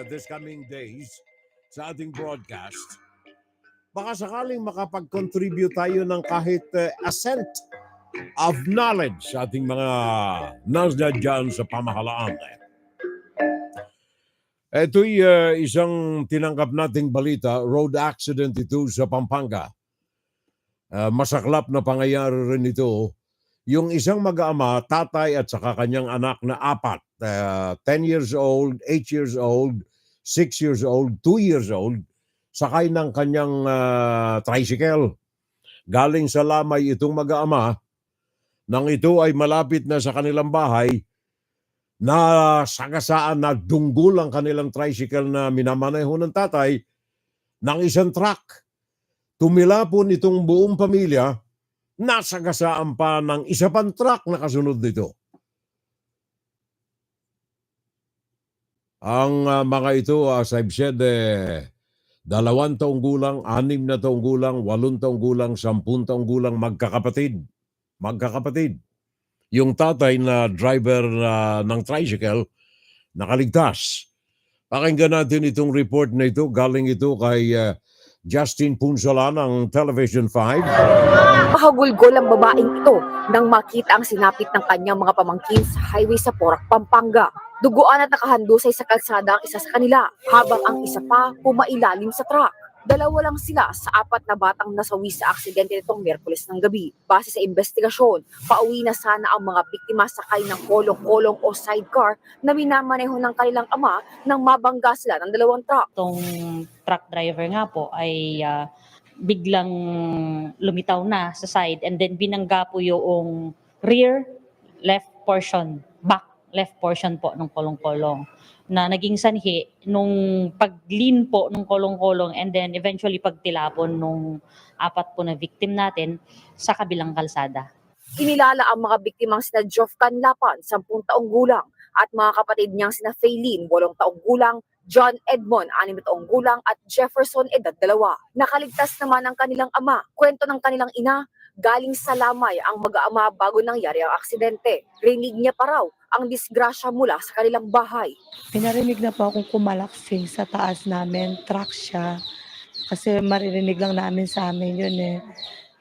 [SPEAKER 2] this coming days sa ating broadcast. Baka sakaling makapag-contribute tayo ng kahit a cent of knowledge sa ating mga nasa dyan sa pamahalaan. Ito'y isang tinanggap nating balita, road accident ito sa Pampanga. Masaklap na pangyayari rin ito. Yung isang mag-ama, tatay at saka kanyang anak na 4, 10 years old, 8 years old, 6 years old, 2 years old, sakay ng kanyang tricycle. Galing sa Lamay itong mag-ama, nang ito ay malapit na sa kanilang bahay, na sagasaan na dunggol ang kanilang tricycle na minamaneho ng tatay ng isang truck. Tumilapon itong buong pamilya, nasagasaan pa ng isa pang truck na kasunod nito. Ang mga ito, as I've said, 2 taong gulang, 6 na taong gulang, 8 taong gulang, 10 taong gulang, magkakapatid. Magkakapatid. Yung tatay na driver ng tricycle, nakaligtas. Pakinggan natin itong report na ito. Galing ito kay Justin Punsala ng Television 5.
[SPEAKER 3] Mahagulgol ang babaeng ito nang makita ang sinapit ng kanyang mga pamangkin sa highway sa Porac, Pampanga. Duguan at nakahandusay sa kalsada ang isa sa kanila, habang ang isa pa pumailalim sa truck. 2 lang sila sa 4 na batang nasawi sa aksidente nitong Miyerkules ng gabi. Base sa investigasyon, pauwi na sana ang mga biktima sakay ng kolong-kolong o sidecar na minamaneho ng kanilang ama nang mabangga sila ng 2 truck.
[SPEAKER 6] Itong truck driver nga po ay biglang lumitaw na sa side and then binangga po yung rear left portion, back left portion po ng kolong-kolong na naging sanhi nung pag-lean po nung kolong-kolong and then eventually pagtilapon nung 4 po na victim natin sa kabilang kalsada.
[SPEAKER 3] Kinilala ang mga biktimang sina Geoff Canlapan, 10 taong gulang, at mga kapatid niyang sina Faylene, 8 taong gulang, John Edmond, 6 taong gulang, at Jefferson, edad 2. Nakaligtas naman ang kanilang ama. Kwento ng kanilang ina, galing sa Lamay ang mag-aama bago nangyari ang aksidente. Rinig niya pa raw ang disgrasya mula sa kanilang bahay.
[SPEAKER 7] Pinarinig na po akong kumalaksi sa taas namin, truck siya. Kasi maririnig lang namin sa amin yun eh.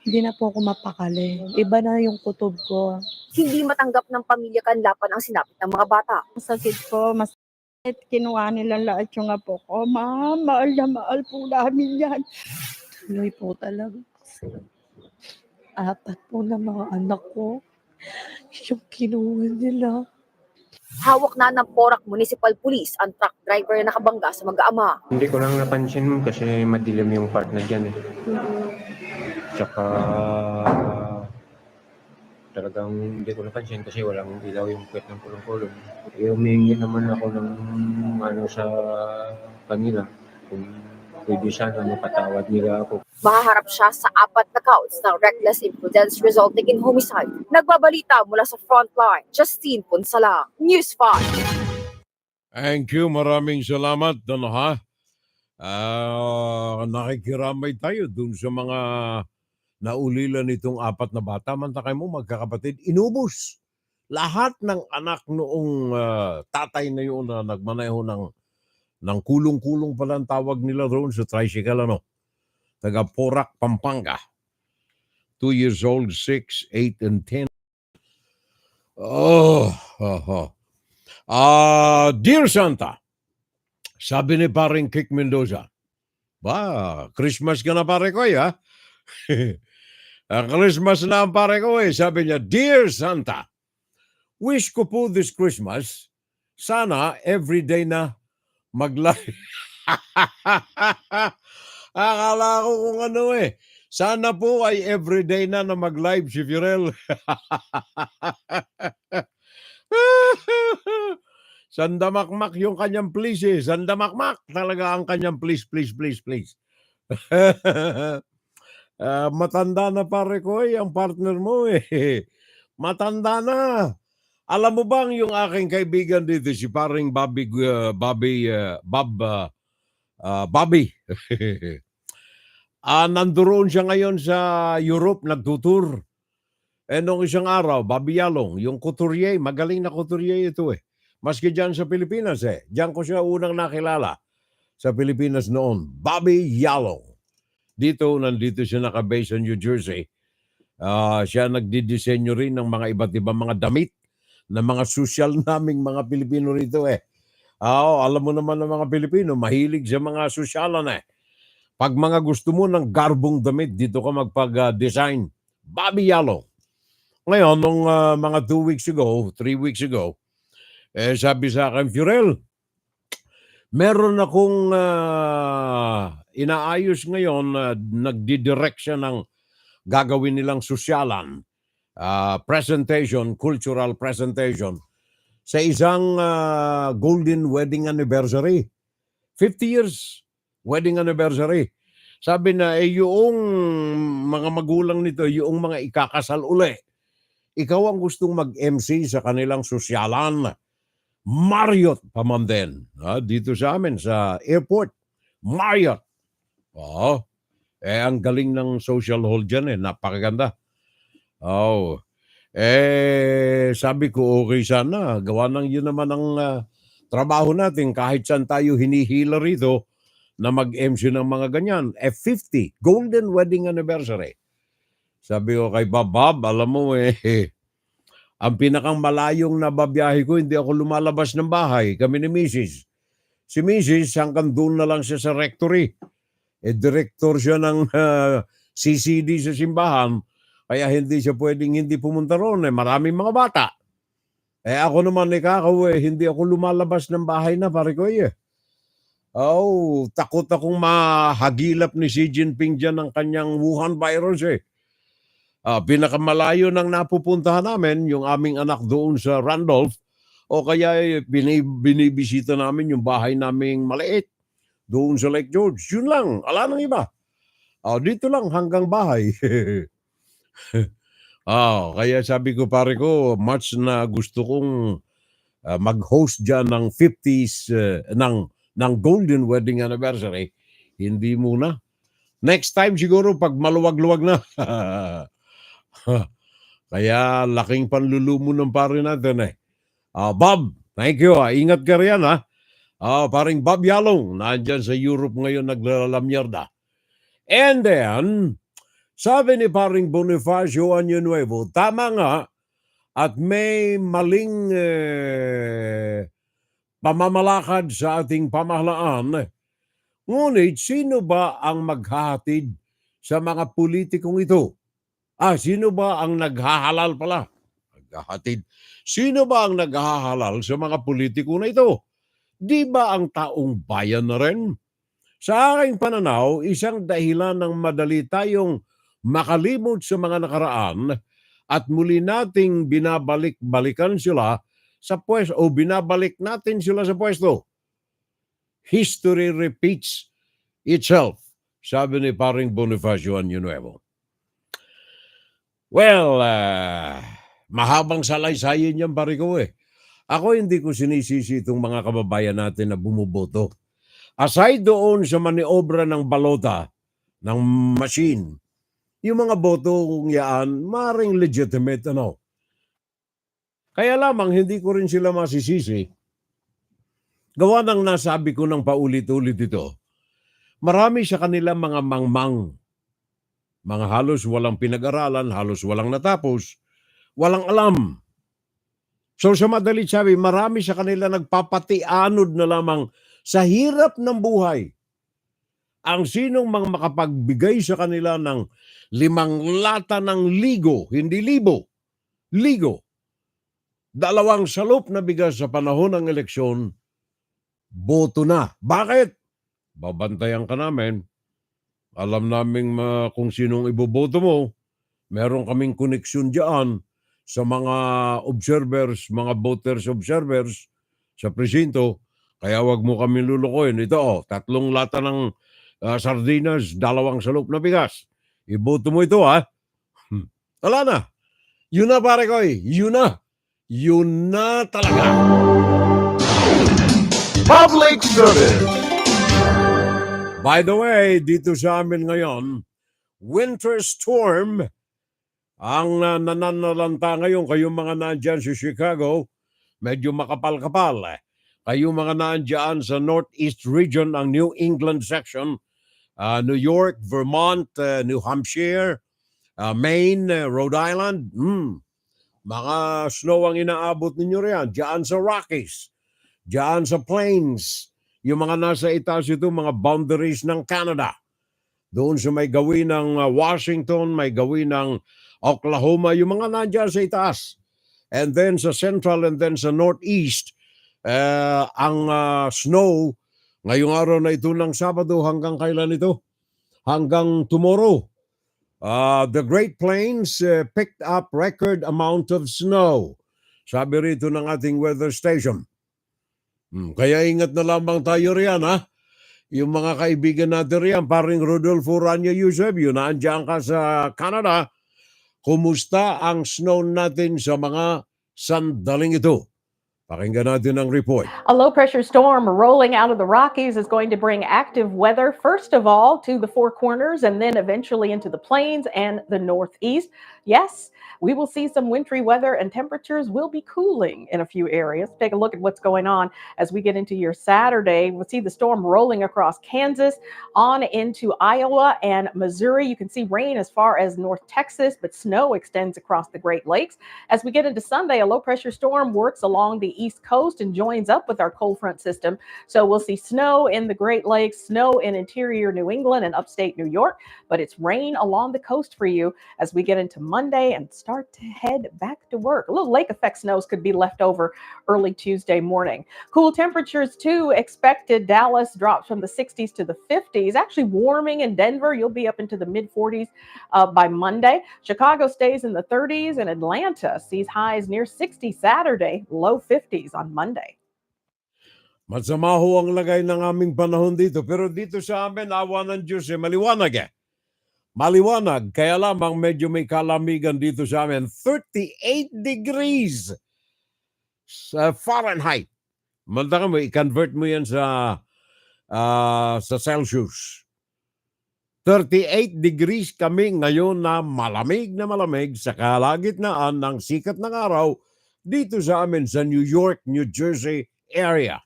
[SPEAKER 7] Hindi na po ako mapakali. Iba na yung kutob ko.
[SPEAKER 3] Hindi matanggap ng pamilya Canlapan ang sinapit ng mga bata.
[SPEAKER 7] Masakit po, kinuha nilang lahat yung apo ko. Mahal na mahal po namin yan. Tuloy po talaga. 4 po na mga anak ko. Yung kinuha nila.
[SPEAKER 3] Hawak na ng Porac Municipal Police ang truck driver na nakabangga sa mag-aama.
[SPEAKER 24] Hindi ko lang napansin kasi madilim yung part na dyan eh. Tsaka talagang hindi ko napansin kasi walang ilaw yung puwet ng kulong-kulong. Humingi naman ako ng sa kanila kung pwede sana mapatawad nila ako.
[SPEAKER 3] Mahaharap siya sa 4 na counts ng reckless imprudence resulting in homicide. Nagbabalita mula sa frontline, Justine Punsala, News 5.
[SPEAKER 2] Thank you. Maraming salamat. Nakikiramay tayo dun sa mga naulilan nitong 4 na bata. Mantakay mo, magkakapatid, inubos. Lahat ng anak noong tatay na yun na nagmaneho ng kulong-kulong pala ang tawag nila roon sa tricycle, taga Porac, Pampanga. 2 years old, 6, 8, and 10. Dear Santa, sabi ni paring Kik Mendoza, Christmas ka na pare ko, ha? Christmas na ang pare ko, Sabi niya, Dear Santa, wish ko po this Christmas, sana everyday na Akala ko kung Sana po ay everyday na mag-live si Fiorel. Sandamakmak yung kanyang please eh. Sandamakmak talaga ang kanyang please. Matanda na pare ko ang partner mo eh. Matanda na. Alam mo bang yung aking kaibigan dito, si paring Bobby. Nandoon siya ngayon sa Europe, nagtutur. Nung isang araw, Bobby Yalong, yung couturier, magaling na couturier ito eh. Maski dyan sa Pilipinas eh. Diyan ko siya unang nakilala sa Pilipinas noon. Bobby Yalong. Nandito siya nakabase sa New Jersey. Siya nagdidisenyo rin ng mga iba't ibang mga damit na mga social naming mga Pilipino rito eh. Alam mo naman ng mga Pilipino, mahilig sa mga sosyalan eh. Pag mga gusto mo ng garbong damit, dito ka magpag-design. Bobby Yalong. Ngayon, nung mga 2 weeks ago, 3 weeks ago, sabi sa akin, Fiorel, meron akong inaayos ngayon, nagdidirect siya ng gagawin nilang sosyalan, presentation, cultural presentation, sa isang golden wedding anniversary. 50 years wedding anniversary. Sabi na, yung mga magulang nito, yung mga ikakasal uli, ikaw ang gustong mag-MC sa kanilang sosyalan. Marriott pa man din. Dito sa amin, sa airport. Marriott. Ang galing ng social hall dyan eh. Napakaganda. Sabi ko, okay sana. Gawa ng yun naman ang trabaho natin. Kahit saan tayo hinihila rito na mag-MC ng mga ganyan. F50, Golden Wedding Anniversary. Sabi ko kay Bob, alam mo ang pinakang malayong nababiyahe ko, hindi ako lumalabas ng bahay. Kami ni Mrs. Si Mrs. hanggang doon na lang siya sa rectory. Director siya ng CCD sa simbahan. Kaya hindi siya pwedeng hindi pumunta roon. Maraming mga bata. Ako naman hindi ako lumalabas ng bahay na pare ko takot akong mahagilap ni Xi Jinping dyan ng kanyang Wuhan virus Pinakamalayo nang napupuntahan namin yung aming anak doon sa Randolph o kaya binibisita namin yung bahay naming maliit doon sa Lake George. Yun lang, ala nang iba. Dito lang hanggang bahay. Kaya sabi ko pare ko, much na gusto kong mag-host dyan ng 50s ng Golden Wedding Anniversary. Hindi muna. Next time siguro pag maluwag-luwag na. Kaya laking panlulumo ng pare natin Bob, thank you Ingat ka riyan paring Bob Yalong, nandyan sa Europe ngayon naglalamyerda. And then, sabi ni paring Bonifacio Año Nuevo, tama nga, at may maling pamamalakad sa ating pamahalaan. Ngunit, sino ba ang maghahatid sa mga politikong ito? Sino ba ang naghahalal pala? Naghahatid. Sino ba ang naghahalal sa mga politiko na ito? Di ba ang taong bayan na rin? Sa aking pananaw, isang dahilan ng madali tayong makalimot sa mga nakaraan at muli nating binabalik-balikan sila sa pwesto o binabalik natin sila sa pwesto. History repeats itself, sabi ni paring Bonifacio Año Nuevo. Well, mahabang salaysay yan pare ko Ako hindi ko sinisisi itong mga kababayan natin na bumuboto. Aside doon sa maniobra ng balota, ng machine, yung mga boto kung yaan, maring legitimate Kaya lamang hindi ko rin sila masisisi. Gawa ng nasabi ko ng paulit-ulit ito, marami sa kanila mga mangmang. Mga halos walang pinag-aralan, halos walang natapos, walang alam. So sa madalit sabi, marami sa kanila nagpapatianod na lamang sa hirap ng buhay. Ang sinong makapagbigay sa kanila ng 5 lata ng ligo, hindi libo, ligo, 2 salop na bigas sa panahon ng eleksyon, boto na. Bakit? Babantayan ka namin. Alam namin kung sinong iboboto mo. Meron kaming koneksyon diyan sa mga observers, mga voters observers sa presinto. Kaya wag mo kami lulukoyin. Ito, 3 lata ng sardinas, 2 salop na bigas. Iboto mo ito, ha? Wala na. Yun na, pare ko. Yun na. Yun na talaga.
[SPEAKER 1] Public service.
[SPEAKER 2] By the way, dito sa amin ngayon, winter storm ang nananalanta ngayon. Kayong mga nandyan sa Chicago, medyo makapal-kapal. Kayong mga nandyan sa Northeast region, ang New England section, New York, Vermont, New Hampshire, Maine, Rhode Island, mga snow ang inaabot ninyo riyan. Diyan sa Rockies, diyan sa Plains, yung mga nasa itaas ito, mga boundaries ng Canada. Doon sa may gawin ng Washington, may gawin ng Oklahoma, yung mga nandiyan sa itaas. And then sa Central and then sa Northeast, ang snow, ngayong araw na ito ng Sabado, hanggang kailan ito? Hanggang tomorrow. The Great Plains picked up record amount of snow. Sabi rito ng ating weather station. Kaya ingat na lamang tayo riyan, ha? Yung mga kaibigan natin riyan, paring Rodolfo Rania Yusef, yun naandyan ka sa Canada. Kumusta ang snow natin sa mga sandaling ito? Pakinggan natin ang report.
[SPEAKER 5] A low-pressure storm rolling out of the Rockies is going to bring active weather, first of all, to the Four Corners and then eventually into the Plains and the Northeast. Yes, we will see some wintry weather and temperatures will be cooling in a few areas. Take a look at what's going on as we get into your Saturday. We'll see the storm rolling across Kansas on into Iowa and Missouri. You can see rain as far as North Texas, but snow extends across the Great Lakes. As we get into Sunday, a low-pressure storm works along the East Coast and joins up with our cold front system. So we'll see snow in the Great Lakes, snow in interior New England and upstate New York, but it's rain along the coast for you as we get into Monday and start to head back to work. A little lake effect snows could be left over early Tuesday morning. Cool temperatures too expected. Dallas drops from the 60s to the 50s. Actually warming in Denver. You'll be up into the mid 40s by Monday. Chicago stays in the 30s and Atlanta sees highs near 60 Saturday, low 50s on Monday.
[SPEAKER 2] Masama ho ang lagay ng aming panahon dito. Pero dito sa amin, awa ng Diyos, maliwanag. Maliwanag, kaya lamang medyo may kalamigan dito sa amin. 38 degrees Fahrenheit. Manda mo, i-convert mo yan sa Celsius. 38 degrees kami ngayon na malamig sa kalagitnaan ng sikat ng araw dito sa amin sa New York, New Jersey area.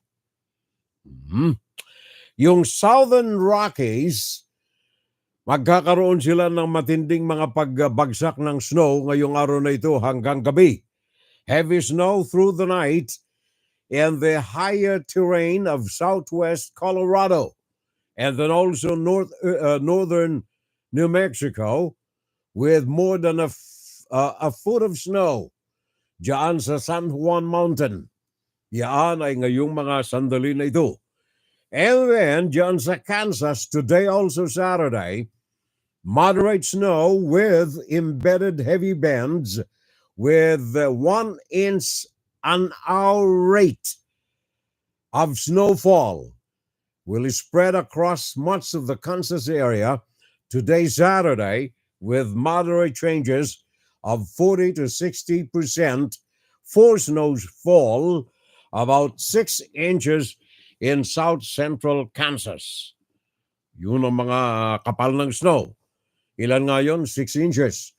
[SPEAKER 2] Yung Southern Rockies, magkakaroon sila ng matinding mga pagbagsak ng snow ngayong araw na ito hanggang gabi. Heavy snow through the night in the higher terrain of southwest Colorado and then also northern New Mexico with more than a foot of snow diyan sa San Juan Mountain. Yan ay ngayong mga sandali na ito. And then diyan sa Kansas today also Saturday, moderate snow with embedded heavy bands with 1 inch an hour rate of snowfall will spread across much of the Kansas area today Saturday with moderate changes of 40 to 60% for snowfall, about 6 inches in south central Kansas. Yun ang mga kapal ng snow. Ilan nga yun? 6 inches.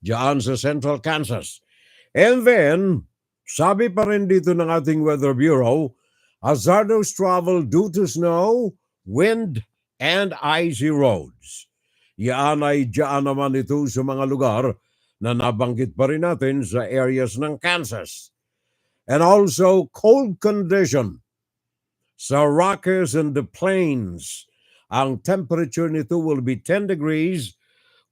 [SPEAKER 2] Diyan sa central Kansas. And then, sabi pa rin dito ng ating Weather Bureau, hazardous travel due to snow, wind, and icy roads. Yan ay diyan naman ito sa mga lugar na nabanggit pa rin natin sa areas ng Kansas. And also, cold condition sa Rockies and the Plains. Ang temperature nito will be 10 degrees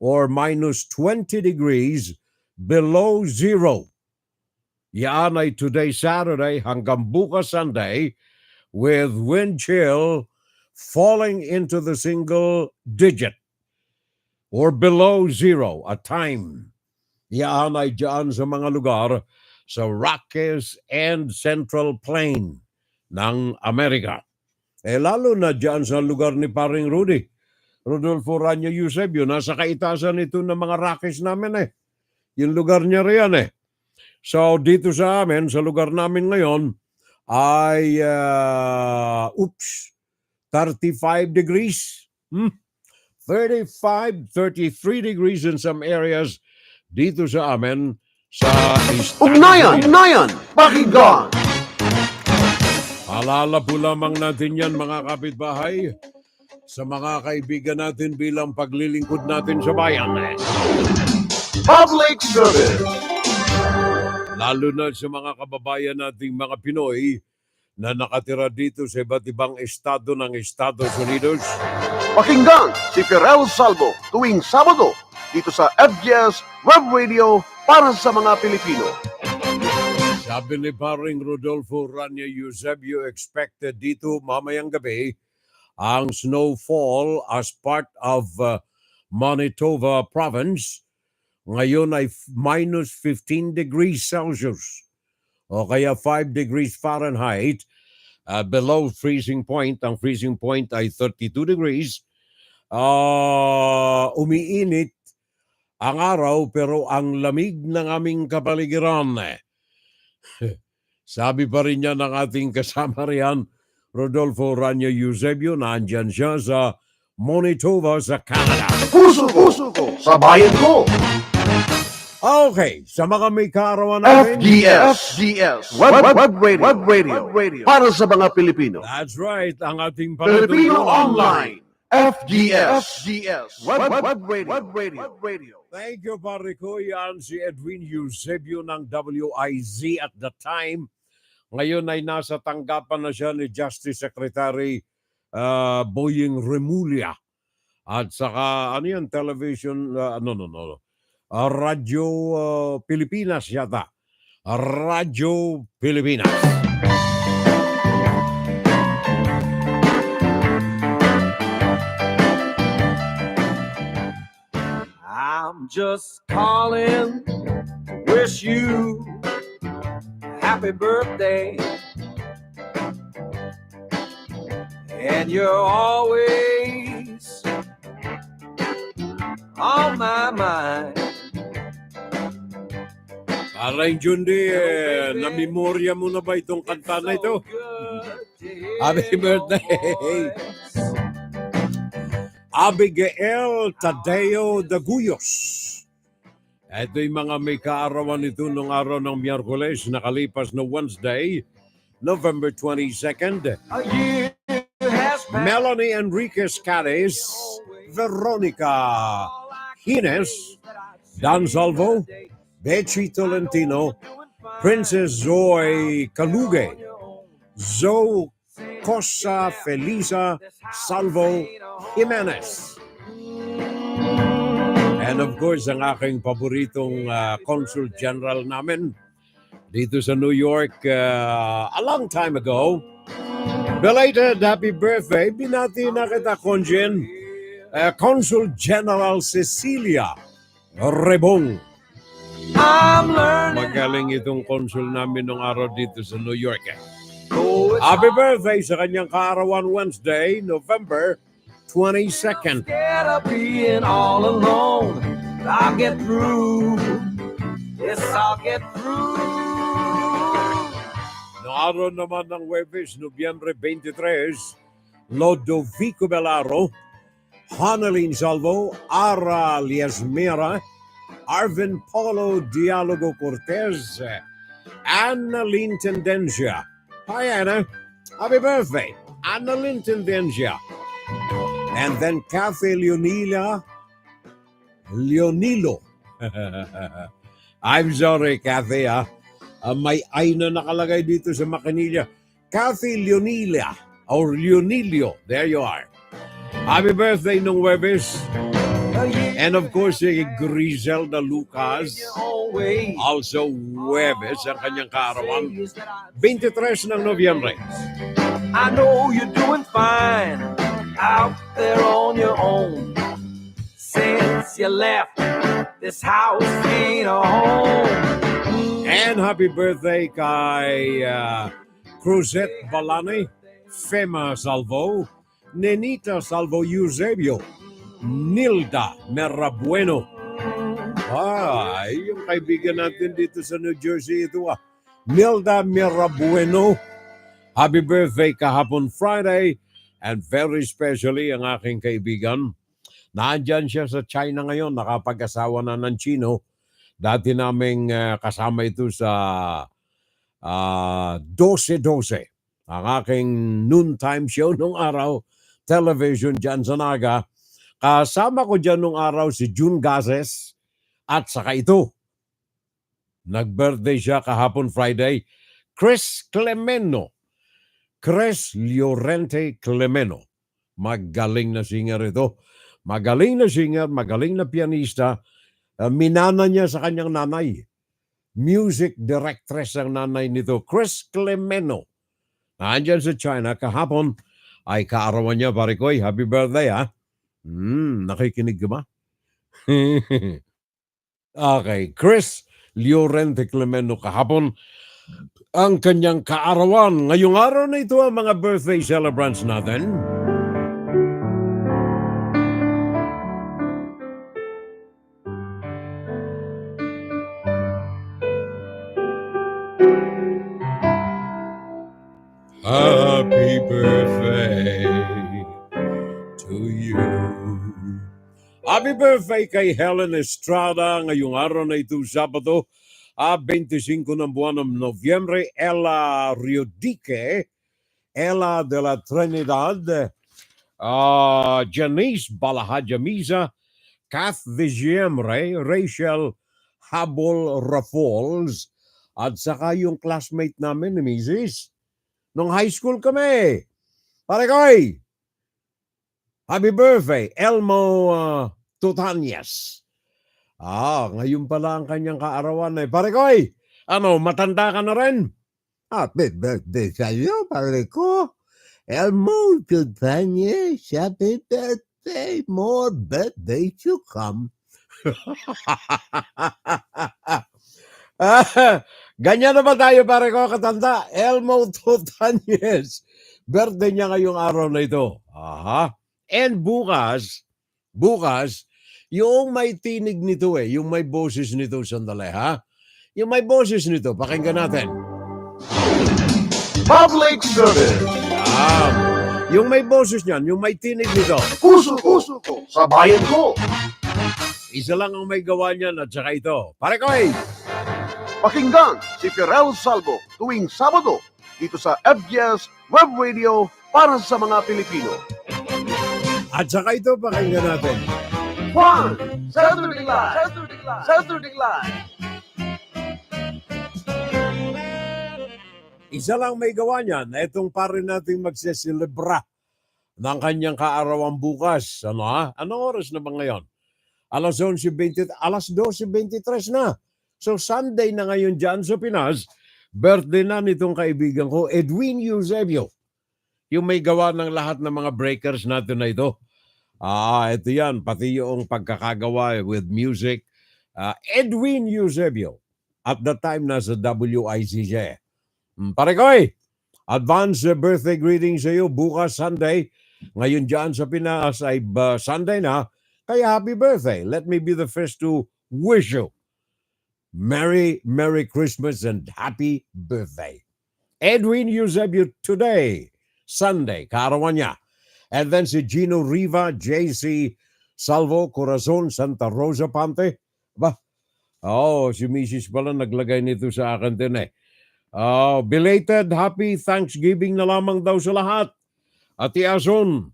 [SPEAKER 2] or minus 20 degrees below zero. Yan ay today Saturday hanggang bukas Sunday with wind chill falling into the single digit. or below zero at time. Yan ay dyan sa mga lugar sa Rockies and Central Plain ng Amerika. Lalo na dyan sa lugar ni paring Rudy. Rodolfo Rania Eusebio, nasa kaitasan ito ng mga Rockies namin Yung lugar niya riyan So dito sa amin, sa lugar namin ngayon, ay 35 degrees. 35, 33 degrees in some areas dito sa amin sa
[SPEAKER 1] Ugnayan, pakinggan.
[SPEAKER 2] Alala po lamang natin yan mga kapitbahay sa mga kaibigan natin bilang paglilingkod natin sa bayan.
[SPEAKER 1] Public service.
[SPEAKER 2] Lalo na sa mga kababayan nating mga Pinoy na nakatira dito sa iba't ibang estado ng Estados Unidos.
[SPEAKER 1] Pakinggan si Ferrell Salvo tuwing Sabado dito sa FGS Web Radio para sa mga Pilipino.
[SPEAKER 2] Sabi ni paring Rodolfo Rania Eusebio, expected dito mamayang gabi ang snowfall as part of Manitoba Province. Ngayon ay minus 15 degrees Celsius o kaya 5 degrees Fahrenheit below freezing point. Ang freezing point ay 32 degrees. Umiinit ang araw pero ang lamig ng aming kapaligiran. Sabi pa rin niya ng ating kasama riyan, Rodolfo Rania Eusebio, nandyan siya sa Manitoba sa Canada.
[SPEAKER 1] Puso ko sa bayan ko.
[SPEAKER 2] Okay, sa mga may kaarawan natin,
[SPEAKER 1] FGS Web Radio para sa mga Pilipino.
[SPEAKER 2] That's right, ang ating
[SPEAKER 1] Filipino
[SPEAKER 2] panatungkulan.
[SPEAKER 1] Online. FGS Web Radio.
[SPEAKER 2] Thank you, pare ko. Yan si Edwin Eusebio ng WIZ at the time. Ngayon ay nasa tanggapan na siya ni Justice Secretary Boying Remulla. At saka, ano yan, television, Radyo Pilipinas yata. Radyo Pilipinas.
[SPEAKER 8] I'm just calling to wish you happy birthday. And you're always on my mind.
[SPEAKER 2] Aray Jundi, namemorya mo na ba itong kanta na ito? Happy birthday! Abigail Tadeo Daguyos. Ito yung mga may kaarawan nito nung araw ng Miyerkules, nakalipas na Wednesday, November 22nd. Melanie Enriquez Cares, Veronica Hines, Dan Salvo, Betsy Tolentino, Princess Zoe Kaluge, Zoe Cosa Felisa Salvo Jimenez. And of course, ang aking paboritong Consul General namin dito sa New York a long time ago. Belated happy birthday. Binati na kita, Conjen. Consul General Cecilia Rebong. Magaling itong consul namin nung araw dito sa New York. Happy birthday sa kanyang kaarawan Wednesday, November 22nd.
[SPEAKER 8] Scared of being all alone. I'll get through. Yes, I'll get through.
[SPEAKER 2] Noong araw naman ng Huwebes, Nobyembre 23, Lodovico Belaro, Hanalyn Salvo, Ara Liesmera, Arvin Paulo Dialogo Cortez, Annalyn Tendencia. Hi, Anna. Happy birthday. Annalyn Tendencia. And then Cafe Leonilo. I'm sorry, Cafe. May I na nakalagay dito sa makinilya. Cafe Leonila or Leonilio. There you are. Happy birthday nung Huwebes. And of course, Griselda Lucas, also Huwebes, ang kanyang kaarawan, 23 ng Nobyembre.
[SPEAKER 8] I know you're doing fine out there on your own. since you left, this house ain't a home.
[SPEAKER 2] And happy birthday kay Cruzette Balani, Fema Salvo, Nenita Salvo Eusebio, Nilda Merabueno. Yung kaibigan natin dito sa New Jersey ito Nilda Merabueno. Happy birthday kahapon Friday, and very especially ang aking kaibigan. Nandyan siya sa China ngayon, nakapag-asawa na ng Chino. Dati naming kasama ito sa 12-12. Ang aking noontime show nung araw, television dyan sa Naga. Kasama ko dyan nung araw si June Gazes at saka ito. Nag-birthday siya kahapon Friday, Chris Clemeno. Chris Llorente Clemeno. Magaling na singer ito. Magaling na singer, magaling na pianista. Minana niya sa kanyang nanay. Music directress ang nanay nito, Chris Clemeno. Nandyan sa China, kahapon ay kaarawan niya, pare ko. Happy birthday, ha? Nakikinig ka ba? Okay, Chris Llorente Clemeno kahapon ang kanyang kaarawan. Ngayong araw na ito ang mga birthday celebrants natin. Happy birthday to you. Happy birthday kay Helen Estrada ngayong araw na ito, Sabado, 25 ng buwan ng Nobyembre. Ella Riodique, Ella de la Trinidad, Janice Balahajamiza, Kath Vigiemre, Rachel Habol Rafols, at saka yung classmate namin ni Mrs. Nung high school kami. Pare koy, happy birthday, Elmo Tutanyas. Ngayon pala ang kanyang kaarawan eh. Pare koy, matanda ka na rin? Happy birthday sa'yo, pare ko. Elmo Tutanyas, happy birthday. More birthdays to come. Ganyan na ba tayo, pare ko, katanda? Elmo Tutanyes. Birthday niya ngayong araw na ito. And bukas, yung may tinig nito yung may boses nito, sandali ha? Yung may boses nito, pakinggan natin.
[SPEAKER 1] Public service.
[SPEAKER 2] Yung may boses niyan, yung may tinig nito.
[SPEAKER 1] Puso ko sa bayan ko.
[SPEAKER 2] Isa lang ang may gawa niyan at saka ito. Pare ko
[SPEAKER 1] Pakinggan si Pirel Salvo tuwing Sabado dito sa FGS Web Radio para sa mga Pilipino.
[SPEAKER 2] At saka ito, pakinggan natin.
[SPEAKER 1] Juan, Saturday Live.
[SPEAKER 2] Isa lang may gawa niyan, itong pare nating magseselebra ng kanyang kaarawan bukas. Anong oras na ba ngayon? Alas 12:23 na. So Sunday na ngayon dyan sa Pinas, birthday na nitong kaibigan ko, Edwin Eusebio. Yung may gawa ng lahat ng mga breakers natin na ito. Ito yan, pati yung pagkakagawa with music. Edwin Eusebio. At that time, nasa WICJ. Pare ko advance birthday greeting sa iyo bukas Sunday. Ngayon dyan sa Pinas ay Sunday na. Kaya happy birthday. Let me be the first to wish you Merry Christmas and happy birthday. Edwin Eusebio today, Sunday, kaarawan niya. And then si Gino Riva, JC Salvo, Corazon, Santa Rosa Pante. Si Mrs. pala naglagay nito sa akin din belated happy Thanksgiving na lamang daw sa lahat. At Ason,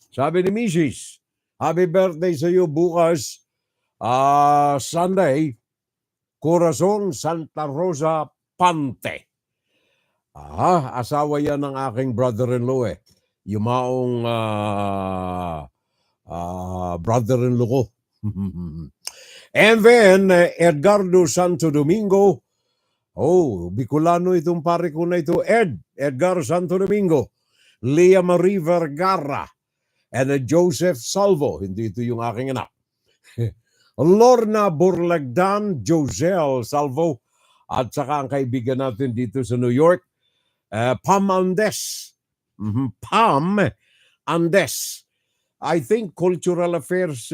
[SPEAKER 2] sabi ni Mrs., happy birthday sa iyo bukas, Sunday, Corazon, Santa Rosa Pante. Asawa yan ng aking brother-in-law Yumaong brother-in-law ko. And then, Edgardo Santo Domingo. Bicolano itong pare ko na ito. Edgar Santo Domingo. Lea Marie Vergara. And Joseph Salvo. Hindi ito yung aking anak. Lorna Burlagdan, Josel Salvo, at saka ang kaibigan natin dito sa New York, Pam Andes. Pam Andes. I think Cultural Affairs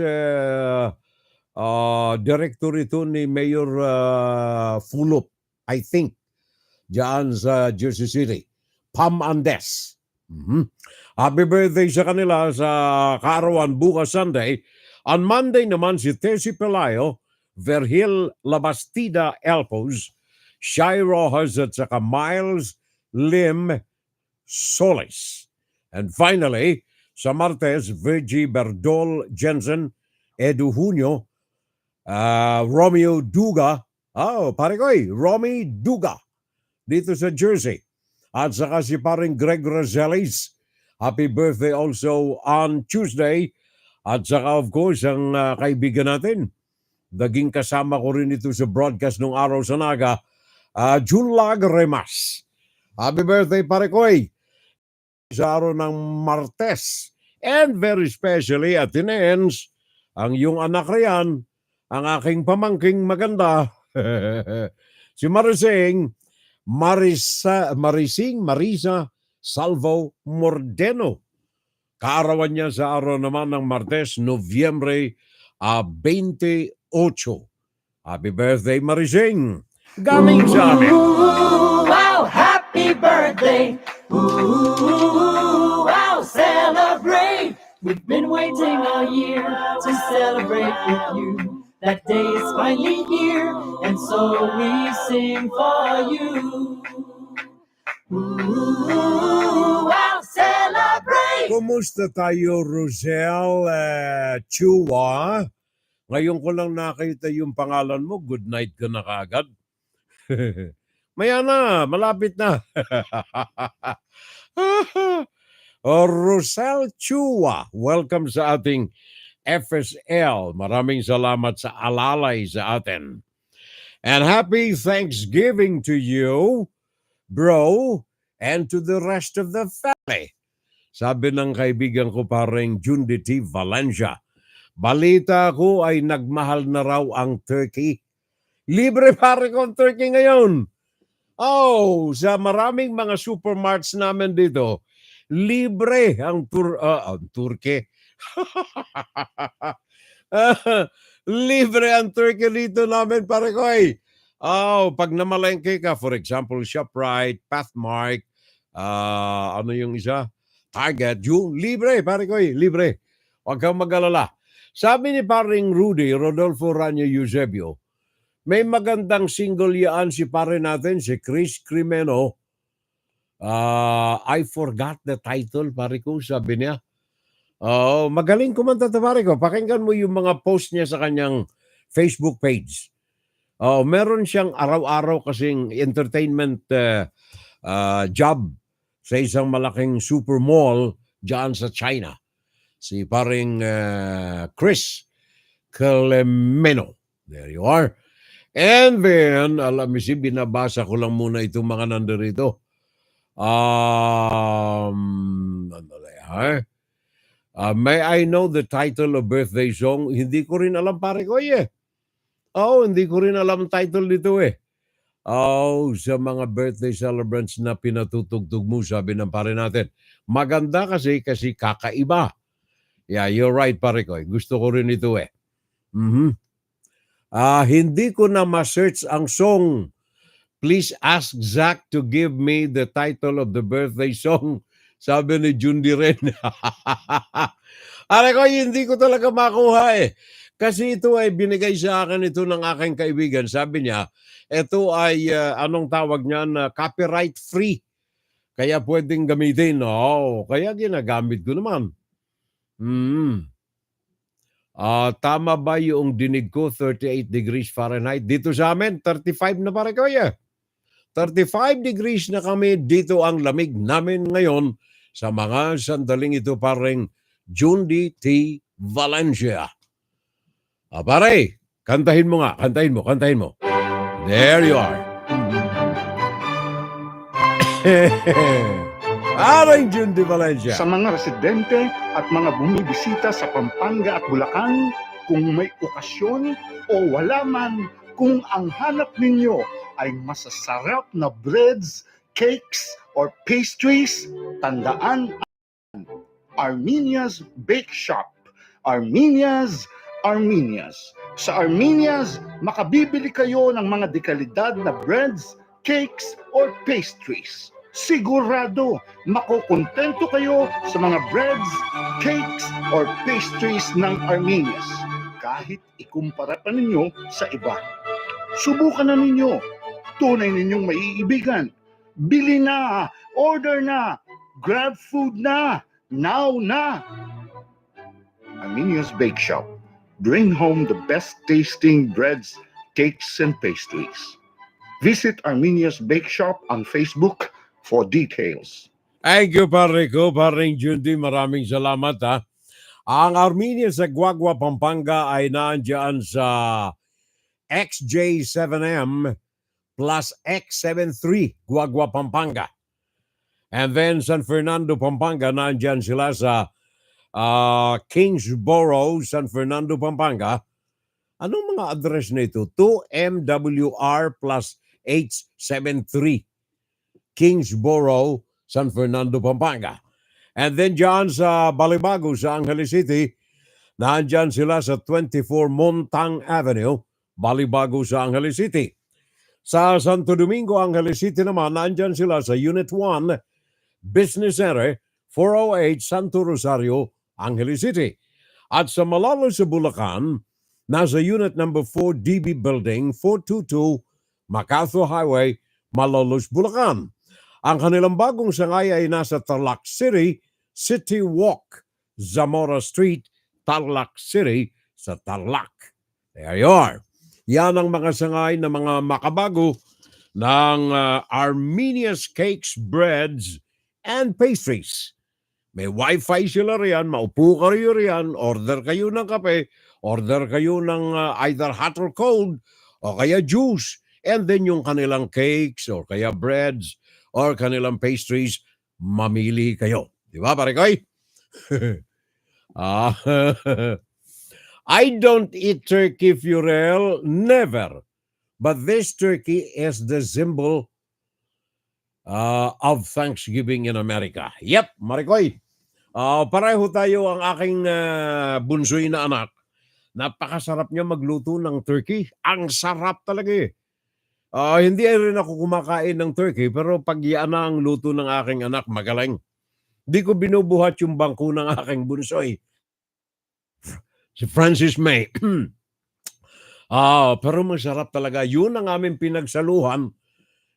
[SPEAKER 2] Director ito ni Mayor Fulop. I think. Diyan sa Jersey City. Pam Andes. Happy birthday sa kanila sa kaarawan bukas Sunday. On Monday naman si Tercy Pelayo, Vergil Labastida Elpos, Shai Rojas at saka Miles Lim Solis. And finally, sa Martes, Virgie Berdol Jensen, Edu Junio, Romeo Duga, pare ko Romy Duga, dito sa Jersey. At saka si paring Greg Roselis, happy birthday also on Tuesday. At saka of course, ang kaibigan natin, naging kasama ko rin ito sa broadcast nung araw sa Naga, Junlag Remas. Happy birthday pare ko sa araw ng Martes. And very specially, Athenians, ang iyong anak riyan, ang aking pamangking maganda, si Marisa Salvo Mordeno. Kaarawan niya sa araw naman ng Martes, Nobyembre 28. Happy birthday, Marising! Galing sa amin!
[SPEAKER 8] Wow, happy birthday! Ooh, wow, celebrate! We've been waiting all year to celebrate with you. That day is finally here, and so we sing for you. Ooh, wow, celebrate!
[SPEAKER 2] Kumusta tayo, Rosel Chua? Ngayon ko lang nakita yung pangalan mo. Good night ka na kaagad. Maya na, malapit na. Rosel Chua, welcome sa ating FSL. Maraming salamat sa alalay sa atin. And happy Thanksgiving to you, bro, and to the rest of the family. Sabi ng kaibigan ko parang Duterte Valencia, balita ko ay nagmahal na raw ang turkey. Libre pare kong turkey ngayon. Oh, sa maraming mga supermarts namin dito, libre ang turkey. Libre ang turkey dito namin pare ko pag namalengke ka, for example, ShopRite, Pathmark, ano yung isa? Target, yung libre, pare ko libre. Huwag kang mag-alala. Sabi ni paring Rudy, Rodolfo Ranyo Eusebio, may magandang single yaan si pare natin, si Chris Crimeno. I forgot the title, pare ko, sabi niya. Magaling kumanta to pare ko. Pakinggan mo yung mga post niya sa kanyang Facebook page. Meron siyang araw-araw kasing entertainment job sa isang malaking super mall dyan sa China. Si paring Chris Clemeno. There you are. And then, alam mo si, binabasa ko lang muna itong mga nandirito. May I know the title of birthday song? Hindi ko rin alam pare ko hindi ko rin alam title dito sa mga birthday celebrants na pinatutugtog mo, sabi ng pare natin. Maganda kasi kakaiba. Yeah, you're right pare ko. Gusto ko rin ito Hindi ko na ma-search ang song. Please ask Zach to give me the title of the birthday song. Sabi ni Jundi rin. Pare ko, hindi ko talaga makuha Kasi ito ay binigay sa akin ito ng aking kaibigan. Sabi niya, ito ay anong tawag niyan, copyright free. Kaya pwedeng gamitin. Kaya ginagamit ko naman. Tama ba yung dinig ko, 38 degrees Fahrenheit? Dito sa amin, 35 na pare ko 35 degrees na kami. Dito ang lamig namin ngayon sa mga sandaling ito parang Jundi T. Valencia. Pare, kantahin mo nga. Kantahin mo. There you are. Parang Jundi Valencia.
[SPEAKER 9] Sa mga residente at mga bumibisita sa Pampanga at Bulacan, kung may okasyon o wala man, kung ang hanap ninyo ay masasarap na breads, cakes, or pastries, tandaan Armenia's Bake Shop. Armenia's. Sa Armenia's, makabibili kayo ng mga dekalidad na breads, cakes, or pastries. Sigurado, makukontento kayo sa mga breads, cakes, or pastries ng Armenia's. Kahit ikumpara pa ninyo sa iba. Subukan na ninyo. Tunay ninyong maiibigan. Bili na, order na, grab food na, now na. Armenia's Bake Shop. Bring home the best tasting breads, cakes, and pastries. Visit Armenia's Bake Shop on Facebook for details.
[SPEAKER 2] Thank you, pare ko, paring Jundi. Maraming salamat, ha. Ang Armenia sa Guagua, Pampanga ay naandyan sa XJ7M plus X73, Guagua, Pampanga. And then San Fernando, Pampanga, naandyan sila sa Kingsborough, San Fernando, Pampanga. Anong mga address na ito? 2MWR plus H73, Kingsborough, San Fernando, Pampanga. And then dyan sa Balibago, sa Angeles City, naandyan sila sa 24 Montang Avenue, Balibago sa Angeles City. Sa Santo Domingo, Angeles City naman, naandyan sila sa Unit 1, Business Center, 408 Santo Rosario, Angeles City. At sa Malolos sa Bulacan, nasa Unit number 4 DB Building, 422 MacArthur Highway, Malolos, Bulacan. Ang kanilang bagong sangay ay nasa Tarlac City, City Walk, Zamora Street, Tarlac City, sa Tarlac. There you are. Yan ang mga sangay na mga makabago ng Armenia's Cakes, Breads, and Pastries. May wifi sila riyan, maupo kayo riyan, order kayo ng kape, order kayo ng either hot or cold, o kaya juice, and then yung kanilang cakes, or kaya breads, or kanilang pastries, mamili kayo. Di ba, pare koy? I don't eat turkey, Furel, never. But this turkey is the symbol of Thanksgiving in America. Yep, Marikoy. Pareho tayo ang aking bunsoy na anak. Napakasarap niya magluto ng turkey. Ang sarap talaga eh. Hindi rin ako kumakain ng turkey, pero pag yan ang luto ng aking anak, magaling. Hindi ko binubuhat yung bangko ng aking bunsoy. Si Francis May. Pero masarap talaga. Yun ang aming pinagsaluhan.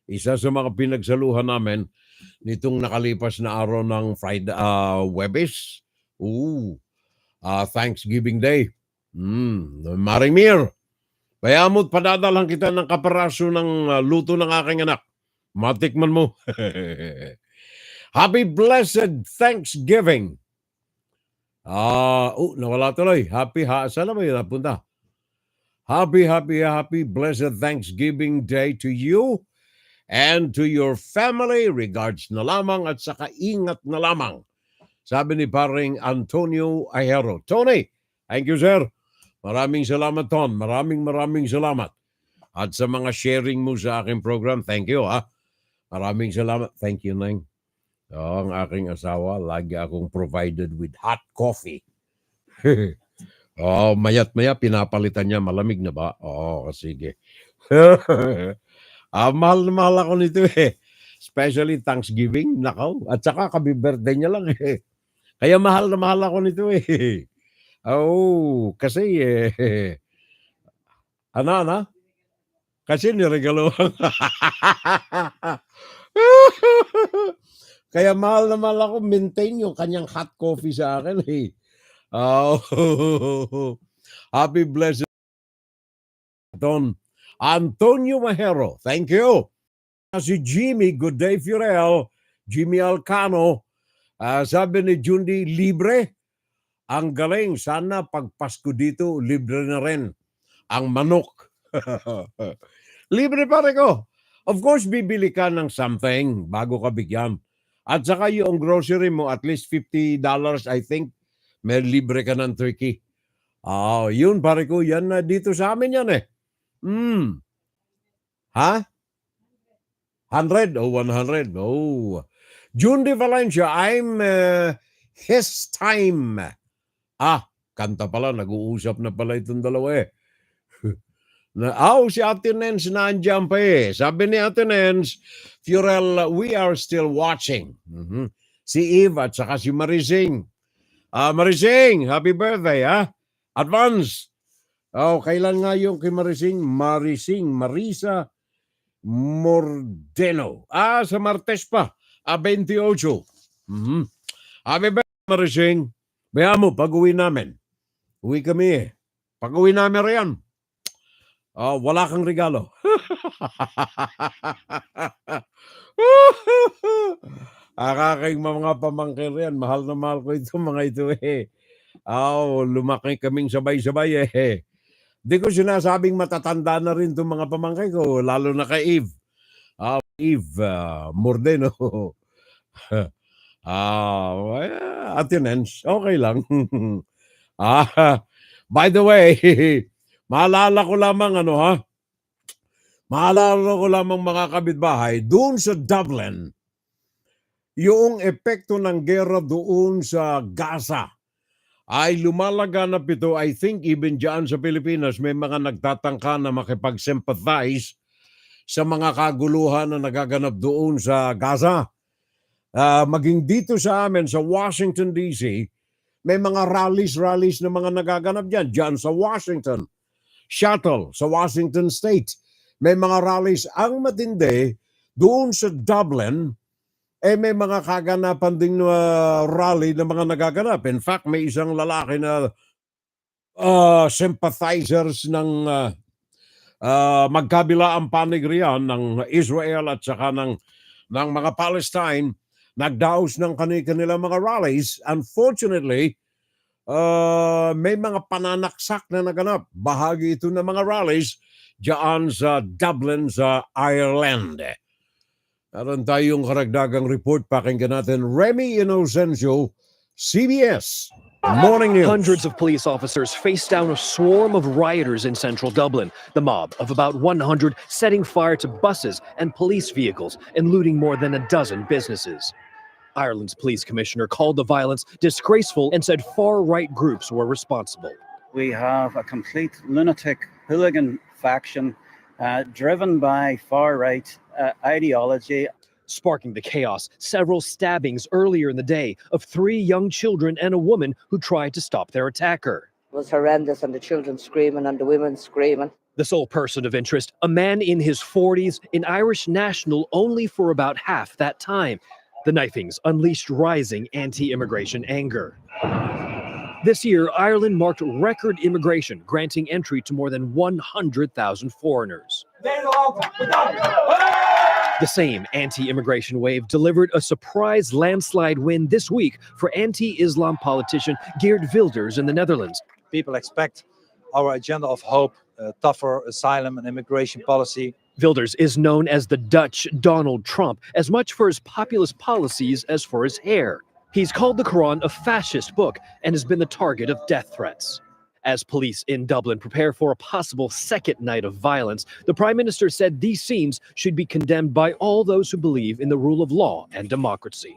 [SPEAKER 2] Isa sa mga pinagsaluhan namin nitong nakalipas na araw ng Friday, Webes. Thanksgiving Day. Marimir. Kaya mo't padadalang kita ng kaparaso ng luto ng aking anak. Matikman mo. Happy blessed Thanksgiving. Nawala tuloy. Saan na ba yun napunta? Happy blessed Thanksgiving Day to you and to your family. Regards na lamang at saka ingat na lamang. Sabi ni paring Antonio Ahero. Tony, thank you, sir. Maraming salamat, Ton. Maraming salamat. At sa mga sharing mo sa aking program, thank you, ha. Maraming salamat. Thank you, Neng. Ang aking asawa, lagi akong provided with hot coffee. Mayat-maya, pinapalitan niya. Malamig na ba? Sige. Mahal na mahal ako nito eh. Especially Thanksgiving, nakaw. At saka kabi-birthday niya lang eh. Kaya mahal na mahal ako nito eh. Kasi ano? Kasi niregalo. Kaya mahal na mahal ako maintain yung kanyang hot coffee sa akin eh. Happy blessed Don Antonio Mahero. Thank you. Si Jimmy, good day, Furel. Jimmy Alcano. Sabi ni Jundi, libre. Ang galing. Sana pag Pasko dito, libre na rin ang manok. Libre pare ko. Of course, bibili ka ng something bago ka bigyan. At saka yung grocery mo, at least $50, I think, may libre ka ng turkey. Yun pare ko, yan na dito sa amin yan eh. Ha? 100? 100. June de Valencia, I'm his time. Kanta pala, nag-uusap na pala itong dalawa eh. Si Ate Nens nandiyan pa eh. Sabi ni Ate Nens, Fiorel, we are still watching. Si Eve at saka si Marising. Marising, happy birthday ha? Advance. Kailan nga yung kay Marising? Marisa Mordeno. Sa Martes pa. 28. Happy birthday, Marising. Bayan mo, pag-uwi namin. Uwi kami eh. Pag-uwi namin riyan. Wala kang regalo. Akakaing mga pamangkin riyan. Mahal na mahal ko ito mga ito eh. Lumaki kaming sabay-sabay eh. Di ko sinasabing matatanda na rin itong mga pamangkin ko, lalo na kay Eve. Eve Mordeno. Ate Nens, okay lang. By the way, maalala ko lamang mga kabitbahay, doon sa Dublin, yung epekto ng gera doon sa Gaza ay lumalaganap ito. I think even dyan sa Pilipinas, may mga nagtatangka na makipag-sympathize sa mga kaguluhan na nagaganap doon sa Gaza. Maging dito sa amin, sa Washington DC, may mga rallies na mga nagaganap dyan sa Washington. Seattle, sa Washington State. May mga rallies. Ang matindi, doon sa Dublin, may mga kaganapan ding rally na mga nagaganap. In fact, may isang lalaki na sympathizers ng magkabila ang panig riyan ng Israel at saka ng mga Palestine, nagdaos ng kanilang mga rallies. Unfortunately, may mga pananaksak na naganap. Bahagi ito ng mga rallies diyan sa Dublin sa Ireland. Meron tayong karagdagang report. Pakinggan natin. Remy Inocencio, CBS Morning News.
[SPEAKER 10] Hundreds of police officers faced down a swarm of rioters in central Dublin. The mob of about 100 setting fire to buses and police vehicles and looting more than a dozen businesses. Ireland's police commissioner called the violence disgraceful and said far-right groups were responsible.
[SPEAKER 11] We have a complete lunatic hooligan faction driven by far-right ideology.
[SPEAKER 10] Sparking the chaos, several stabbings earlier in the day of 3 young children and a woman who tried to stop their attacker.
[SPEAKER 12] It was horrendous, and the children screaming and the women screaming.
[SPEAKER 10] The sole person of interest, a man in his 40s, an Irish national only for about half that time. The knifings unleashed rising anti-immigration anger. This year, Ireland marked record immigration, granting entry to more than 100,000 foreigners. The same anti-immigration wave delivered a surprise landslide win this week for anti-Islam politician Geert Wilders in the Netherlands.
[SPEAKER 13] People expect our agenda of hope, tougher asylum and immigration policy.
[SPEAKER 10] Wilders is known as the Dutch Donald Trump, as much for his populist policies as for his hair. He's called the Quran a fascist book and has been the target of death threats. As police in Dublin prepare for a possible second night of violence, the Prime Minister said these scenes should be condemned by all those who believe in the rule of law and democracy.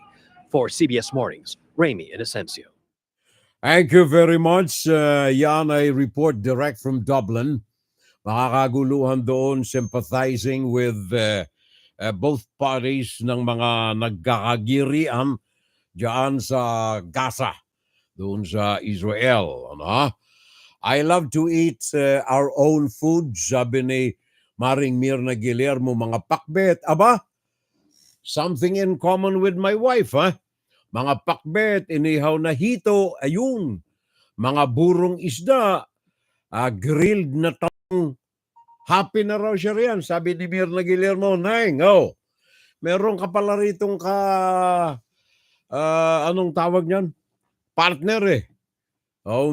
[SPEAKER 10] For CBS Mornings, Remy Inocencio.
[SPEAKER 2] Thank you very much. Yan ay report direct from Dublin. Makakaguluhan doon, sympathizing with both parties ng mga nagkakagirian diyan sa Gaza, doon sa Israel. I love to eat our own food, sabi ni Maring Mirna Guillermo, mga pakbet. Something in common with my wife, Mga pakbet, inihaw na hito, ayun. Mga burong isda, grilled na tong. Happy na raw siya riyan, sabi ni Mirna Guillermo. Meron ka pala ritong anong tawag niyan? Partner eh.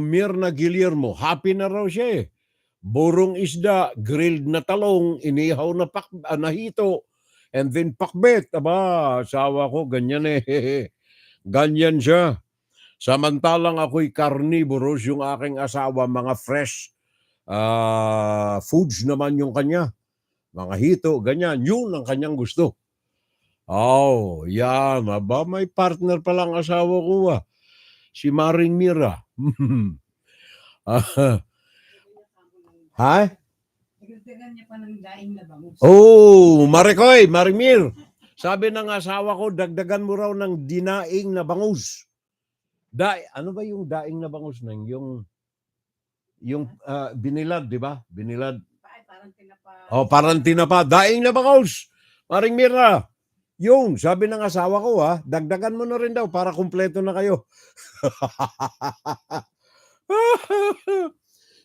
[SPEAKER 2] Mirna Guillermo, happy na raw siya eh. Burong isda, grilled na talong, inihaw na hito, and then pakbet. Asawa ko, ganyan eh. Ganyan siya. Samantalang ako'y carnivorous, yung aking asawa, mga fresh foods naman yung kanya. Mga hito, ganyan. Yun ang kanyang gusto. Oh, yan. Aba, may partner palang asawa ko si Maring Mira. Ha? Oh, Marikoy, Marimir. Sabi ng asawa ko, dagdagan mo raw ng dinaing na bangus. Ano ba yung daing na bangus nang? Yung binilad, di ba? Binilad. Oh, parang tinapa. Daing na bangus. Maring Mira. Yung, sabi ng asawa ko dagdagan mo na rin daw para kumpleto na kayo.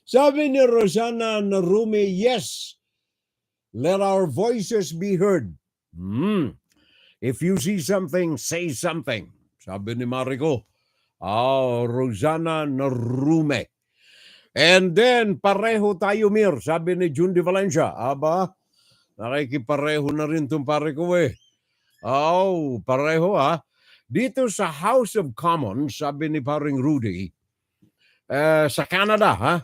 [SPEAKER 2] Sabi ni Rosana Narume, yes, let our voices be heard. If you see something, say something. Sabi ni Mariko. Rosana Narume. And then, pareho tayo, Mir. Sabi ni June de Valencia. Aba, nakikipareho na rin itong pare ko pareho Dito sa House of Commons, sabi ni paring Rudy, sa Canada,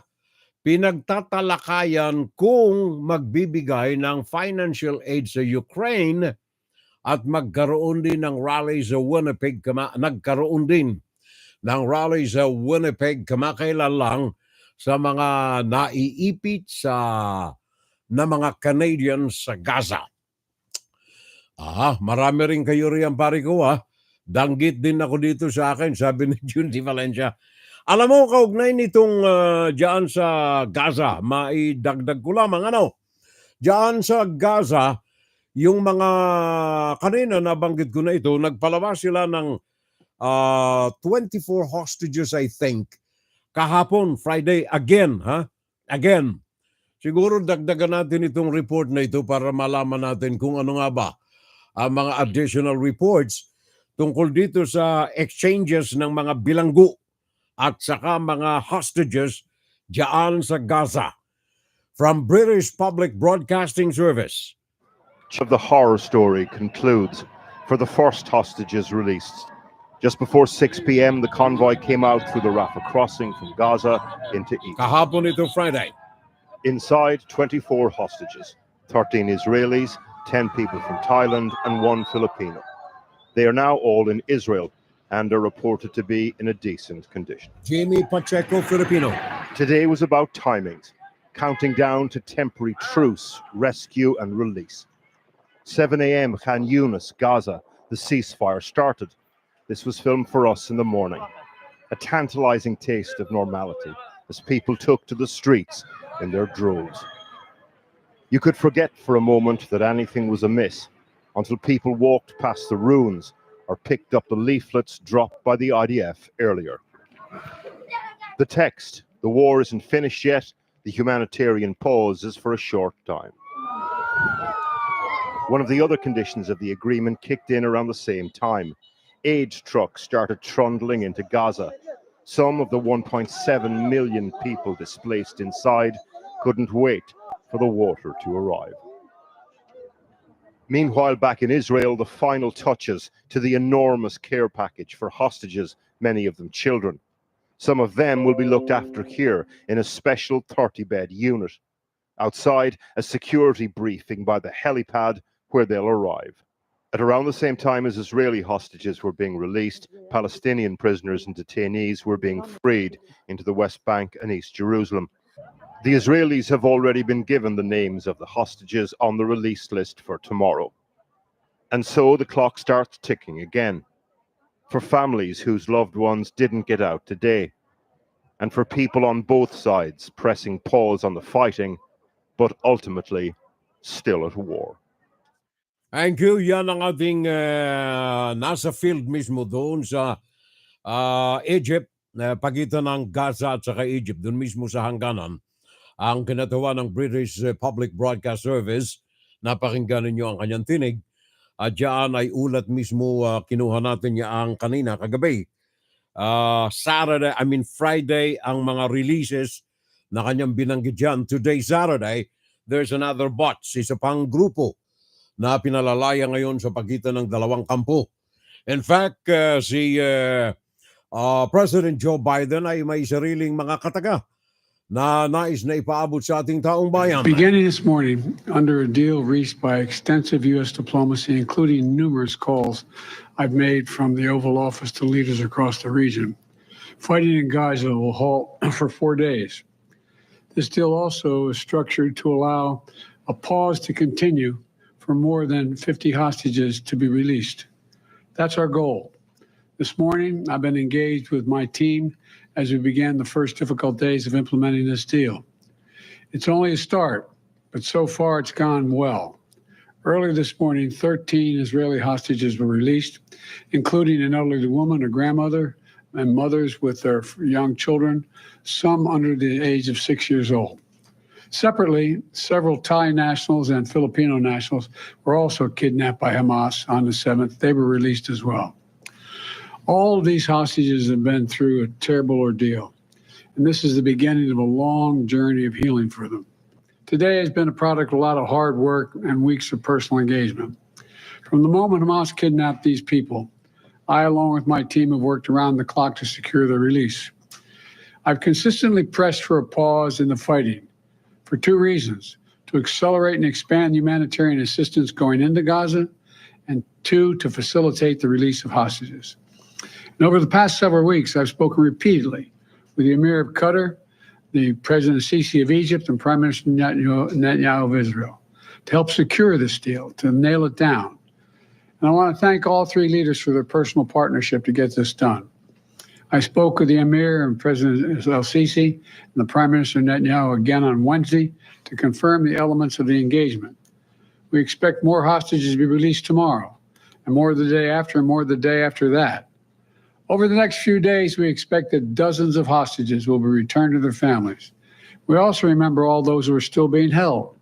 [SPEAKER 2] pinagtatalakayan kung magbibigay ng financial aid sa Ukraine at magkaroon din ng rally sa Winnipeg. Nagkaroon din ng rally sa Winnipeg kamakailan lang sa mga naiipit na mga Canadians sa Gaza. Marami rin kayo riyan pare ko Danggit din ako dito sa akin, sabi ni June Di Valencia. Alam mo, kaugnay nitong dyan sa Gaza, maidagdag ko lamang dyan sa Gaza, yung mga kanina nabanggit ko na ito, nagpalabas sila ng 24 hostages, I think. Kahapon, Friday, again. Again. Siguro dagdagan natin itong report na ito para malaman natin kung ano nga ba ang mga additional reports tungkol dito sa exchanges ng mga bilanggo at saka mga hostages dyan sa Gaza. From British Public Broadcasting Service.
[SPEAKER 14] Of the horror story concludes for the first hostages released. Just before 6 p.m., the convoy came out through the Rafah crossing from Gaza into Egypt.
[SPEAKER 2] Kahapon ito Friday.
[SPEAKER 14] Inside, 24 hostages, 13 Israelis, 10 people from Thailand, and 1 Filipino. They are now all in Israel and are reported to be in a decent condition.
[SPEAKER 2] Jamie Pacheco, Filipino.
[SPEAKER 14] Today was about timings, counting down to temporary truce, rescue, and release. 7 a.m. Khan Yunis, Gaza, the ceasefire started. This was filmed for us in the morning. A tantalizing taste of normality as people took to the streets in their droves. You could forget for a moment that anything was amiss until people walked past the ruins or picked up the leaflets dropped by the IDF earlier. The text, the war isn't finished yet, the humanitarian pause is for a short time. One of the other conditions of the agreement kicked in around the same time. Aid trucks started trundling into Gaza. Some of the 1.7 million people displaced inside couldn't wait for the water to arrive. Meanwhile, back in Israel, the final touches to the enormous care package for hostages, many of them children. Some of them will be looked after here in a special 30-bed unit. Outside, a security briefing by the helipad where they'll arrive. At around the same time as Israeli hostages were being released, Palestinian prisoners and detainees were being freed into the West Bank and East Jerusalem. The Israelis have already been given the names of the hostages on the release list for tomorrow. And so the clock starts ticking again. For families whose loved ones didn't get out today. And for people on both sides pressing pause on the fighting, but ultimately still at war.
[SPEAKER 2] Thank you. Yan ang ating nasa field mismo doon sa Egypt, pagitan ng Gaza at saka Egypt, doon mismo sa hangganan. Ang kinatawa ng British Public Broadcast Service, napakinggan ninyo ang kanyang tinig. At diyan ay ulat mismo kinuha natin ang kanina, kagabi. Friday ang mga releases na kanyang binanggit dyan. Today, Saturday, there's another bots. Isa pang grupo na pinalalaya ngayon sa pagitan ng dalawang kampo. In fact, si President Joe Biden ay may sariling mga kataga na nais na ipaabot sa ating taong bayan.
[SPEAKER 15] Beginning this morning, under a deal reached by extensive U.S. diplomacy, including numerous calls I've made from the Oval Office to leaders across the region, fighting in Gaza will halt for 4 days. This deal also is structured to allow a pause to continue for more than 50 hostages to be released. That's our goal. This morning, I've been engaged with my team as we began the first difficult days of implementing this deal. It's only a start, but so far it's gone well. Earlier this morning, 13 Israeli hostages were released, including an elderly woman, a grandmother, and mothers with their young children, some under the age of 6 years old. Separately, several Thai nationals and Filipino nationals were also kidnapped by Hamas on the 7th. They were released as well. All of these hostages have been through a terrible ordeal, and this is the beginning of a long journey of healing for them. Today has been a product of a lot of hard work and weeks of personal engagement. From the moment Hamas kidnapped these people, I, along with my team, have worked around the clock to secure their release. I've consistently pressed for a pause in the fighting for 2 reasons: to accelerate and expand humanitarian assistance going into Gaza, and 2, to facilitate the release of hostages. And over the past several weeks, I've spoken repeatedly with the Emir of Qatar, the President Sisi of Egypt, and Prime Minister Netanyahu of Israel to help secure this deal, to nail it down. And I want to thank all 3 leaders for their personal partnership to get this done. I spoke with the Emir and President El-Sisi and the Prime Minister Netanyahu again on Wednesday to confirm the elements of the engagement. We expect more hostages to be released tomorrow, and more the day after, and more the day after that. Over the next few days, we expect that dozens of hostages will be returned to their families. We also remember all those who are still being held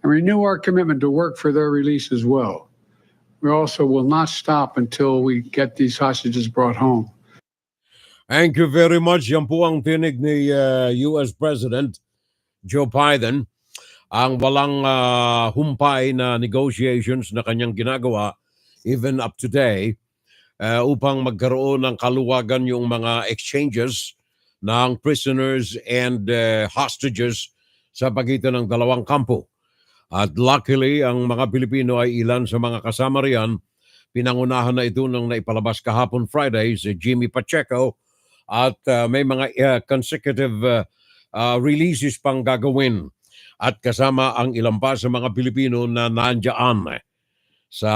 [SPEAKER 15] and renew our commitment to work for their release as well. We also will not stop until we get these hostages brought home.
[SPEAKER 2] Thank you very much. Yan po ang tinig ni US President Joe Biden. Ang walang humpay na negotiations na kanyang ginagawa even up to today upang magkaroon ng kaluwagan yung mga exchanges ng prisoners and hostages sa pagitan ng dalawang kampo. At luckily, ang mga Pilipino ay ilan sa mga kasama riyan. Pinangunahan na ito nang naipalabas kahapon Friday si Jimmy Pacheco at may mga consecutive releases pang gagawin. At kasama ang ilan pa sa mga Pilipino na nandiyan sa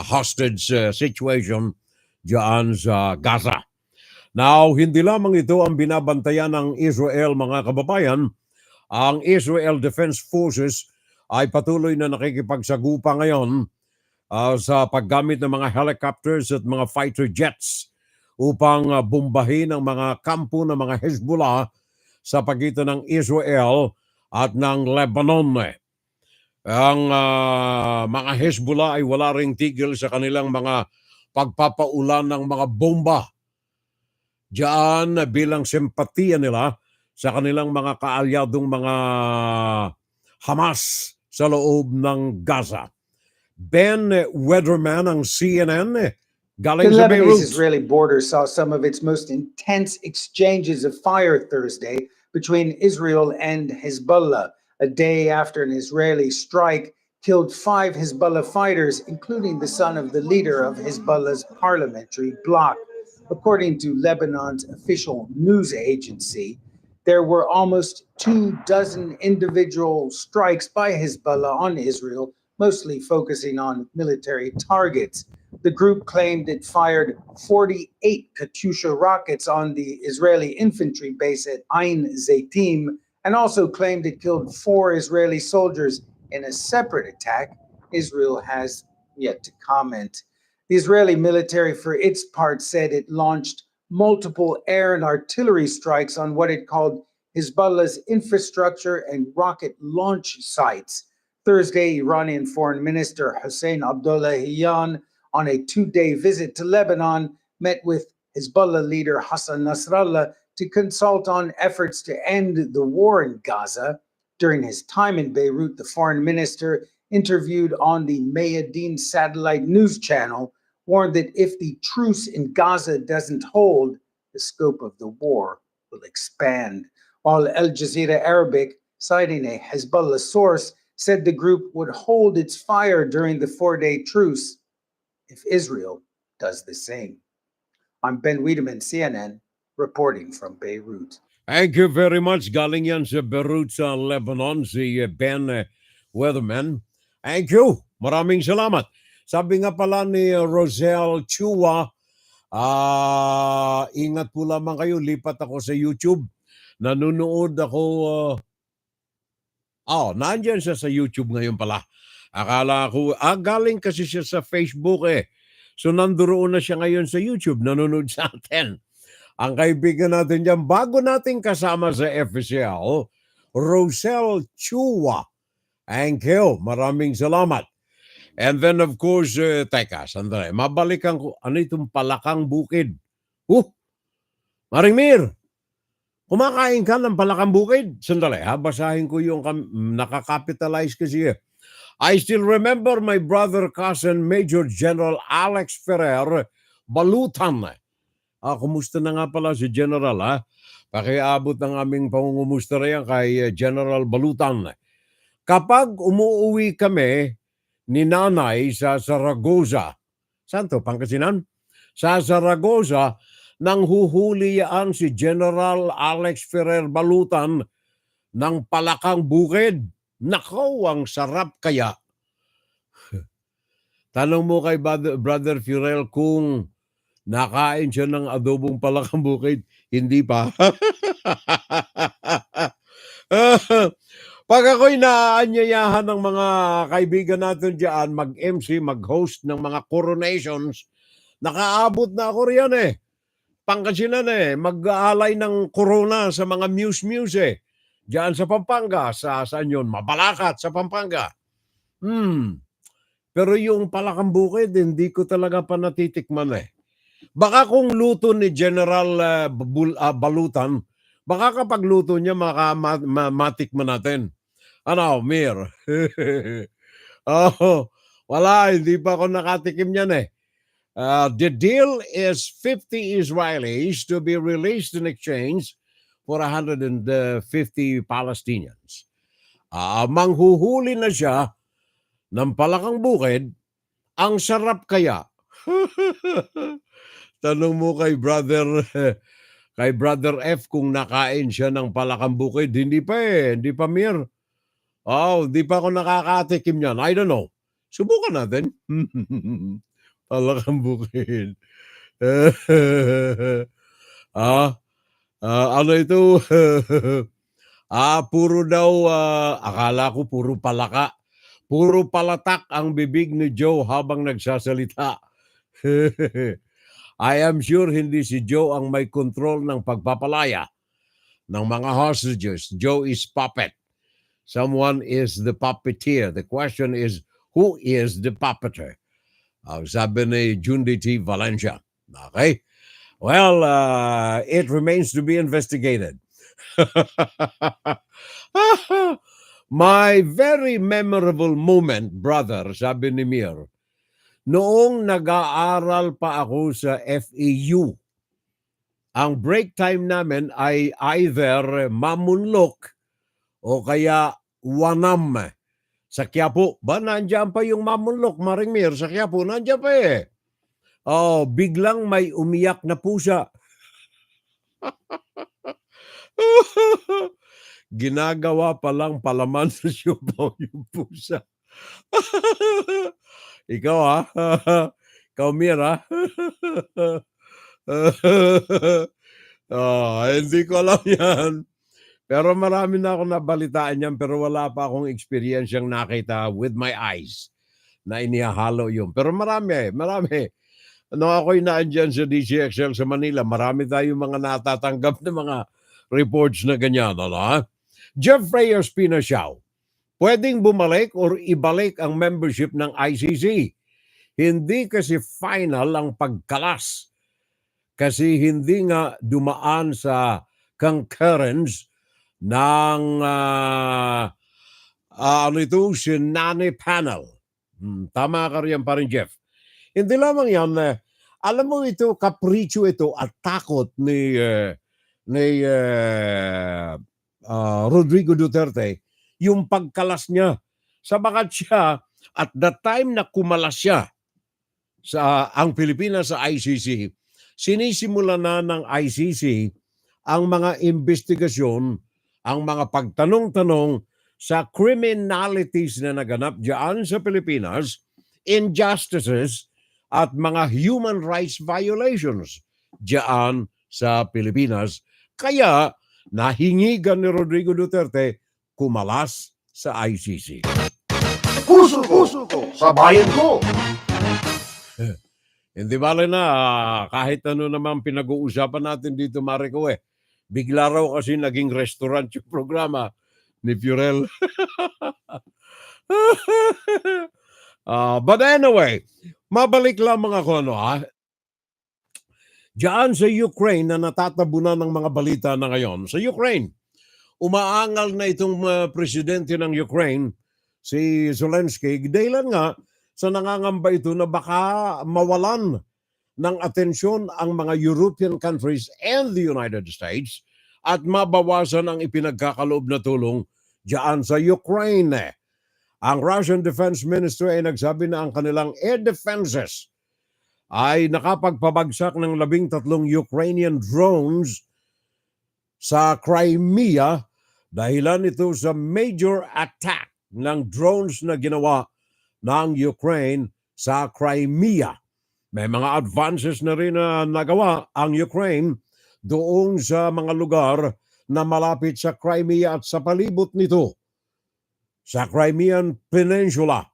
[SPEAKER 2] hostage situation diyan sa Gaza. Now, hindi lamang ito ang binabantayan ng Israel, mga kababayan. Ang Israel Defense Forces ay patuloy na nakikipagsagupa ngayon sa paggamit ng mga helicopters at mga fighter jets upang bombahin ang mga kampo ng mga Hezbollah sa pagitan ng Israel at ng Lebanon. Ang mga Hezbollah ay wala ring tigil sa kanilang mga pagpapaulan ng mga bomba diyan bilang simpatiya nila sa kanilang mga kaalyadong mga Hamas sa loob ng Gaza. Ben Weatherman ng CNN galing
[SPEAKER 16] The
[SPEAKER 2] sa Beirut.
[SPEAKER 16] Lebanese-Israeli border saw some of its most intense exchanges of fire Thursday between Israel and Hezbollah, a day after an Israeli strike killed 5 Hezbollah fighters, including the son of the leader of Hezbollah's parliamentary bloc. According to Lebanon's official news agency, there were almost 24 individual strikes by Hezbollah on Israel, mostly focusing on military targets. The group claimed it fired 48 Katyusha rockets on the Israeli infantry base at Ain Zaitim, and also claimed it killed 4 Israeli soldiers in a separate attack. Israel has yet to comment. The Israeli military, for its part, said it launched multiple air and artillery strikes on what it called Hezbollah's infrastructure and rocket launch sites. Thursday, Iranian Foreign Minister Hossein Abdollahian, on a 2-day visit to Lebanon, met with Hezbollah leader Hassan Nasrallah to consult on efforts to end the war in Gaza. During his time in Beirut, the foreign minister, interviewed on the Mayadeen satellite news channel, warned that if the truce in Gaza doesn't hold, the scope of the war will expand. While Al Jazeera Arabic, citing a Hezbollah source, said the group would hold its fire during the 4-day truce if Israel does the same. I'm Ben Wiedemann, CNN, reporting from Beirut.
[SPEAKER 2] Thank you very much. Galing yan sa Beirut sa Lebanon, si Ben Weatherman. Thank you. Maraming salamat. Sabi nga pala ni Roselle Chua, ingat po lamang kayo. Lipat ako sa YouTube. Nanonood ako. Nandyan siya sa YouTube ngayon pala. Akala ko, galing kasi siya sa Facebook eh. So nandoon na siya ngayon sa YouTube. Nanonood sa atin. Ang kaibigan natin dyan, bago natin kasama sa FCL, Roselle Chua. Thank you. Maraming salamat. And then of course, teka, sandali. Mabalikan ko, ano itong palakang bukid? Marimir, kumakain ka ng palakang bukid? Sandali, basahin ko yung nakakapitalize kasi. I still remember my brother cousin Major General Alex Ferrer Balutan. Kumusta na nga pala si General, Pakiabot ng aming pangungumusta rin kay General Balutan. Kapag umuwi kami ni Nanay sa Zaragoza, saan to, Pangasinan? Sa Zaragoza, nang huhuliyaan si General Alex Ferrer Balutan ng palakang bukid. Nakaw, ang sarap kaya. Tanong mo kay Brother Furel kung nakain siya ng adobong palakang bukid. Hindi pa. Pag ako'y naanyayahan ng mga kaibigan natin dyan, mag-MC, mag-host ng mga coronations, nakaabot na ako riyan eh. Pangasinan eh, mag-aalay ng corona sa mga muse-muse eh. Diyan sa Pampanga, saan yun? Mabalakat sa Pampanga. Pero yung palakang bukid, hindi ko talaga pa natitikman eh. Baka kung luto ni General Balutan, baka kapag luto niya matikman natin. Ano, Mir? Wala, hindi pa ako nakatikim niyan eh. The deal is 50 Israelis to be released in exchange for 150 Palestinians. Manghuhuli na siya ng palakang bukid. Ang sarap kaya. Tanong mo kay Brother F kung nakain siya ng palakang bukid. Hindi pa eh. Hindi pa, Mir. Hindi pa ako nakakatikim yan. I don't know. Subukan natin. Palakang bukid. Ano ito? Puro daw, akala ko puro palaka. Puro palatak ang bibig ni Joe habang nagsasalita. I am sure hindi si Joe ang may control ng pagpapalaya ng mga hostages. Joe is puppet. Someone is the puppeteer. The question is, who is the puppeter? Sabi ni Jundi T. Valencia. Okay? Well, it remains to be investigated. My very memorable moment, brother, sabi ni Mir, noong nag-aaral pa ako sa FEU, ang break time namin ay either Mamunlok o kaya Wanam sa Quiapo. Nandiyan pa yung Mamunlok, Maringmir, sa Quiapo, nandiyan pa eh. Biglang may umiyak na pusa. Ginagawa palang palaman sa siupaw yung pusa. Ikaw ikaw Mir hindi ko alam yan. Pero marami na akong nabalitaan yan, pero wala pa akong experience'ang nakita with my eyes na inihalo yun. Pero marami. Nung ako'y naandyan sa DCXL sa Manila, marami tayong mga natatanggap na mga reports na ganyan. Jeff Reyes Pinasiao, pwedeng bumalik or ibalik ang membership ng ICC. Hindi kasi final ang pagkalas. Kasi hindi nga dumaan sa concurrence ng Sinani panel. Tama ka riyan pa rin, Jeff. Hindi lamang yan, Alam mo ito, kapritsyo ito at takot ni Rodrigo Duterte, yung pagkalas niya. Sabagat siya, at the time na kumalas siya sa ang Pilipinas sa ICC, sinisimula na ng ICC ang mga investigasyon, ang mga pagtanong-tanong sa criminalities na naganap diyan sa Pilipinas, injustices at mga human rights violations diyan sa Pilipinas. Kaya nahingigan ni Rodrigo Duterte kumalas sa ICC.
[SPEAKER 1] Puso ko, sa bayan ko.
[SPEAKER 2] Hindi bale na kahit ano naman pinag-uusapan natin dito, Marico Bigla raw kasi naging restaurant yung programa ni Fiorel. But anyway, mabalik lamang ako Diyan sa Ukraine na natatabunan ng mga balita na ngayon. Sa Ukraine, umaangal na itong presidente ng Ukraine, si Zelensky, dahilan nga sa nangangamba ito na baka mawalan ng atensyon ang mga European countries and the United States at mabawasan ang ipinagkakaloob na tulong diyan sa Ukraine. Ang Russian Defense Ministry ay nagsabi na ang kanilang air defenses ay nakapagpabagsak ng 13 Ukrainian drones sa Crimea dahilan ito sa major attack ng drones na ginawa ng Ukraine sa Crimea. May mga advances na rin na nagawa ang Ukraine doon sa mga lugar na malapit sa Crimea at sa palibot nito, sa Crimean Peninsula.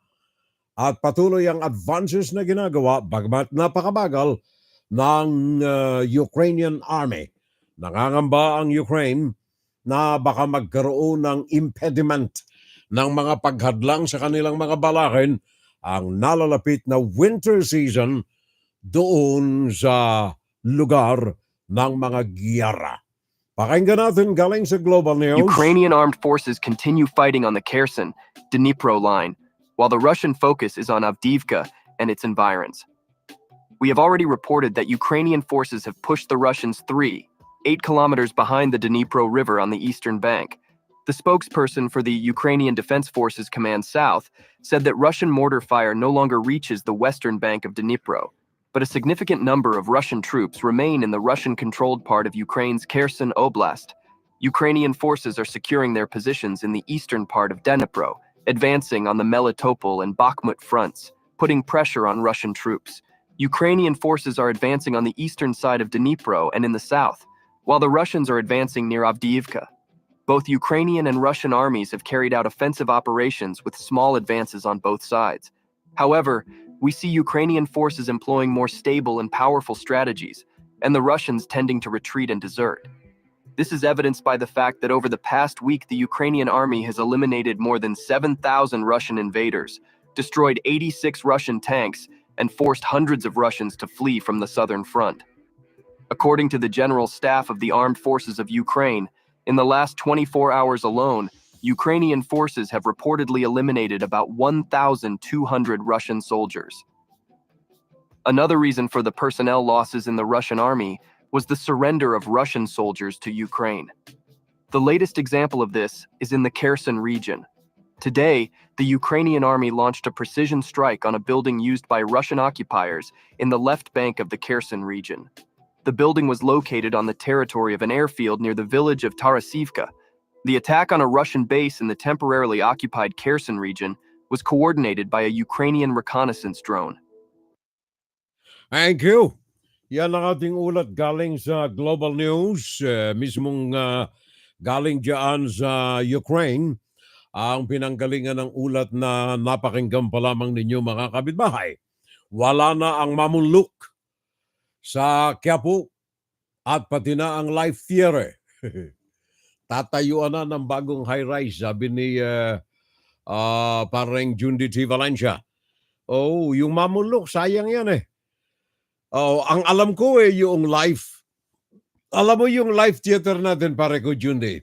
[SPEAKER 2] At patuloy ang advances na ginagawa bagamat napakabagal ng Ukrainian Army. Nangangamba ang Ukraine na baka magkaroon ng impediment ng mga paghadlang sa kanilang mga balakin ang nalalapit na winter season doon sa lugar ng mga giyera. Pakinggan natin galing sa Global News.
[SPEAKER 17] Ukrainian armed forces continue fighting on the Kherson, Dnipro line, while the Russian focus is on Avdiivka and its environs. We have already reported that Ukrainian forces have pushed the Russians 8 kilometers behind the Dnipro River on the eastern bank. The spokesperson for the Ukrainian Defense Forces Command South said that Russian mortar fire no longer reaches the western bank of Dnipro, but a significant number of Russian troops remain in the Russian-controlled part of Ukraine's Kherson Oblast. Ukrainian forces are securing their positions in the eastern part of Dnipro, advancing on the Melitopol and Bakhmut fronts, putting pressure on Russian troops. Ukrainian forces are advancing on the eastern side of Dnipro and in the south, while the Russians are advancing near Avdiivka. Both Ukrainian and Russian armies have carried out offensive operations with small advances on both sides. However, we see Ukrainian forces employing more stable and powerful strategies, and the Russians tending to retreat and desert. This is evidenced by the fact that over the past week, the Ukrainian army has eliminated more than 7,000 Russian invaders, destroyed 86 Russian tanks, and forced hundreds of Russians to flee from the southern front. According to the General Staff of the Armed Forces of Ukraine, in the last 24 hours alone, Ukrainian forces have reportedly eliminated about 1,200 Russian soldiers. Another reason for the personnel losses in the Russian army was the surrender of Russian soldiers to Ukraine. The latest example of this is in the Kherson region. Today, the Ukrainian army launched a precision strike on a building used by Russian occupiers in the left bank of the Kherson region. The building was located on the territory of an airfield near the village of Tarasivka. The attack on a Russian base in the temporarily occupied Kherson region was coordinated by a Ukrainian reconnaissance drone.
[SPEAKER 2] Thank you. Yan ang ating ulat galing sa Global News, mismong galing dyan sa Ukraine. Ang pinanggalingan ng ulat na napakinggan pa lamang ninyo mga kabitbahay. Wala na ang mamunluk sa Quiapo at pati na ang Life Theater. Tatayuan na ng bagong high-rise, sabi ni parang Jundi T. Valencia. Oh, yung mamunluk, sayang yan Oh, ang alam ko yung Life. Alam mo yung Life Theater natin, pare ko, Jundi.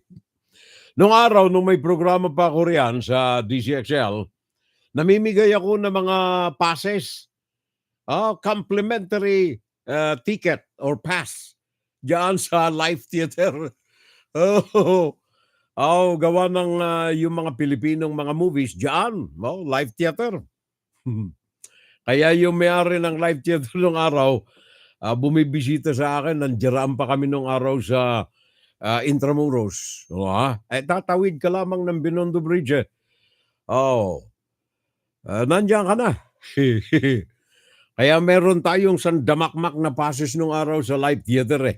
[SPEAKER 2] Noong araw, nung may programa pa ako riyan sa DCXL, namimigay ako ng mga passes, complimentary ticket or pass diyan sa live theater. Oh, gawa ng yung mga Pilipinong mga movies diyan, live theater. Kaya yung may-ari ng live theater nung araw, bumibisita sa akin, nandiraan pa kami nung araw sa Intramuros. Tatawid ka lamang ng Binondo Bridge. Nandiyan ka na. Kaya meron tayong sandamakmak na passes nung araw sa live theater eh.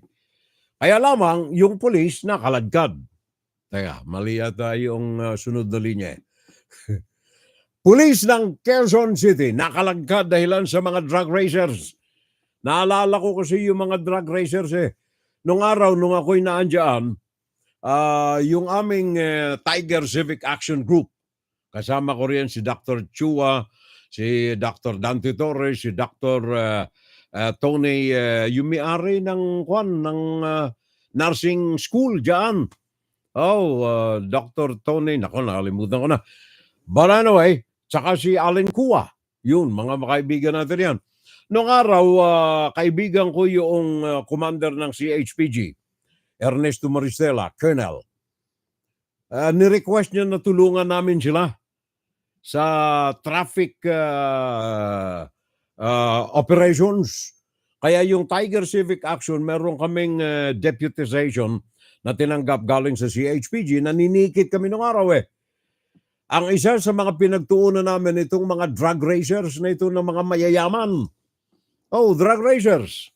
[SPEAKER 2] Kaya lamang, yung pulis nakaladkad. Teka, mali yata yung sunod na linya eh. Pulis ng Quezon City, nakalagkad dahilan sa mga drug racers. Naalala ko kasi yung mga drug racers eh. Nung araw, nung ako'y naandyan, yung aming Tiger Civic Action Group, kasama ko rin si Dr. Chua, si Dr. Dante Torres, si Dr. Tony, yung may-ari ng nursing school dyan. Dr. Tony, nakalimutan ko na. But anyway, tsaka si Allen Kua. Yun, mga kaibigan natin yan. Noong araw, kaibigan ko yung commander ng CHPG, Ernesto Maristela, Colonel. Ni-request niya na tulungan namin sila sa traffic operations. Kaya yung Tiger Civic Action, meron kaming deputization na tinanggap galing sa CHPG, naninikit kami noong araw eh. Ang isa sa mga pinagtuunan namin itong mga drug racers na ito ng mga mayayaman. Drug racers.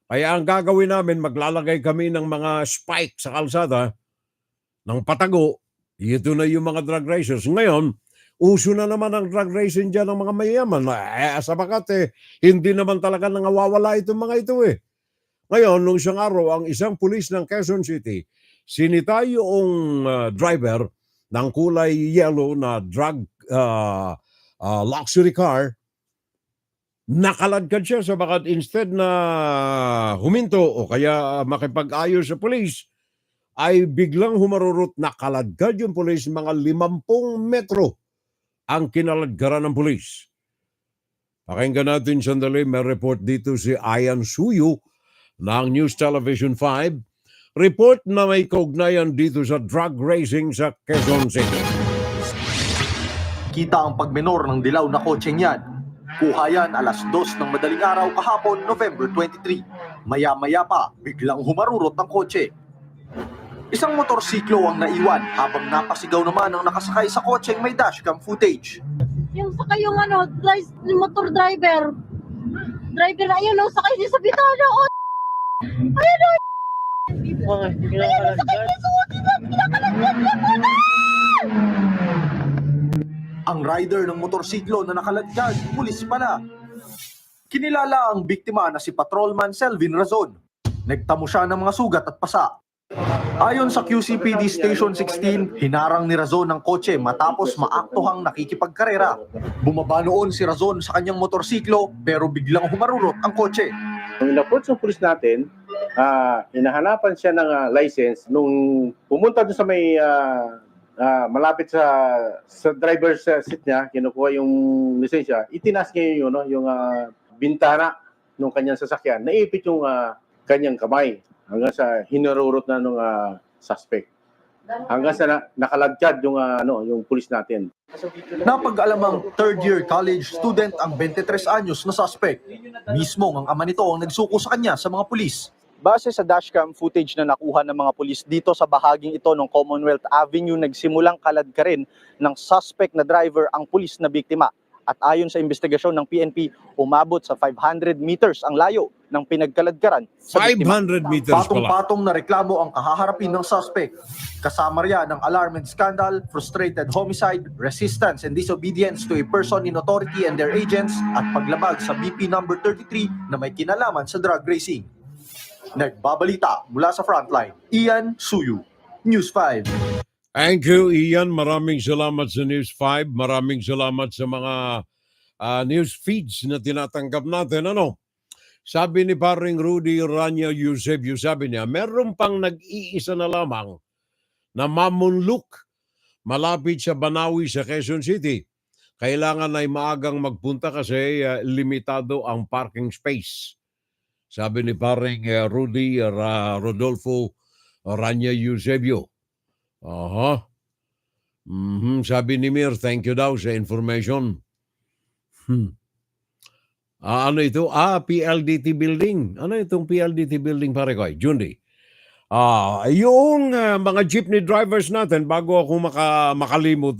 [SPEAKER 2] Kaya ang gagawin namin, maglalagay kami ng mga spike sa kalsada ng patago. Ito na yung mga drug racers. Ngayon, uso na naman ang drug racing dyan ng mga mayayaman. Sabagat hindi naman talaga nangawawala itong mga ito eh. Ngayon, nung isang araw, ang isang pulis ng Quezon City, sinita yung driver ng kulay yellow na drug luxury car, nakaladkad siya sabagat instead na huminto o kaya makipag-ayos sa pulis, ay biglang humarurot, nakaladkad yung pulis, mga 50 metro ang kinaladkaran ng pulis. Pakinggan natin sandali, may report dito si Ayan Suyu ng News Television 5. Report na may kaugnayan dito sa drug racing sa Quezon City.
[SPEAKER 18] Kita ang pagmenor ng dilaw na kotseng yan. Kuha yan alas 2 ng madaling araw kahapon, November 23. Maya-maya pa, biglang humarurot ang kotse. Isang motorsiklo ang naiwan habang napasigaw naman ang nakasakay sa kotseng may dashcam footage.
[SPEAKER 19] Yung sakay yung motor driver. Driver na yun, sakay niya sa bitana. Ayan o! Ayan, sakay niya sa kinakalagyan niya po na!
[SPEAKER 18] Ang rider ng motorsiklo na nakaladkad, pulis pala. Kinilala ang biktima na si Patrolman Selvin Razon. Nagtamo siya ng mga sugat at pasa. Ayon sa QCPD Station 16, hinarang ni Razon ang kotse matapos maaktuhang nakikipagkarera. Bumaba noon si Razon sa kanyang motorsiklo pero biglang humarurot ang kotse.
[SPEAKER 20] Nung in-approach ng pulis natin, hinahanapan siya ng license. Nung pumunta doon sa may malapit sa driver's seat niya, kinukuha yung lisensya, itinaas niya yung bintana ng kanyang sasakyan, naipit yung kanyang kamay hanggang sa hinarurot na ng suspect. Hanggang sa nakalagkad yung pulis natin.
[SPEAKER 18] Napag-alamang third-year college student ang 23 anyos na suspect. Mismo ang ama nito ang nagsuko sa kanya sa mga pulis.
[SPEAKER 21] Base sa dashcam footage na nakuha ng mga pulis dito sa bahaging ito ng Commonwealth Avenue, nagsimulang kaladkarin ng suspect na driver ang pulis na biktima. At ayon sa investigasyon ng PNP, umabot sa 500 meters ang layo ng pinagkaladkaran sa biktima.
[SPEAKER 2] 500 meters pala.
[SPEAKER 18] Patong-patong na reklamo ang kahaharapin ng suspect. Kasama riyan ng alarm and scandal, frustrated homicide, resistance and disobedience to a person in authority and their agents, at paglabag sa BP number 33 na may kinalaman sa drug racing. Nagbabalita mula sa frontline, Ian Suyu, News 5.
[SPEAKER 2] Thank you, Ian. Maraming salamat sa News 5. Maraming salamat sa mga news feeds na tinatanggap natin. Sabi ni paring Rudy Rania Eusebio, sabi niya, meron pang nag-iisa na lamang na mamunluk malapit sa Banawi sa Quezon City. Kailangan ay maagang magpunta kasi limitado ang parking space. Sabi ni paring Rudy Rodolfo Rania Eusebio. Aha. Sabi ni Mir, thank you daw sa information. Ano ito? PLDT building. Ano itong PLDT building, pare ko? Jundi. Yung mga jeepney drivers natin, bago ako makalimot,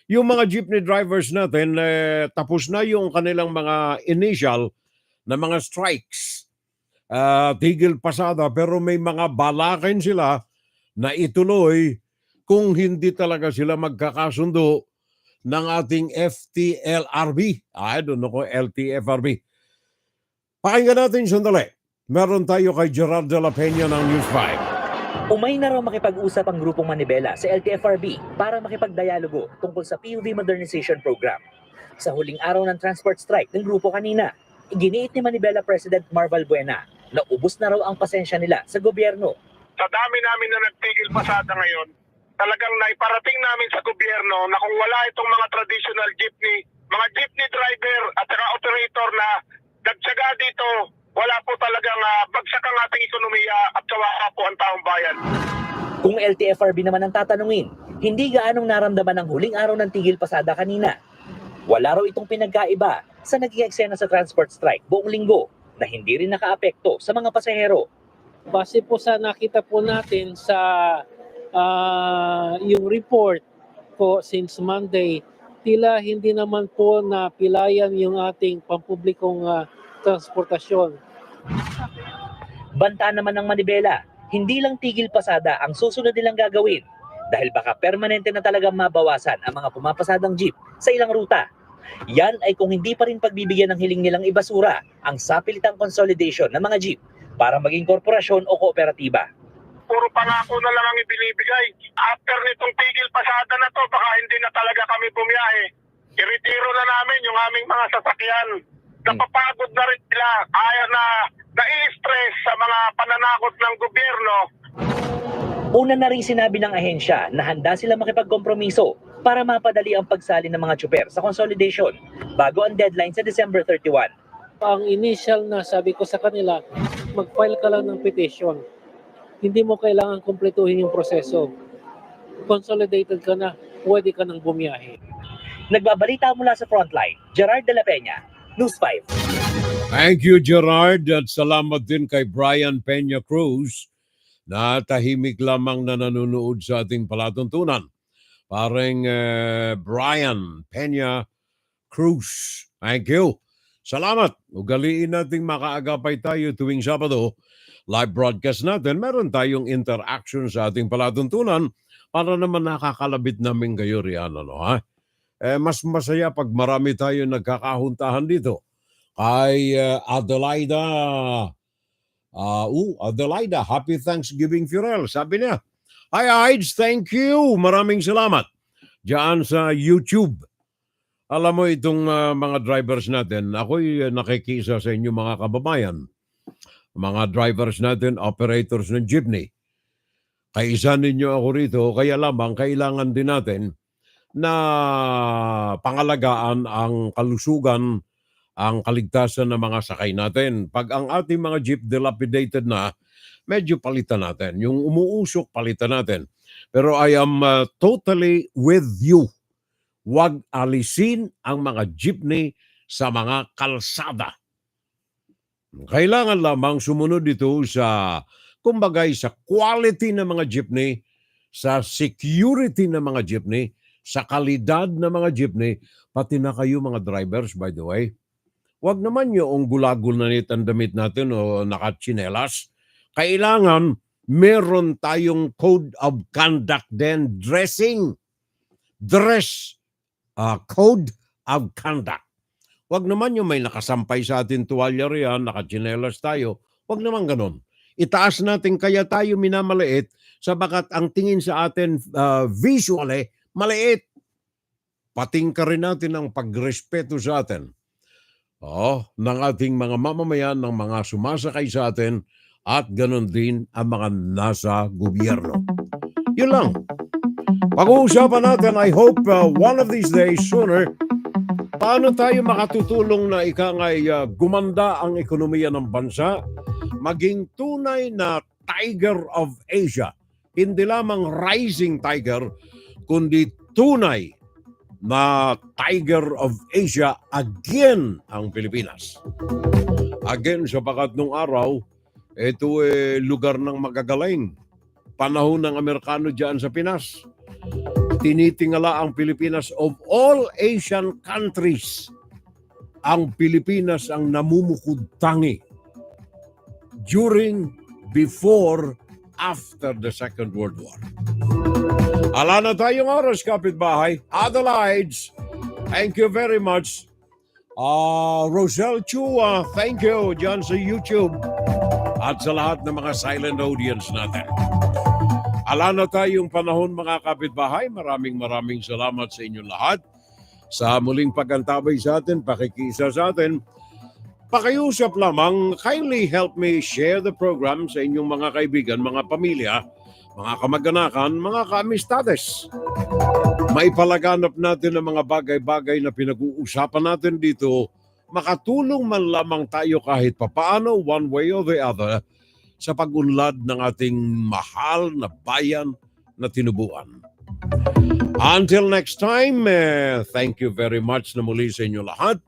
[SPEAKER 2] yung mga jeepney drivers natin, tapos na yung kanilang mga initial na mga strikes. Tigil pasada, pero may mga balakin sila na ituloy kung hindi talaga sila magkakasundo ng ating FTLRB. I don't know kung LTFRB. Pakinggan natin sandali. Meron tayo kay Gerard de la Peña ng News 5.
[SPEAKER 4] Umay na raw makipag-usap ang grupong Manibela sa LTFRB para makipagdialogo tungkol sa PUV Modernization Program. Sa huling araw ng transport strike ng grupo kanina, iginiit ni Manibela President Marval Buena na ubos na raw ang pasensya nila sa gobyerno.
[SPEAKER 6] Sa dami namin na nagtigil pasada ngayon, talagang naiparating namin sa gobyerno na kung wala itong mga traditional jeepney, mga jeepney driver at saka operator na nagtsaga dito, wala po talagang bagsak ang ating ekonomiya at kawawa po ang taong bayan.
[SPEAKER 4] Kung LTFRB naman ang tatanungin, hindi gaanong naramdaman ang huling araw ng tigil pasada kanina. Wala raw itong pinagkaiba sa naging eksena sa transport strike buong linggo na hindi rin nakaapekto sa mga pasahero.
[SPEAKER 22] Base po sa nakita po natin sa yung report po since Monday, tila hindi naman po na pilayan yung ating pampublikong transportasyon.
[SPEAKER 4] Banta naman ng Manibela, hindi lang tigil pasada ang susunod nilang gagawin dahil baka permanente na talagang mabawasan ang mga pumapasadang jeep sa ilang ruta. Yan ay kung hindi pa rin pagbibigyan ng hiling nilang ibasura ang sapilitang consolidation ng mga jeep para maging korporasyon o kooperatiba.
[SPEAKER 6] Puro pangako na lang ang ibinibigay. After nitong tigil pasada na to, baka hindi na talaga kami bumiyahe. Iretiro na namin yung aming mga sasakyan. Napapagod na rin sila. Ayaw na nai-stress sa mga pananakot ng gobyerno.
[SPEAKER 4] Una na rin sinabi ng ahensya na handa sila makipagkompromiso para mapadali ang pagsali ng mga tsuper sa consolidation bago ang deadline sa December 31.
[SPEAKER 22] Ang initial na sabi ko sa kanila, mag-file ka lang ng petition. Hindi mo kailangan kumpletuhin yung proseso. Consolidated ka na, pwede ka nang bumiyahe.
[SPEAKER 4] Nagbabalita mula sa frontline, Gerard de la Peña, News 5.
[SPEAKER 2] Thank you, Gerard, at salamat din kay Brian Peña Cruz na tahimik lamang na nanonood sa ating palatuntunan. Parang Brian Peña Cruz. Thank you. Salamat. Ugaliin nating makaagapay tayo tuwing Sabado. Live broadcast natin, meron tayong interaction sa ating palatuntunan para naman nakakalabit namin kayo riyan. Mas masaya pag marami tayo nagkakahuntahan dito. Kay Adelaida, Adelaida, Happy Thanksgiving, Furel. Sabi niya, hi Aids, thank you. Maraming salamat. Diyan sa YouTube. Alam mo itong mga drivers natin, ako'y nakikisa sa inyo mga kababayan. Mga drivers natin, operators ng jeepney. Kaisa ninyo ako rito, kaya lamang kailangan din natin na pangalagaan ang kalusugan, ang kaligtasan ng mga sakay natin. Pag ang ating mga jeep dilapidated na, medyo palitan natin. Yung umuusok, palitan natin. Pero I am totally with you. Huwag alisin ang mga jeepney sa mga kalsada. Kailangan lamang sumunod ito sa, kumbagay, sa quality ng mga jeepney, sa security ng mga jeepney, sa kalidad ng mga jeepney, pati na kayo mga drivers, by the way. Huwag naman yung gulagol na ang damit natin o nakatsinelas. Kailangan meron tayong code of conduct din, code of conduct. Huwag naman yung may nakasampay sa atin tuwalya riyan, nakatsinelas tayo. Huwag naman ganon. Itaas natin kaya tayo minamaliit sabagat ang tingin sa atin visually, maliit. Pating ka rin natin ang pagrespeto sa atin. Ng ating mga mamamayan, ng mga sumasakay sa atin, at ganon din ang mga nasa gobyerno. Yun lang. Pag-uusapan natin, I hope one of these days sooner, Paano tayo makatutulong na gumanda ang ekonomiya ng bansa? Maging tunay na Tiger of Asia. Hindi lamang rising tiger, kundi tunay na Tiger of Asia again ang Pilipinas. Again, sapagat nung araw, ito lugar ng magagaling. Panahon ng Amerikano dyan sa Pinas. Tinitingala ang Pilipinas of all Asian countries. Ang Pilipinas ang namumukod tangi during, before, after the Second World War. Ala na tayong oras, kapitbahay. Adelaides, thank you very much. Rosel Chua, thank you dyan sa YouTube. At sa lahat ng mga silent audience natin. Ala na tayong panahon, mga kapitbahay. Maraming salamat sa inyong lahat. Sa muling pagantabay sa atin, pakikisa sa atin. Pakiusap lamang, kindly help me share the program sa inyong mga kaibigan, mga pamilya, mga kamag-anakan, mga kaamistades. Maipalaganap natin ang mga bagay-bagay na pinag-uusapan natin dito. Makatulong man lamang tayo kahit papaano, one way or the other, sa pag-unlad ng ating mahal na bayan na tinubuan. Until next time, thank you very much na muli sa inyo lahat.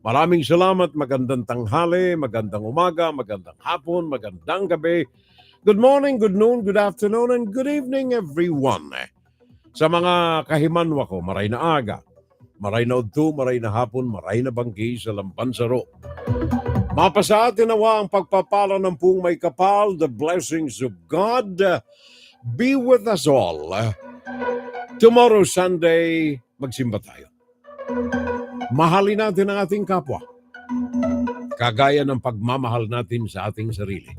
[SPEAKER 2] Maraming salamat, magandang tanghali, magandang umaga, magandang hapon, magandang gabi. Good morning, good noon, good afternoon, and good evening everyone. Sa mga kahimanwa ko, maray na aga, maray na udto, maray na hapon, maray na banggi sa lambansaro. Mapasa atin nawa ang pagpapala ng puong may kapal, the blessings of God be with us all. Tomorrow, Sunday, magsimba tayo. Mahalin natin ang ating kapwa, kagaya ng pagmamahal natin sa ating sarili.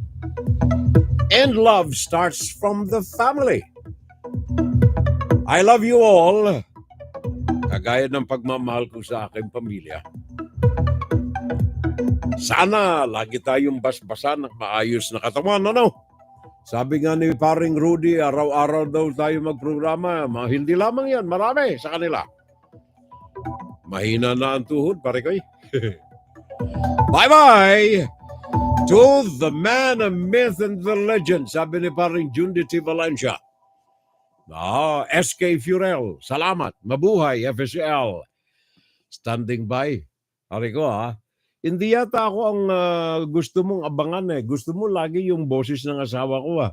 [SPEAKER 2] And love starts from the family. I love you all, kagaya ng pagmamahal ko sa aking pamilya. Sana lagi tayong basbasan ng maayos na katawan, ano? Sabi nga ni paring Rudy, araw-araw daw tayo magprograma. Hindi lamang yan, marami sa kanila. Mahina na ang tuhod, pare koy. Bye-bye to the man, the myth, and the legend. Sabi ni paring Jundi T. Valencia. SK Furel, salamat. Mabuhay, FSL. Standing by. Pare ko, hindi yata ako ang gusto mong abangan . Gusto mo lagi yung boses ng asawa ko .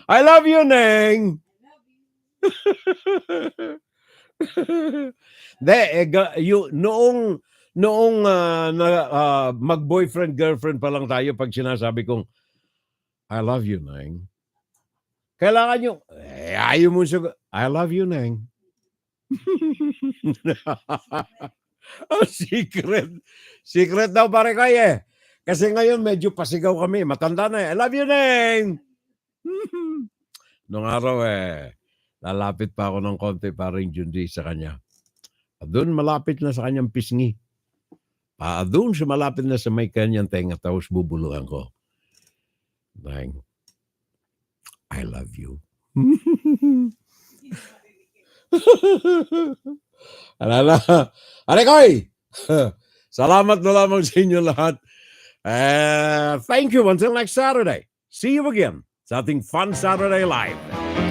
[SPEAKER 2] I love you, Neng! Noong mag-boyfriend, girlfriend pa lang tayo, pag sinasabi kong, I love you, Neng. Kailangan nyo, ayaw mo siya, I love you, Neng. Secret. Secret daw, pare ko Kasi ngayon medyo pasigaw kami. Matanda na I love you, Neng! Nung araw lalapit pa ako ng konti paring Jundi sa kanya. Doon malapit na sa kanyang pisngi. Doon sa malapit na sa may kanyang tenga, tapos bubuluhan ko. Neng, I love you. Arekoy! Salamat na lamang sa inyo lahat. Thank you until next Saturday. See you again sa ating Fun Saturday Live.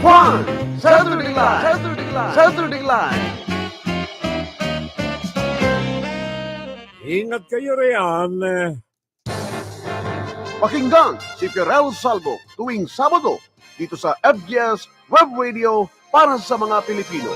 [SPEAKER 1] Fun Saturday Live! Saturday Live! Saturday Live!
[SPEAKER 2] Ingat kayo riyan.
[SPEAKER 1] Pakinggan si Fiorel Salvo tuwing Sabado dito sa FGS Web Radio para sa mga Pilipino.